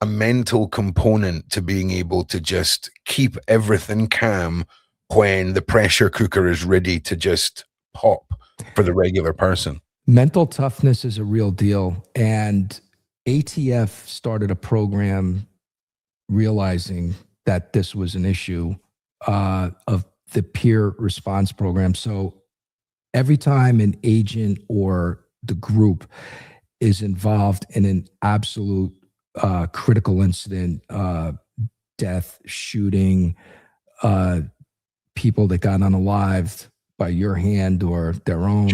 a mental component to being able to just keep everything calm when the pressure cooker is ready to just pop for the regular person. Mental toughness is a real deal. And ATF started a program realizing that this was an issue of the peer response program. So every time an agent or the group is involved in an absolute critical incident, death, shooting, people that got unalived by your hand or their own,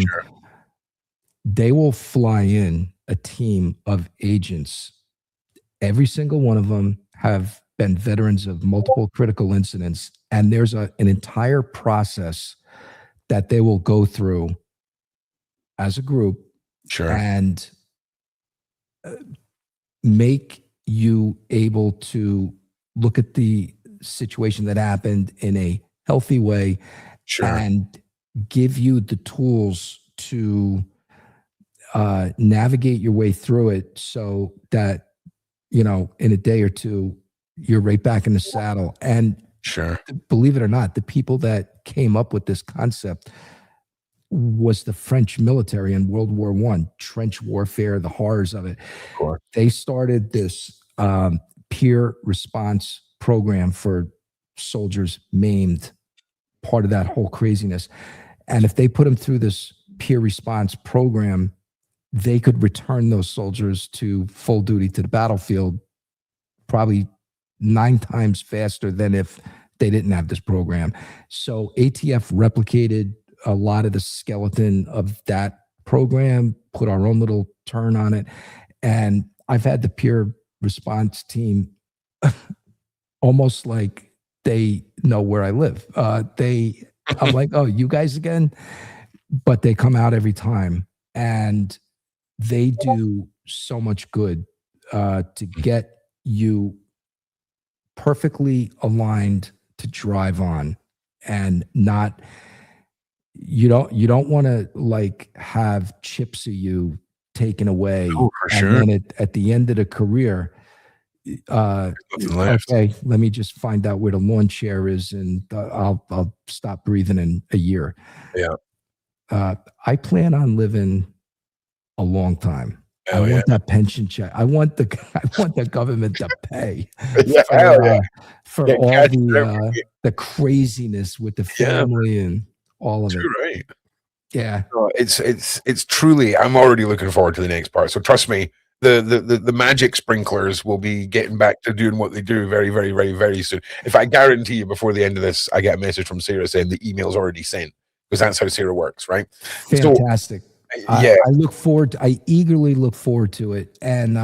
they will fly in a team of agents. Every single one of them have been veterans of multiple critical incidents, and there's an entire process that they will go through as a group and make you able to look at the situation that happened in a healthy way and give you the tools to navigate your way through it, so that, you know, in a day or two, you're right back in the saddle. And believe it or not, the people that came up with this concept was the French military in World War I, trench warfare, the horrors of it. They started this peer response program for soldiers maimed, part of that whole craziness. And if they put them through this peer response program, they could return those soldiers to full duty to the battlefield probably 9 times faster than if they didn't have this program. So ATF replicated a lot of the skeleton of that program, put our own little turn on it. And I've had the peer response team almost like they know where I live. I'm like, oh, you guys again? But they come out every time, and they do so much good to get you perfectly aligned to drive on, and not, you don't want to like have chips of you taken away. And then at the end of the career, okay, let me just find out where the lawn chair is, and I'll stop breathing in a year. I plan on living a long time. I want that pension check. I want the government to pay for all the craziness with the family and all of it. Right. Yeah. No, it's truly, I'm already looking forward to the next part. So trust me, the magic sprinklers will be getting back to doing what they do very, very, very, very soon. If I guarantee you before the end of this, I get a message from Sarah saying the email's already sent, because that's how Sarah works, right? Fantastic. I eagerly look forward to it. And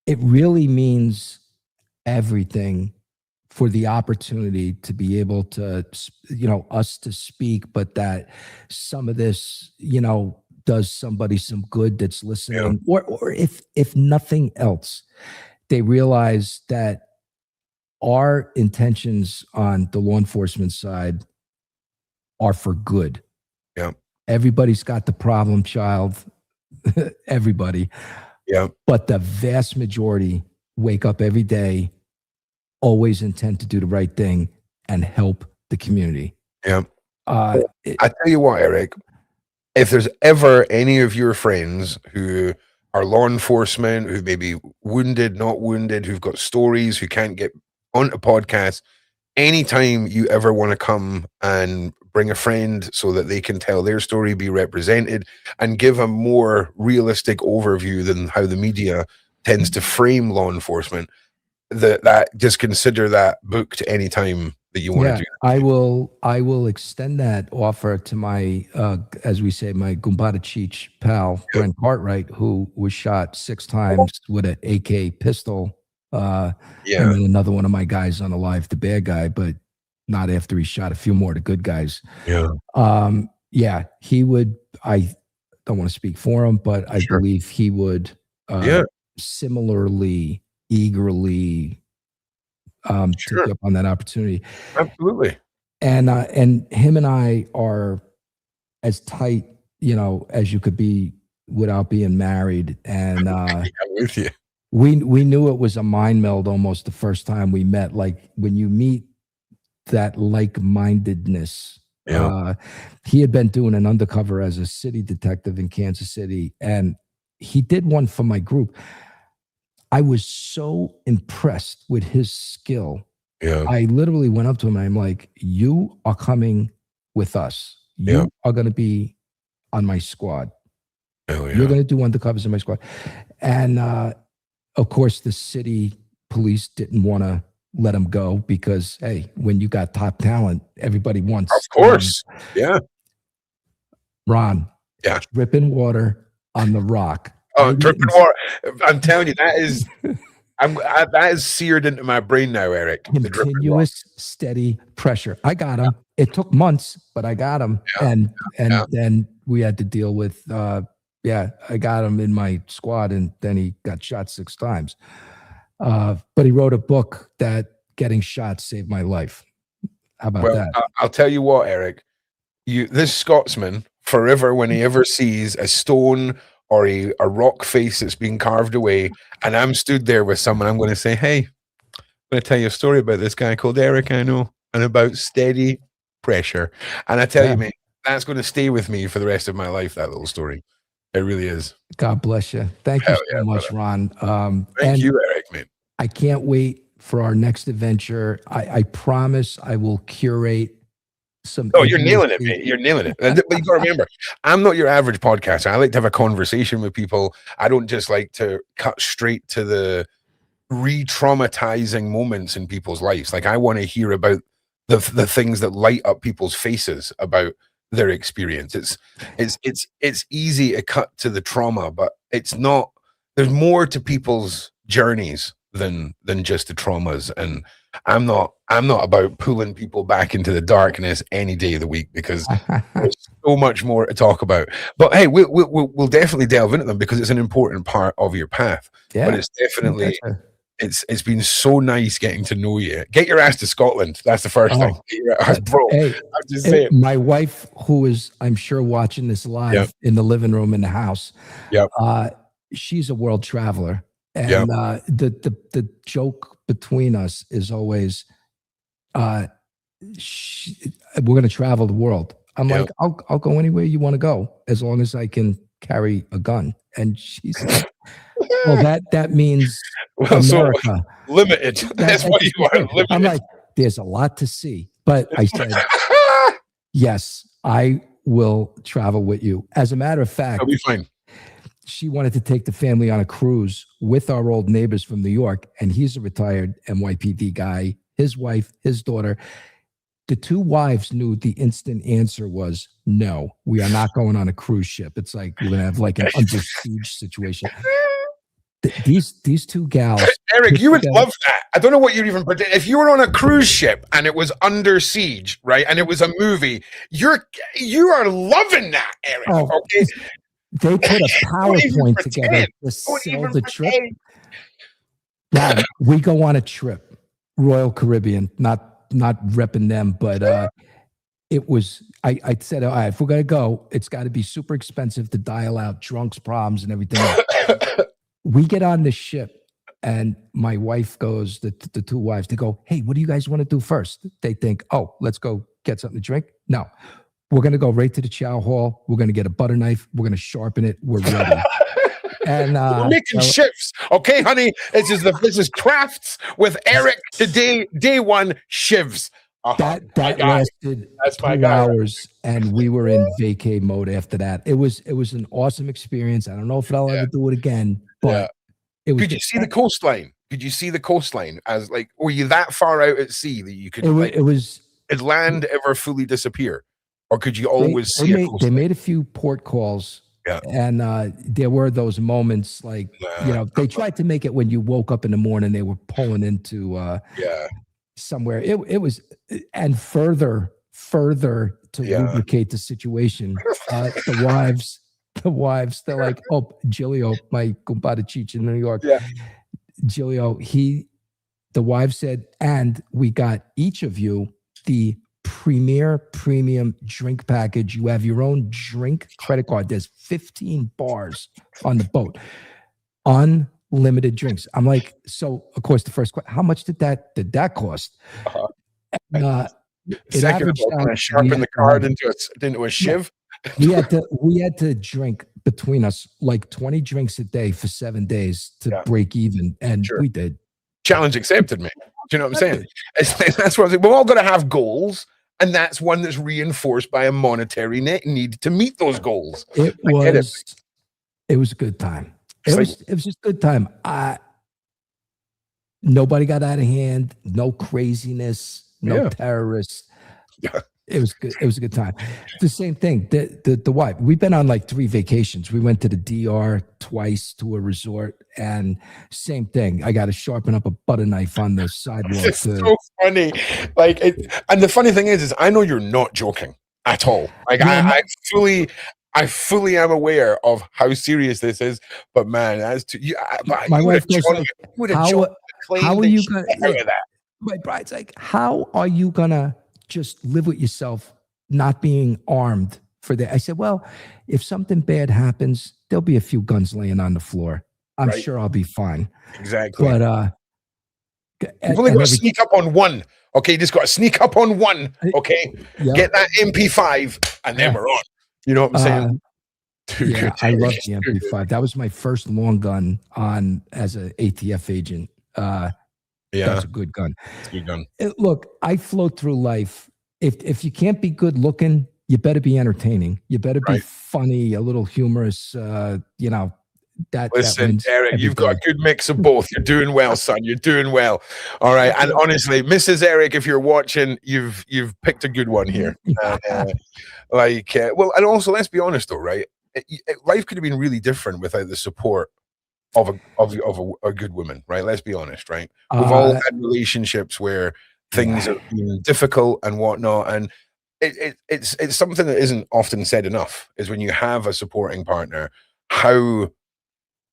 it really means everything for the opportunity to be able to, us to speak, but that some of this, does somebody some good that's listening, or if nothing else, they realize that our intentions on the law enforcement side are for good. Yeah. Everybody's got the problem child, everybody. Yeah. But the vast majority wake up every day, always intend to do the right thing and help the community. Yeah. I tell you what, Eric, if there's ever any of your friends who are law enforcement, who may be wounded, not wounded, who've got stories, who can't get onto podcasts, anytime you ever want to come and bring a friend so that they can tell their story, be represented, and give a more realistic overview than how the media tends to frame law enforcement, that just consider that booked any time that you want to do that. I will extend that offer to my as we say, my Gumbada Cheech pal, Brent Cartwright, who was shot 6 times with an AK pistol. And then another one of my guys unalive, the bad guy, but not after he shot a few more of the good guys. Yeah. He would, I don't want to speak for him, but I believe he would similarly eagerly take you up on that opportunity. Absolutely. And him and I are as tight, as you could be without being married. And I'm with you. We knew it was a mind meld almost the first time we met. Like when you meet that like-mindedness. He had been doing an undercover as a city detective in Kansas City, and he did one for my group. I was so impressed with his skill. I literally went up to him and I'm like, you are coming with us. You are going to be on my squad. You're going to do undercovers in my squad. And of course, the city police didn't want to let him go because, hey, when you got top talent, everybody wants. Of course. Ron. Dripping water on the rock. Oh, dripping water. I'm telling you, that is that is seared into my brain now, Eric. Continuous, steady pressure. I got him. It took months, but I got him. And then we had to deal with I got him in my squad, and then he got shot 6 times. But he wrote a book that getting shot saved my life. How about that? I'll tell you what, Eric. This Scotsman, forever, when he ever sees a stone or a rock face that's being carved away, and I'm stood there with someone, I'm going to say, hey, I'm going to tell you a story about this guy called Eric I know, and about steady pressure. And I tell you, mate, that's going to stay with me for the rest of my life, that little story. It really is. God bless you. Thank you so much, brother. Ron. Thank you, Eric, mate. I can't wait for our next adventure. I promise I will curate some. Oh, you're nailing it, mate. You're nailing it. But you got to remember, I'm not your average podcaster. I like to have a conversation with people. I don't just like to cut straight to the re-traumatizing moments in people's lives. Like, I want to hear about the things that light up people's faces about their experience. It's easy to cut to the trauma, but it's not. There's more to people's journeys than just the traumas. And I'm not about pulling people back into the darkness any day of the week, because there's so much more to talk about. But hey, we'll definitely delve into them, because it's an important part of your path. But it's definitely it's been so nice getting to know you. Get your ass to Scotland. That's the first thing. Get your ass, bro. Hey, I'm just saying. My wife, who is, I'm sure, watching this live in the living room in the house. She's a world traveler. And the joke between us is always, we're going to travel the world. I'm like, I'll go anywhere you want to go, as long as I can carry a gun. And she's like, well, that means America. So limited. That's what you are, limited. I'm like, there's a lot to see. But I said, yes, I will travel with you. As a matter of fact, I'll be fine. She wanted to take the family on a cruise with our old neighbors from New York, and he's a retired NYPD guy, his wife, his daughter. The 2 wives knew the instant answer was no, we are not going on a cruise ship. It's like we're going to have like an under siege situation. These 2 gals. Eric, you would love that. I don't know what you'd even predict. If you were on a cruise ship and it was under siege, right? And it was a movie, you are loving that, Eric. Okay. They put a PowerPoint together to sell the trip. Now, we go on a trip. Royal Caribbean, not repping them, but it was. I said, all right, if we're gonna go, it's got to be super expensive to dial out drunks, problems, and everything else. We get on the ship, and my wife goes, the two wives, they go, hey, what do you guys want to do first? They think, oh, let's go get something to drink. No, we're going to go right to the chow hall. We're going to get a butter knife. We're going to sharpen it. We're ready. And we're making shifts. Okay, honey, this is crafts with Eric today, day one, shivs. That lasted 2 hours, and we were in vacay mode after that. It was an awesome experience. I don't know if I'll ever do it again, but it was. Could you see the coastline? Could you see the coastline? As like, were you that far out at sea that you could? Did land ever fully disappear, or could you always see a coastline? They made a few port calls. Yeah. And there were those moments like, they tried to make it when you woke up in the morning, they were pulling into somewhere. It was, and further to lubricate the situation. The wives, they're like, oh, Giulio, my compadre Cheech in New York. Yeah. Giulio, the wife said, and we got each of you the premier premium drink package. You have your own drink credit card. There's 15 bars on the boat, unlimited drinks. I'm like, so of course the first question, how much did that cost? Second of all, sharpen the card into a shiv. We had to drink between us like 20 drinks a day for 7 days to break even, and we did. Challenge accepted, man. Do you know what I'm saying? That's what we're all going to have goals. And that's one that's reinforced by a monetary need to meet those goals. It was a good time. It was just a good time. Nobody got out of hand. No craziness. No terrorists. Yeah. It was good. It was a good time. The same thing. The wife. We've been on like 3 vacations. We went to the DR twice to a resort, and same thing. I got to sharpen up a butter knife on the sidewalk. It's so funny. Like, and the funny thing is I know you're not joking at all. Like, I fully am aware of how serious this is. But man, as to you, my wife goes like, how are you gonna? My bride's like, how are you gonna just live with yourself not being armed for that? I said, well, if something bad happens, there'll be a few guns laying on the floor. I'm sure I'll be fine. Exactly. But you've only got to sneak up on one. Okay, you just got to sneak up on one. Okay, get that MP5, and then we're on. You know what I'm saying? I love the MP5. That was my first long gun on as an ATF agent. That's a good gun. It's a good gun. Look, I float through life. If you can't be good looking, you better be entertaining. You better be funny, a little humorous. Listen, Eric, you've got a good mix of both. You're doing well, son. You're doing well. All right. And honestly, Mrs. Eric, if you're watching, you've picked a good one here. Well, and also let's be honest though, right? Life could have been really different without the support of a good woman, right? Let's be honest, right? We've all had relationships where things have been difficult and whatnot, and it's something that isn't often said enough. Is when you have a supporting partner, how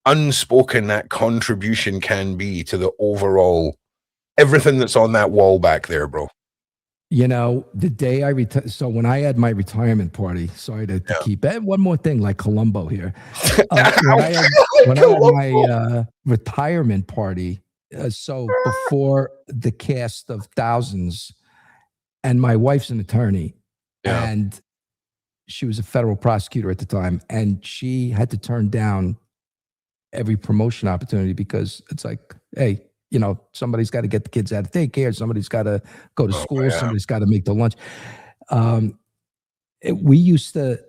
unspoken that contribution can be to the overall everything that's on that wall back there, bro. You know, the day I retired, so when I had my retirement party, sorry to keep it. One more thing, like Columbo here. When I had my retirement party, so before the cast of thousands, and my wife's an attorney, and she was a federal prosecutor at the time, and she had to turn down every promotion opportunity because it's like, hey, you know, somebody's got to get the kids out of daycare. Somebody's got to go to school. Somebody's got to make the lunch. We used to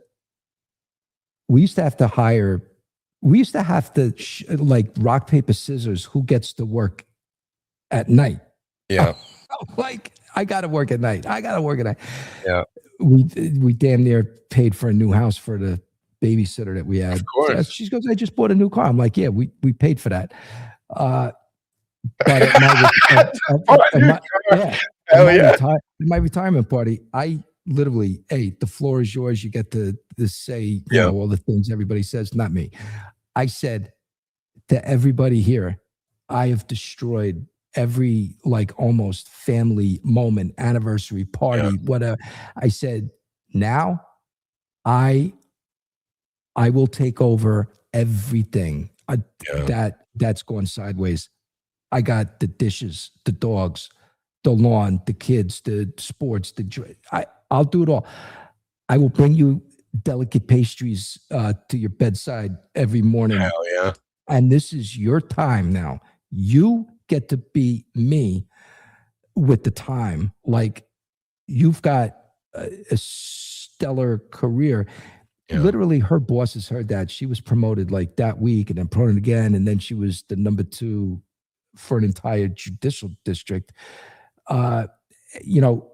have to like rock, paper, scissors. Who gets to work at night? Yeah. Like, I got to work at night. Yeah. We damn near paid for a new house for the babysitter that we had. Of course. She goes, I just bought a new car. I'm like, yeah, we paid for that. But in my retirement party, I literally, hey, the floor is yours. You get to say, you know, all the things everybody says, not me. I said to everybody here, I have destroyed every like almost family moment, anniversary party, whatever. I said, now I will take over everything that's gone sideways. I got the dishes, the dogs, the lawn, the kids, the sports, I'll do it all. I will bring you delicate pastries to your bedside every morning. Hell yeah. And this is your time now. You get to be me with the time. Like, you've got a stellar career. Yeah. Literally, her bosses heard that. She was promoted like that week and then promoted again. And then she was the number 2 for an entire judicial district. You know,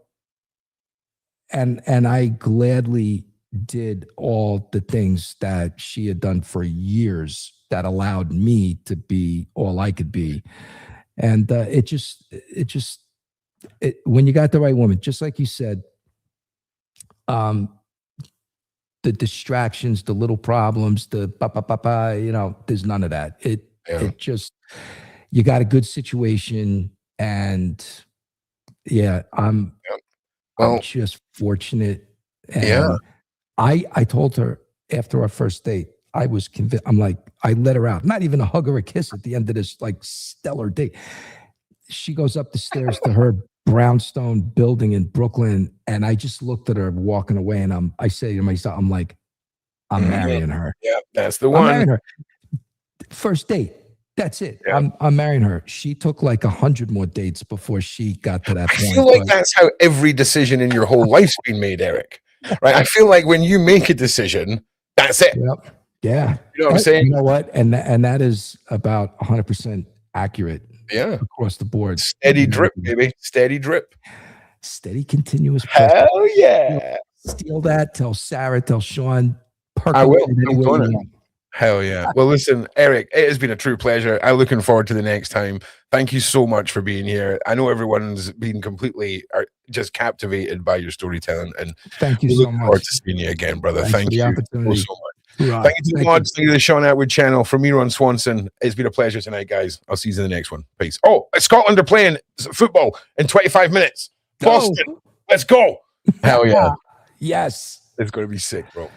and I gladly did all the things that she had done for years that allowed me to be all I could be. And when you got the right woman, just like you said, the distractions, the little problems, the you know, there's none of that. It just, you got a good situation, and I'm just fortunate. And I told her after our first date, I was convinced. I'm like, I let her out, not even a hug or a kiss at the end of this like stellar date. She goes up the stairs to her brownstone building in Brooklyn, and I just looked at her walking away, and I say to myself, I'm like, I'm marrying her. Yeah, that's the one. I'm marrying her. First date. That's it. Yeah. I'm marrying her. She took like 100 more dates before she got to that point. I feel like that's how every decision in your whole life's been made, Eric. Right? I feel like when you make a decision, that's it. Yep. Yeah. You know what I'm saying? You know what? And that is about 100% accurate. Yeah. Across the board. Steady drip, baby. Steady drip. Steady, continuous. Hell yeah. Steal that. Tell Sarah. Tell Sean. I will. I'm going to. Hell yeah. Well, listen, Eric, it has been a true pleasure. I'm looking forward to the next time. Thank you so much for being here. I know everyone's been completely just captivated by your storytelling, and thank you so much. Looking forward to seeing you again, brother. Thank you so much. Right. Thank you to the mods. Thank you to the Sean Atwood channel. From me, Ron Swanson. It's been a pleasure tonight, guys. I'll see you in the next one. Peace. Oh, Scotland are playing football in 25 minutes. Boston, let's go. Hell yeah. Yes. It's going to be sick, bro.